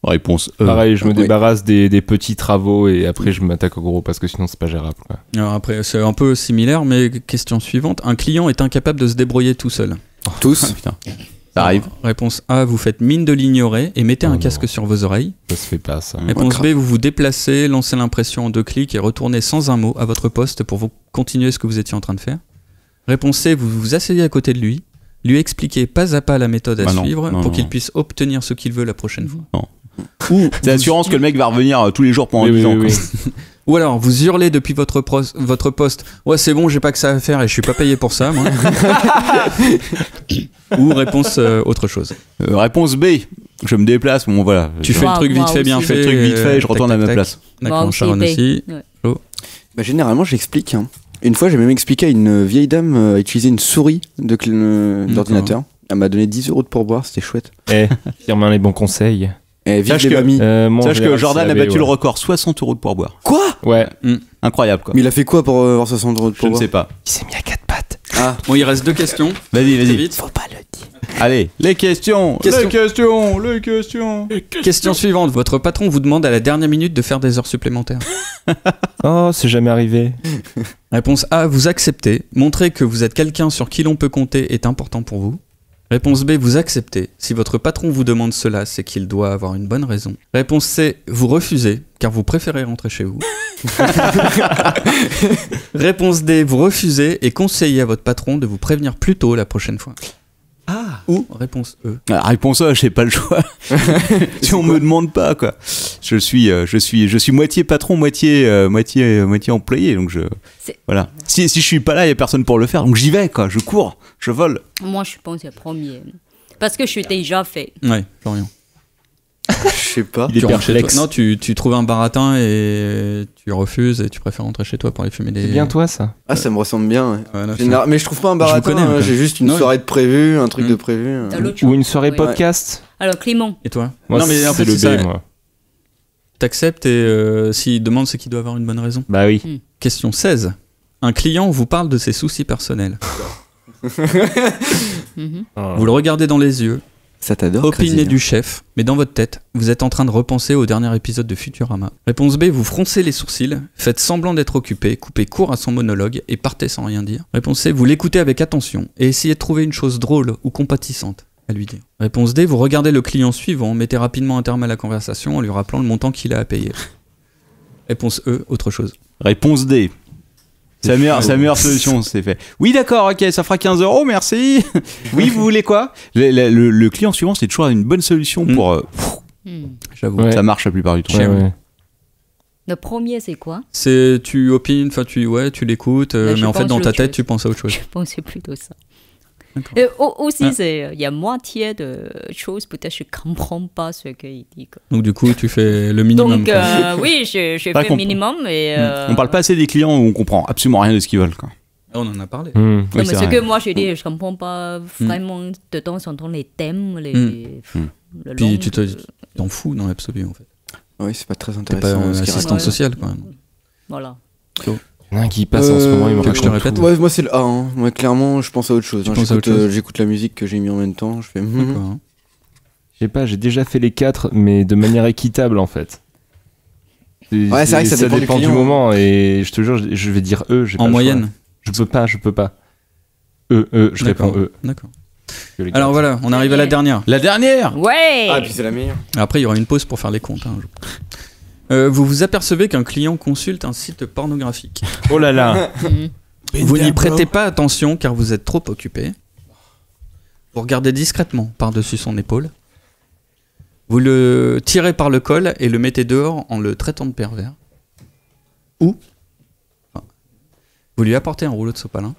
Réponse E. Pareil, je me débarrasse des petits travaux et après je m'attaque au gros parce que sinon c'est pas gérable. Quoi. Alors après, c'est un peu similaire, mais question suivante. Un client est incapable de se débrouiller tout seul. Tous. Putain. Ça arrive. Réponse A, vous faites mine de l'ignorer et mettez un casque sur vos oreilles. Ça se fait pas, ça. Réponse B, vous vous déplacez, lancez l'impression en 2 clics et retournez sans un mot à votre poste pour vous continuer ce que vous étiez en train de faire. Réponse C, vous vous asseyez à côté de lui, lui expliquez pas à pas la méthode à suivre pour qu'il puisse obtenir ce qu'il veut la prochaine fois. Non. Ou c'est l'assurance que le mec va revenir tous les jours pendant 10 ans. Ou alors, vous hurlez depuis votre poste. Ouais, c'est bon, j'ai pas que ça à faire et je suis pas payé pour ça, moi. Ou réponse autre chose. Réponse B. Je me déplace, bon voilà. Tu fais le truc vite fait, bien fait. Je fais le truc vite fait et je retourne à ma place. D'accord, Sharon aussi. Ouais. Bah, généralement, j'explique. Une fois, j'ai même expliqué à une vieille dame à utiliser une souris d'ordinateur. Elle m'a donné 10 € de pourboire, c'était chouette. Firmin les bons conseils. Sache que Jordan a battu le record, 60 € de pourboire. Quoi? Ouais. Incroyable quoi. Mais il a fait quoi pour avoir 60 € de pourboire? Je ne sais pas. Il s'est mis à 4 pattes. Ah. Bon, il reste 2 questions. Vas-y. Vite. Faut pas le dire. Allez, les questions. Question suivante. Votre patron vous demande à la dernière minute de faire des heures supplémentaires. Oh, c'est jamais arrivé. Réponse A, vous acceptez. Montrer que vous êtes quelqu'un sur qui l'on peut compter est important pour vous. Réponse B, vous acceptez. Si votre patron vous demande cela, c'est qu'il doit avoir une bonne raison. Réponse C, vous refusez, car vous préférez rentrer chez vous. Réponse D, vous refusez et conseillez à votre patron de vous prévenir plus tôt la prochaine fois. Ah. Ou réponse E. Réponse A, j'ai pas le choix. Si on me demande pas quoi. Je suis moitié patron, moitié employé, donc voilà. Si je suis pas là, il y a personne pour le faire, donc j'y vais quoi. Je cours, je vole. Moi, je pense que c'est le premier, parce que je suis déjà fait. Ouais, Florian. Je sais pas. Tu rentres chez toi. Non, tu trouves un baratin et tu refuses et tu préfères rentrer chez toi pour aller fumer des... C'est bien toi ça. Ah, ça me ressemble bien. Ouais. Ouais, mais je trouve pas un baratin, j'ai juste une soirée de prévu, un truc de prévu. Ou une soirée podcast. Alors Clément. Et toi? Moi, non, mais en fait, c'est le B, moi. T'acceptes et s'il demande, c'est qu'il doit avoir une bonne raison. Bah oui. Question 16. Un client vous parle de ses soucis personnels. Vous le regardez dans les yeux. Ça t'adore. Opinion du chef, mais dans votre tête, vous êtes en train de repenser au dernier épisode de Futurama. Réponse B, vous froncez les sourcils, faites semblant d'être occupé, coupez court à son monologue et partez sans rien dire. Réponse C, vous l'écoutez avec attention et essayez de trouver une chose drôle ou compatissante à lui dire. Réponse D, vous regardez le client suivant, mettez rapidement un terme à la conversation en lui rappelant le montant qu'il a à payer. Réponse E, autre chose. Réponse D. C'est la meilleure solution, c'est fait. Oui, d'accord, ok, ça fera 15 €, merci. Oui, vous voulez quoi? Le client suivant, c'est toujours une bonne solution pour. J'avoue. Ça marche la plupart du temps. Ouais. Le premier, c'est quoi? C'est tu opines, enfin tu l'écoutes, mais en fait dans ta tête tu penses à autre chose. Je pensais plutôt ça. Et aussi, il y a moitié de choses, peut-être je comprends pas ce qu'il dit. Quoi. Donc du coup, tu fais le minimum. Donc oui, je fais le minimum. Et, On parle pas assez des clients où on comprend absolument rien de ce qu'ils veulent. Quoi. On en a parlé. Non, mais ce que moi je dis, je comprends pas vraiment de temps en temps les thèmes, le Puis langue, tu t'en fous dans l'absolu en fait. Oui, c'est pas très T'es intéressant. pas ce qui assistant raconte. social quoi. Voilà. Il y en a un qui passe en ce moment, il me que je te raconte répète tout. Ouais, moi c'est le A. Hein. Moi, clairement, je pense à autre chose. Tu hein. penses à autre chose J'écoute la musique que j'ai mis en même temps. Je fais. D'accord. Hein. Je sais pas, j'ai déjà fait les 4, mais de manière équitable en fait. Ouais, c'est vrai que ça dépend du du client. moment, et je te jure, je vais dire eux. j'ai pas En le choix. moyenne. Je peux pas. Je réponds eux. D'accord. Que les Alors quatre. voilà, on arrive à la dernière. La dernière. Ouais. Ah, puis c'est la meilleure. Après, il y aura une pause pour faire les comptes. Hein, vous vous apercevez qu'un client consulte un site pornographique. Oh là là. Vous n'y prêtez pas attention car vous êtes trop occupé. Vous regardez discrètement par-dessus son épaule. Vous le tirez par le col et le mettez dehors en le traitant de pervers. Ou vous lui apportez un rouleau de sopalin.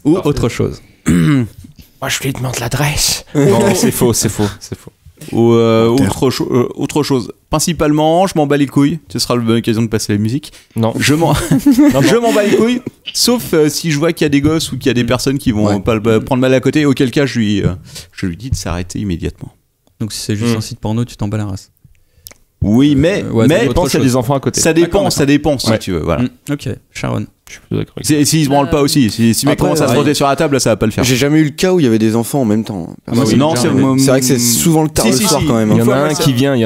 Ou autre chose. Moi, je lui demande l'adresse. Non, c'est faux. Ou autre chose. Principalement, je m'en bats les couilles. Ce sera l'occasion de passer la musique. Non. Je m'en bats les couilles. Sauf si je vois qu'il y a des gosses ou qu'il y a des personnes qui vont pas prendre mal à côté. Auquel cas, je lui dis de s'arrêter immédiatement. Donc si c'est juste un site porno, tu t'en bats la race. Oui, mais autre Je pense qu'il y a chose. des enfants à côté. ça dépend si Ouais. tu veux. Voilà. Ok, Sharon. Je suis plutôt d'accord avec ça. S'ils se branlent pas aussi. Si mec Après, commence à se frotter sur la table, là, ça va pas le faire. J'ai jamais eu le cas où il y avait des enfants en même temps. moi, c'est Non, déjà c'est arrivé. vrai que c'est souvent le tard le soir quand même. Il y hein.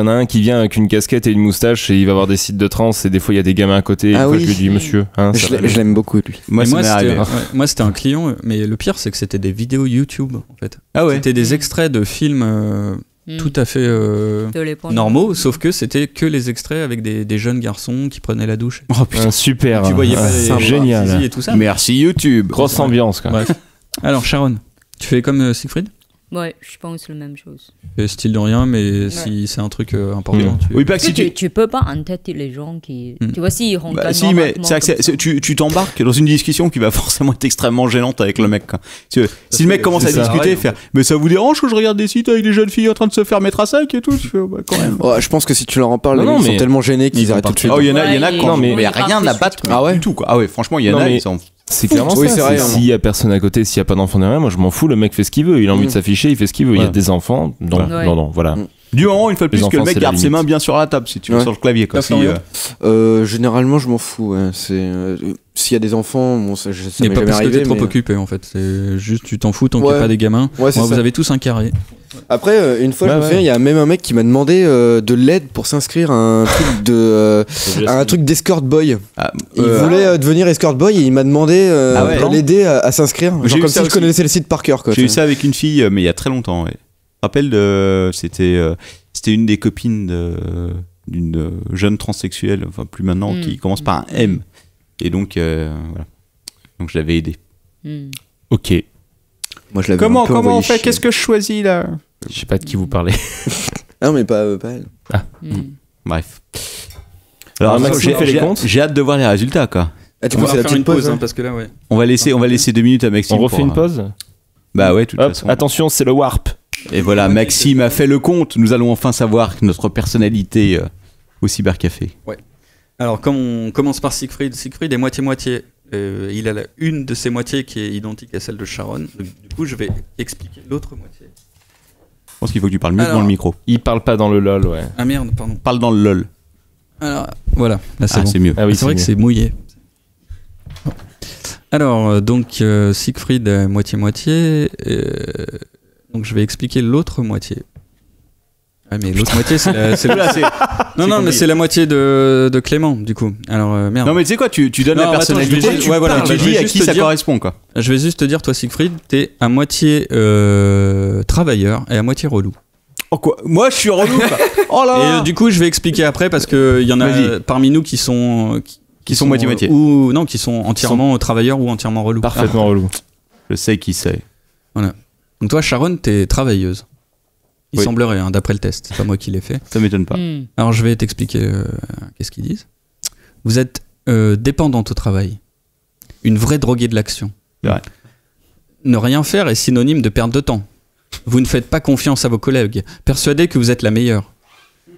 en a un qui vient avec une casquette et une moustache et il va avoir des sites de trans et des fois il y a des gamins à côté. Ah Une fois, oui. je lui dis monsieur. Hein, ça va. Je l'aime beaucoup lui. Moi, Et ça m'est arrivé. moi, c'était un client, mais le pire, c'est que c'était des vidéos YouTube, en fait. Ah ouais. C'était des extraits de films tout à fait De les prendre. normaux, sauf que c'était que les extraits avec des jeunes garçons qui prenaient la douche. Oh putain. Super. Tu voyais pas C'est les génial. zizi et tout ça. Merci YouTube. Grosse ambiance quoi. Bref. Alors, Sharon, tu fais comme Siegfried? Ouais, je pense la même chose. Style de rien, mais si c'est un truc important, tu... Oui, pas que si Tu peux pas entêter les gens qui. Tu vois, s'ils rentrent Bah, si, mais c'est vrai que tu t'embarques dans une discussion qui va forcément être extrêmement gênante avec le mec. Quoi. Si le mec commence à c'est ça. discuter, Pareil, faire mais ça vous dérange que je regarde des sites avec des jeunes filles en train de se faire mettre à sac et tout tu fais, bah, quand même. Ouais, je pense que si tu leur en parles, Non, les non, mecs sont mais- tellement gênés qu'ils Ils arrêtent en tout de suite. Oh, il y en a Ouais, quand mais- mais rien à battre Ah ouais du tout quoi. Ah ouais, franchement, il y en Non, a mais- ils sont C'est clairement Oui, ça. c'est vrai, S'il y a personne à côté, s'il y a pas d'enfant derrière, moi je m'en fous. Le mec fait ce qu'il veut. Il a envie de s'afficher, il fait ce qu'il veut. Il y a Voilà. des enfants. Non, Ouais. non, voilà. du moment une fois de Les plus que le enfants, mec c'est la garde ses limite. mains bien sur la table si tu veux Ouais. sur le clavier quoi. T'as fait Généralement, je m'en fous. Ouais. S'il y a des enfants, bon, ça Mais m'est pas jamais parce que arrivé. t'es trop mais- occupé, en fait. C'est juste, tu t'en fous tant qu'il n'y a Ouais. pas des gamins. Ouais, c'est Moi, vous ça. avez tous un carré. Après, une fois, Ouais, je me ouais. souviens, il y a même un mec qui m'a demandé de l'aide pour s'inscrire à un truc d'escort boy. Ah, Il voulait devenir escort boy et il m'a demandé Ah ouais. de l'aider à s'inscrire. J'ai Genre eu comme ça si je aussi. connaissais le site par cœur. Quoi, J'ai eu tu ça avec une fille, mais il y a très longtemps. Ouais. Je me rappelle c'était une des copines d'une jeune transsexuelle, enfin plus maintenant, qui commence par un M. Et donc voilà. Donc je l'avais aidé. Ok. vois. Moi, je l'avais Comment un peu on envoyé fait chier. Qu'est-ce que je choisis là Je sais pas de qui vous parlez. Ah, mais pas elle. Bref. Alors, Maxime fait les comptes. J'ai hâte de voir les résultats quoi. Ah, tu On peux va faire la faire une petite pause. pause, hein, hein. parce que là, ouais. On va laisser 2 minutes à Maxime. On refait pour, une pause. Bah ouais, de toute Hop, façon. attention, c'est le warp. Et voilà, Maxime a fait le compte. Nous allons enfin savoir notre personnalité au cybercafé. Alors, comme on commence par Siegfried, Siegfried est moitié-moitié. Il a une de ses moitiés qui est identique à celle de Sharon. Donc, du coup, je vais expliquer l'autre moitié. Je pense qu'il faut que tu parles mieux Alors. dans le micro. Il parle pas dans le lol, ouais. Ah merde, pardon. Parle dans le lol. Alors, voilà, là c'est Ah, bon. c'est mieux. Ah oui, C'est vrai que mieux. c'est mouillé. Alors, donc, Siegfried est moitié-moitié. Donc, je vais expliquer l'autre moitié. Ah, mais l'autre moitié, c'est la... c'est Là, c'est- Non, non, mais c'est la moitié de Clément, du coup. Alors, merde. Non mais tu sais quoi, tu donnes Non, la attends, personnalité, je vais- tu ouais, voilà, parles, je tu vais dis à juste qui te ça dire- correspond quoi. Je vais juste te dire, toi, Siegfried, t'es à moitié travailleur et à moitié relou. Oh quoi Moi je suis relou quoi. Oh là Et là. du coup, je vais expliquer après parce qu'il y en a Vas-y. parmi nous qui sont... Qui sont moitié-moitié. Ou non, qui sont entièrement travailleurs ou entièrement relous. Parfaitement relou. Je sais qui c'est. Donc toi, Sharon, t'es travailleuse. Il Oui. semblerait, hein, d'après le test. C'est pas moi qui l'ai fait. Ça m'étonne pas. Alors, je vais t'expliquer qu'est-ce qu'ils disent. Vous êtes dépendante au travail. Une vraie droguée de l'action. C'est vrai. Ne rien faire est synonyme de perte de temps. Vous ne faites pas confiance à vos collègues, persuadés que vous êtes la meilleure.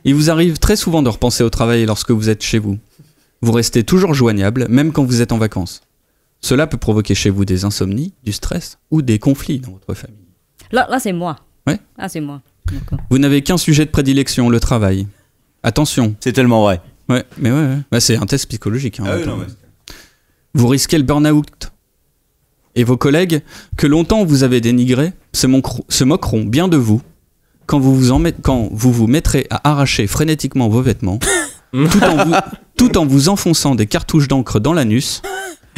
Il vous arrive très souvent de repenser au travail lorsque vous êtes chez vous. Vous restez toujours joignable, même quand vous êtes en vacances. Cela peut provoquer chez vous des insomnies, du stress ou des conflits dans votre famille. Là c'est moi. Ouais. Ah, c'est moi. D'accord. Vous n'avez qu'un sujet de prédilection, le travail. Attention. C'est tellement vrai. Ouais, mais ouais. Bah, c'est un test psychologique. Hein, Ah oui, non, mais... Vous risquez le burn-out. Et vos collègues, que longtemps vous avez dénigrés, se moqueront bien de vous quand vous vous mettrez à arracher frénétiquement vos vêtements, tout en vous enfonçant des cartouches d'encre dans l'anus,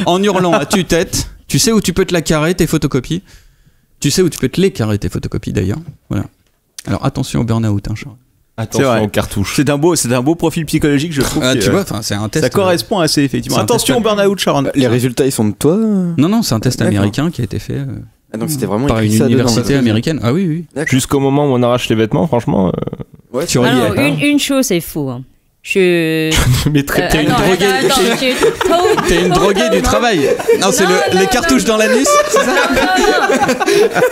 en hurlant à tue-tête. Tu sais où tu peux te la carrer tes photocopies. Tu sais où tu peux te les carrer tes photocopies d'ailleurs. Voilà. Alors attention au burn-out, hein, Charles. Attention aux cartouches. C'est un beau profil psychologique, je trouve. Tu vois, c'est un test. Ça correspond assez, effectivement. Attention au burn-out, Sharon. Les résultats, ils sont de toi Non, c'est un test D'accord. américain qui a été fait Ah, donc c'était vraiment par une écrit ça dedans, université ça. américaine. Ah oui. Jusqu'au moment où on arrache les vêtements, franchement. Ouais, Tu aurais Alors, dit. une chose est faux. Hein. Je... Mais très T'es une attends, droguée. attends, T'es une droguée du travail. Non, c'est les cartouches dans l'anus. C'est ça.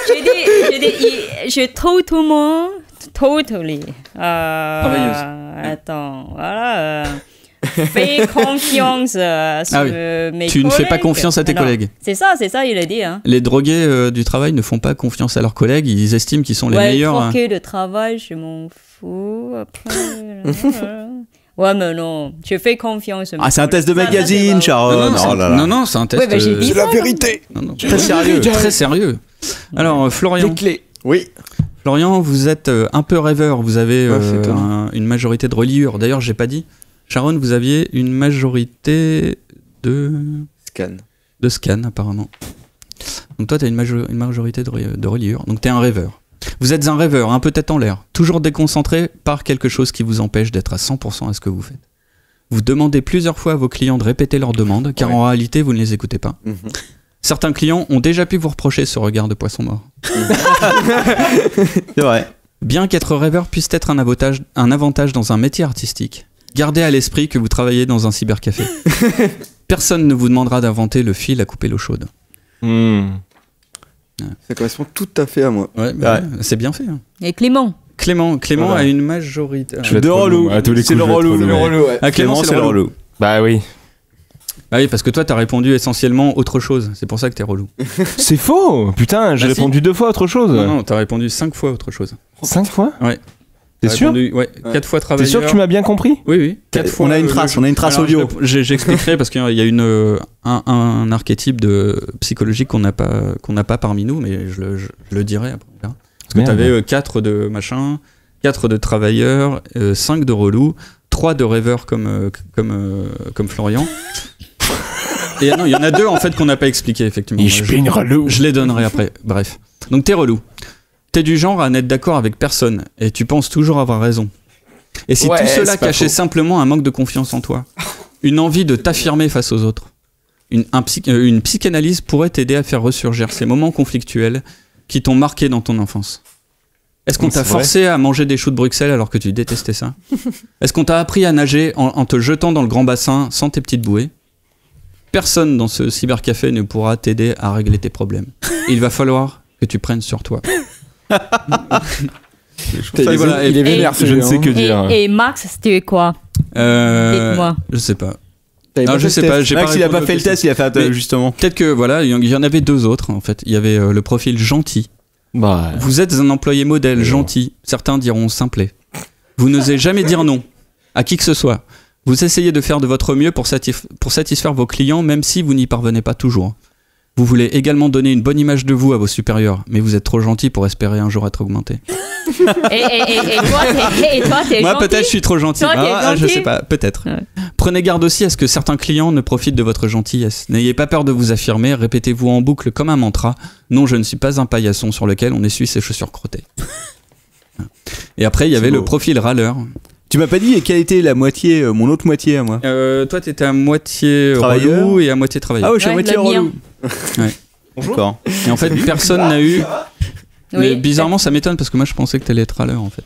J'ai dit, je totalement, totally. Attends, voilà. Fais confiance sur mes Tu ne fais pas collègues. confiance à tes Alors, collègues. C'est ça, il a dit. Hein. Les drogués du travail ne font pas confiance à leurs collègues. Ils estiment qu'ils sont les meilleurs. Ouais, troquer de travail, je m'en fous. Après, ouais, mais non, je fais confiance. Ah, c'est un test de magazine, Sharon. Non, c'est un test. Ouais, bah, j'ai dit C'est ça, la vérité. Non, Très sérieux. Très sérieux. Alors, Florian. clés. Oui. Florian, vous êtes un peu rêveur. Vous avez Ouais, c'est toi. une majorité de reliure. D'ailleurs, j'ai pas dit. Sharon, vous aviez une majorité de scan, apparemment. Donc toi, tu as une majorité de reliure. Donc tu es un rêveur. Vous êtes un rêveur, un peu tête en l'air, toujours déconcentré par quelque chose qui vous empêche d'être à 100% à ce que vous faites. Vous demandez plusieurs fois à vos clients de répéter leurs demandes, car en réalité, vous ne les écoutez pas. Certains clients ont déjà pu vous reprocher ce regard de poisson mort. C'est vrai. Bien qu'être rêveur puisse être un avantage dans un métier artistique, gardez à l'esprit que vous travaillez dans un cybercafé. Personne ne vous demandera d'inventer le fil à couper l'eau chaude. Ça correspond tout à fait à moi. Ouais, c'est bien fait. Hein. Et Clément. Clément Voilà. a une majorité. Je vais être relou. À tous les coups, C'est le je vais être relou. relou, ouais. Ah, Clément, c'est le relou. Bah oui. Ah oui, parce que toi, t'as répondu essentiellement autre chose. C'est pour ça que t'es relou. C'est faux. Putain, j'ai Bah, si. répondu 2 fois autre chose. Non, t'as répondu 5 fois autre chose. 5 fois. Ouais. T'es T'as sûr? répondu, ouais, 4 fois T'es travailleur. sûr que tu m'as bien compris? Oui. 4 fois. On a une trace Alors, audio. J'expliquerai parce qu'il y a un archétype de psychologique qu'on n'a pas parmi nous, mais je le dirai après. Parce que t'avais 4 de machin, 4 de travailleurs, 5 de relous, 3 de rêveurs comme Florian. Et non, il y en a 2 en fait qu'on n'a pas expliqué effectivement. Je les donnerai après. Bref. Donc t'es relou. T'es du genre à n'être d'accord avec personne et tu penses toujours avoir raison. Et si tout cela cachait simplement un manque de confiance en toi, une envie de t'affirmer face aux autres, une psychanalyse pourrait t'aider à faire ressurgir ces moments conflictuels qui t'ont marqué dans ton enfance. Est-ce qu'on t'a forcé à manger des choux de Bruxelles alors que tu détestais ça? Est-ce qu'on t'a appris à nager en te jetant dans le grand bassin sans tes petites bouées? Personne dans ce cybercafé ne pourra t'aider à régler tes problèmes. Il va falloir que tu prennes sur toi. Il est vénère, Je ne sais que dire. Et Max, c'était quoi? Dites-moi. Je sais pas. T'avais Non, pas je fait sais le pas. test. J'ai Max, il a pas répondu fait aux le test, il a fait Mais- justement. Peut-être que voilà, il y en avait 2 autres en fait. Il y avait le profil gentil. Bah. Vous êtes un employé modèle, gentil. Certains diront simplet. Vous n'osez jamais dire non à qui que ce soit. Vous essayez de faire de votre mieux pour satisfaire vos clients, même si vous n'y parvenez pas toujours. Vous voulez également donner une bonne image de vous à vos supérieurs, mais vous êtes trop gentil pour espérer un jour être augmenté. Et toi, t'es Moi, gentil? peut-être, je suis trop gentil. Toi, t'es Je gentil sais pas, peut-être. Ouais. Prenez garde aussi à ce que certains clients ne profitent de votre gentillesse. N'ayez pas peur de vous affirmer, répétez-vous en boucle comme un mantra. Non, je ne suis pas un paillasson sur lequel on essuie ses chaussures crottées. Et après, il y avait le profil râleur. Tu m'as pas dit quelle était la moitié, mon autre moitié à moi. Toi, t'étais à moitié Travailleur. relou et à moitié travailleur. Ah ouais, je suis à Ouais, moitié le mien. relou. Ouais. D'accord. Et en fait, personne n'a eu. Mais Oui. bizarrement, ça m'étonne parce que moi, je pensais que t'allais être râleur en fait.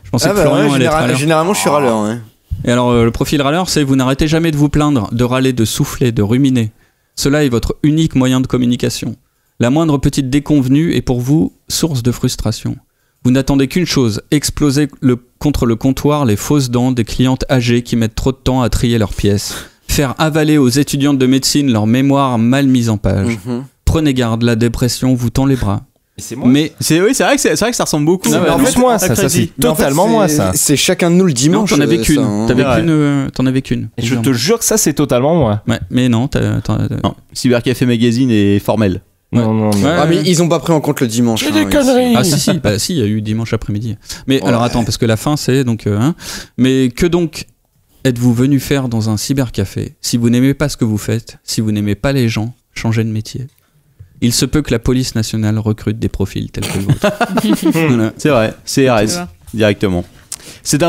Je pensais Ah que bah Florian ouais, allait être râleur. généralement, je suis râleur. Ouais. Et alors, le profil râleur, c'est vous n'arrêtez jamais de vous plaindre, de râler, de souffler, de ruminer. Cela est votre unique moyen de communication. La moindre petite déconvenue est pour vous source de frustration. Vous n'attendez qu'une chose, exploser contre le comptoir les fausses dents des clientes âgées qui mettent trop de temps à trier leurs pièces. Faire avaler aux étudiantes de médecine leur mémoire mal mise en page. Prenez garde, la dépression vous tend les bras. C'est moi. Oui, c'est vrai que ça ressemble beaucoup. En fait, moi, ça c'est totalement moi, ça. C'est chacun de nous le dimanche. Non, t'en avais qu'une. T'en avais qu'une. Et je te jure que ça, c'est totalement moi. Ouais, mais non, Non, Cybercafé Magazine est formel. Non. Ah, mais ils ont pas pris en compte le dimanche. C'est des conneries. Ah si, il y a eu dimanche après-midi. Mais alors attends, parce que la fin c'est donc... mais que donc êtes-vous venu faire dans un cybercafé? Si vous n'aimez pas ce que vous faites, si vous n'aimez pas les gens, changez de métier. Il se peut que la police nationale recrute des profils tels que le vôtre. Voilà. C'est vrai, c'est RS directement. C'est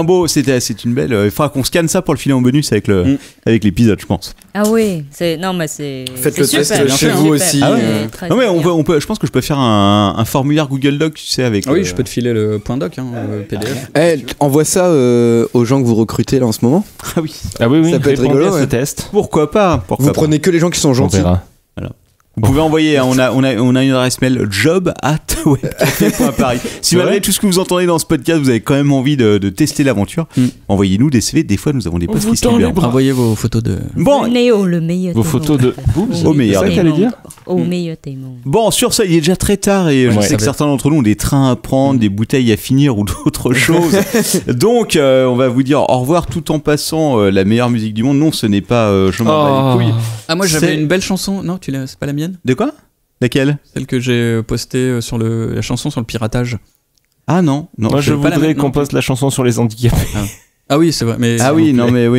une belle. Il faudra qu'on scanne ça pour le filer en bonus avec l'épisode, je pense. Ah oui, non mais c'est. Faites le super, test chez vous aussi. Ah ouais. Non mais on peut. Je pense que je peux faire un formulaire Google Doc, tu sais, avec. Ah oui, je peux te filer le point doc, le PDF. Envoie ça aux gens que vous recrutez là en ce moment. Ah oui. Ça peut être rigolo. Ouais. Ce test. Pourquoi pas. Vous prenez que les gens qui sont gentils. On verra. Vous pouvez envoyer, on a une adresse mail job@webcafé.paris. Si malgré tout ce que vous entendez dans ce podcast, vous avez quand même envie de tester l'aventure, envoyez-nous des CV. Des fois, nous avons des postes qui se libèrent. Envoyez vos photos de... Bon, Néo, le meilleur. Vos photos de boobs. Au meilleur. C'est ça qu'elle allait dire. Au meilleur témoin. Bon, sur ça, il est déjà très tard et je sais que certains d'entre nous ont des trains à prendre, des bouteilles à finir ou d'autres choses. Donc, on va vous dire au revoir tout en passant la meilleure musique du monde. Non, ce n'est pas je m'en bats les couilles. Ah, moi j'avais une belle chanson. Non, c'est pas la mienne? De quoi? Laquelle? Celle que j'ai postée sur la chanson sur le piratage. Ah non. Moi je voudrais qu'on poste la chanson sur les handicapés. Ah oui, c'est vrai. Mais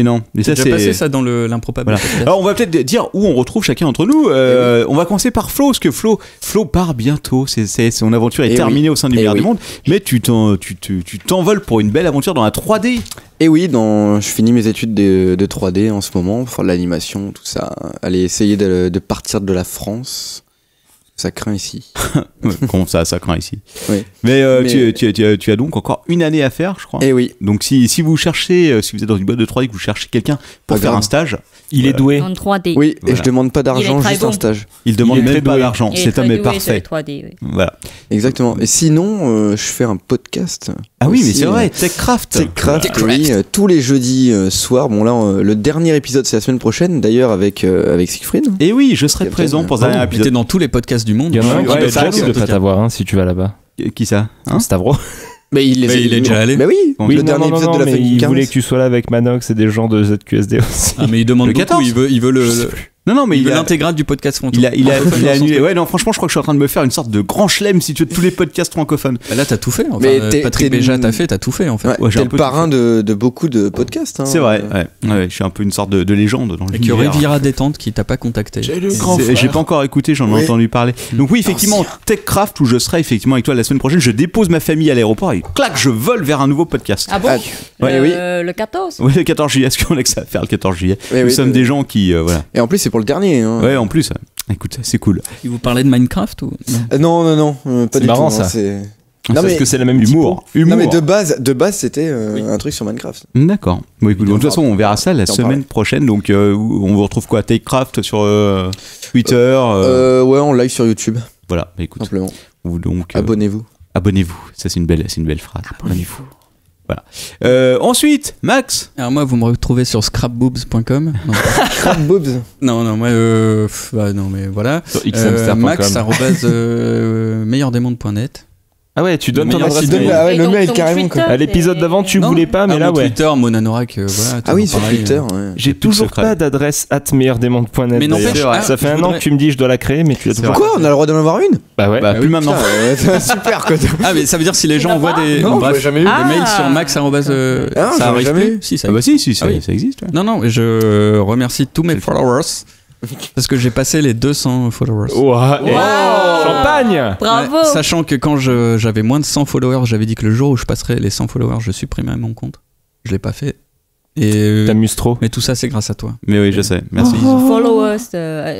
non. Mais ça, j'ai déjà passé ça dans l'improbable. Voilà. Alors on va peut-être dire où on retrouve chacun d'entre nous. On va commencer par Flo, parce que Flo part bientôt. Son aventure est terminée au sein du meilleur du monde. Mais tu t'envoles pour une belle aventure dans la 3D. Et oui, je finis mes études de 3D en ce moment, pour faire de l'animation, tout ça. Aller essayer de partir de la France. Ça craint ici. Comment ça craint ici? Oui. Mais tu as donc encore une année à faire, je crois. Et oui. Donc si vous cherchez, si vous êtes dans une boîte de 3D, que vous cherchez quelqu'un pour faire un stage, il est doué. En 3D. Oui, et je demande pas d'argent, juste un stage. Il demande même pas d'argent. Cet homme est parfait. 3D, oui. Voilà. Exactement. Et sinon, je fais un podcast. Ah oui, aussi, mais c'est vrai, TechCraft, oui, tous les jeudis soirs. Bon là, le dernier épisode c'est la semaine prochaine, d'ailleurs avec Siegfried. Et oui, je serai présent pour ce dernier épisode. Dans tous les podcasts du monde. Il y en a un qui Ouais, va être ça, jaloux de pas t'avoir si tu vas là-bas. Qui ça? Stavro. Mais il est déjà allé. Mais oui, le dernier épisode de la mais Fake il Carnes. voulait que tu sois là avec Manox et des gens de ZQSD aussi. Ah mais il demande Le beaucoup, 14. il veut le... Non, mais il veut l'intégrale du podcast fronton. Il a annulé. Ouais, non, franchement, je crois que je suis en train de me faire une sorte de grand chelem, si tu veux, de tous les podcasts francophones. Bah là, t'as tout fait. Enfin, Mais Patrick Béja, t'as tout fait en fait. Ouais, j'ai t'es un peu le parrain de beaucoup de podcasts. Hein. C'est vrai, ouais, je suis un peu une sorte de légende dans le Et qu'il y aurait Vira Détente qui t'a pas contacté. J'ai pas encore écouté, j'en ai entendu parler. Donc oui, effectivement, TechCraft, où je serai effectivement avec toi la semaine prochaine, je dépose ma famille à l'aéroport et clac, je vole vers un nouveau podcast. Ah bon? Le 14? Oui, le 14 juillet, est-ce qu'on a que ça à faire le 14 juillet? Oui, Nous sommes des gens qui, voilà. Et en plus, c'est pour le dernier. Hein. Ouais, en plus, écoute, c'est cool. Il vous parlait de Minecraft ou Non, pas du marrant, tout. ça. Non, Parce que c'est la même Humour. Non mais de base c'était un truc sur Minecraft. D'accord. Bon, écoute, de toute façon, on verra ça la semaine prochaine. Donc, on vous retrouve quoi? TechCraft sur Twitter. Ouais, en live sur YouTube. Voilà, écoute. Simplement. Donc, abonnez-vous. Abonnez-vous. Ça, c'est une belle phrase. Abonnez-vous. Voilà. Ensuite, Max. Alors moi, vous me retrouvez sur scrapboobs.com. Scrapboobs. Non, moi, non, mais voilà. Sur xhamster.com. Max meilleurdemonde.net. Ah ouais, tu donnes ton adresse mail. mail. Ah ouais, le mail carrément. À l'épisode d'avant, tu voulais pas, mais là, ouais. Twitter, Monanorak, voilà. Ah oui, sur Twitter. Ouais. J'ai toujours pas d'adresse @meilleurdemonde.net. Mais n'empêche, ça fait un an que tu me dis je dois la créer, mais tu l'as toujours. Quoi? On a le droit d'en avoir une? Bah ouais. Bah, plus maintenant. Super quoi. Ah mais ça veut dire si les gens envoient des jamais eu. des mails sur max ça arrive jamais plus. eu. Si ça. Ah bah si, ça oui. existe. Ouais. Non, je remercie tous mes followers parce que j'ai passé les 200 followers. Champagne. Bravo. Ouais, sachant que quand j'avais moins de 100 followers, j'avais dit que le jour où je passerais les 100 followers, je supprimerais mon compte. Je l'ai pas fait. Et t'amuses trop. mais tout ça, c'est grâce à toi. Mais oui, je sais. Merci. Followers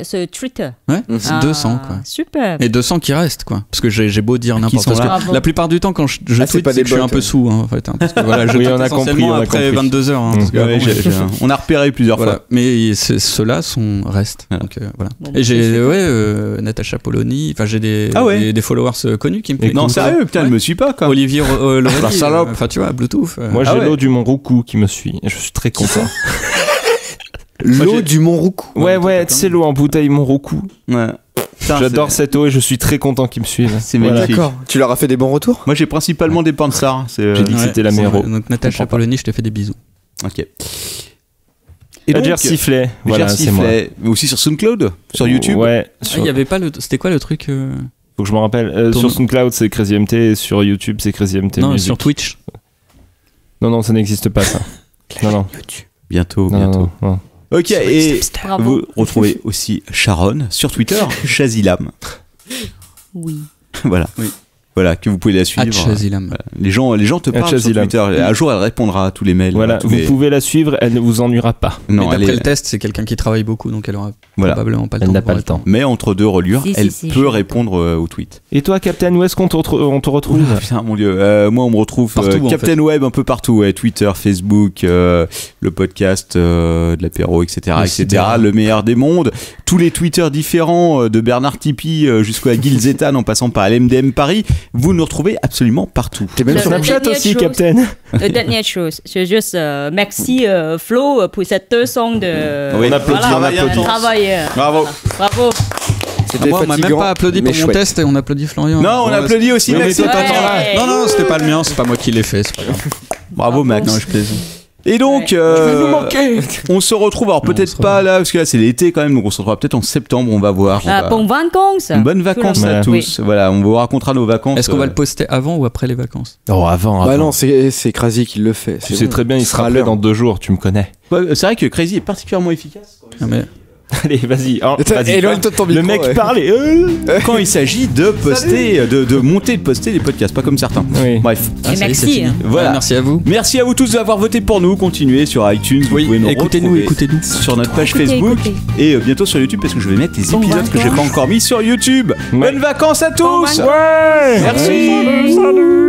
sur Twitter. Ouais, c'est 200 quoi. Super. Et 200 qui restent quoi. Parce que j'ai beau dire n'importe sont quoi. là. La plupart du temps quand je c'est tweet, pas c'est des que je suis bots, un peu sous hein, en fait. Hein, parce que voilà, je Oui, tweet on a compris, essentiellement on a après compris. 22h. Hein, parce que, Ouais, bon, on a repéré plusieurs voilà. fois. Mais ceux-là restent. Voilà. Donc voilà. Bon, Et j'ai c'est Natacha Polony, enfin j'ai des followers connus qui me Non, sérieux, putain, elle me suit pas, quoi. Olivier Lorelli, La salope. enfin tu vois, Bluetooth. Moi, j'ai Ah ouais. l'eau du Mont-Roucou qui me suit. Et je suis très content. L'eau du Mont-Roucou. Ouais, tu sais, l'eau en bouteille Mont-Roucou. Ouais. Putain, J'adore cette eau et je suis très content qu'ils me suivent. C'est Voilà. magnifique. D'accord. Tu leur as fait des bons retours? Moi, j'ai principalement des Pansar. C'est. J'ai dit que c'était la c'est meilleure vrai. eau. Donc Natacha Polony, je te fais des bisous. Ok. Et Adger Sifflet. Voilà, c'est moi. Sifflet, mais aussi sur SoundCloud, sur YouTube. Ouais. Il y avait pas c'était quoi le truc Faut que je me rappelle. Sur SoundCloud, c'est Crazy MT. Et sur YouTube, c'est Crazy MT. Non, Music. sur Twitch. Non, ça n'existe pas, ça. Non. Bientôt. Non. Ok, et Bravo. vous retrouvez aussi Sharon sur Twitter, Shazilam. Oui. Voilà. Oui. Voilà, que vous pouvez la suivre. Shazilam. Voilà. Les gens te parlent sur Shazilam. Twitter. Un jour, elle répondra à tous les mails. Voilà, à tous vous les- pouvez la suivre, elle ne vous ennuiera pas. Non, Mais elle d'après est- le test, c'est quelqu'un qui travaille beaucoup, donc elle aura Voilà. probablement pas le Elle temps. n'a pour pas le répondre. temps. Mais entre deux reliures, Si, elle si, peut je- répondre aux tweets. Et toi, Captain, où est-ce qu'on te retrouve Ah, putain, mon dieu. Moi, on me retrouve Partout, en Captain Web un peu partout. Ouais, Twitter, Facebook, le podcast de l'apéro, etc. Le etc. cyber. Le meilleur des mondes. Tous les Twitters différents de Bernard Tipeee jusqu'à Gil Zetan en passant par LMDM Paris. Vous nous retrouvez absolument partout. T'es même Le- sur Snapchat dernière aussi, chose- Captain. La dernière chose, c'est juste merci Flo pour cette 200 de. Oui, on applaudit, voilà, on applaudit. de travail. Bravo. Bravo. C'était Moi, on m'a même fatigant, pas applaudi mais pour mon chouette. test et on applaudit Florian. Non, on Ouais, applaudit aussi Oui, mais Maxime. toi, t'entends là. Ouais. Non, c'était pas le mien, c'est pas moi qui l'ai fait, c'est pas grave. Bravo, Max. Non, je plaisante. Et donc, on se retrouve, alors Non, peut-être on se pas là, parce que là c'est l'été quand même, donc on se retrouvera peut-être en septembre, on va voir. On va- Bonnes vacances. Bonnes vacances Tout le à monde. tous. Voilà, on vous racontera nos vacances. Est-ce qu'on va le poster avant ou après les vacances? Oh, avant. Bah non, c'est Crazy qui le fait. Tu sais très bien, il sera à prêt l'heure. dans 2 jours, tu me connais. Ouais, c'est vrai que Crazy est particulièrement efficace. Ah, mais Allez, vas-y. Vas-y, Éloigne-toi de ton le micro. mec ouais. parle et... Quand il s'agit de poster, de monter et de poster des podcasts, pas comme certains. Oui. Bref, Et ça y est, c'est merci. fini. Voilà. Merci à vous. merci à vous tous d'avoir voté pour nous. Continuez sur iTunes. Vous pouvez nous Écoutez-nous, retrouver écoutez-nous. sur notre page Écoutez, Facebook écoutez. et bientôt sur YouTube parce que je vais mettre les épisodes que j'ai pas encore mis sur YouTube. Ouais. Bonnes vacances à tous. Bonnes vacances. Ouais. Merci. Salut.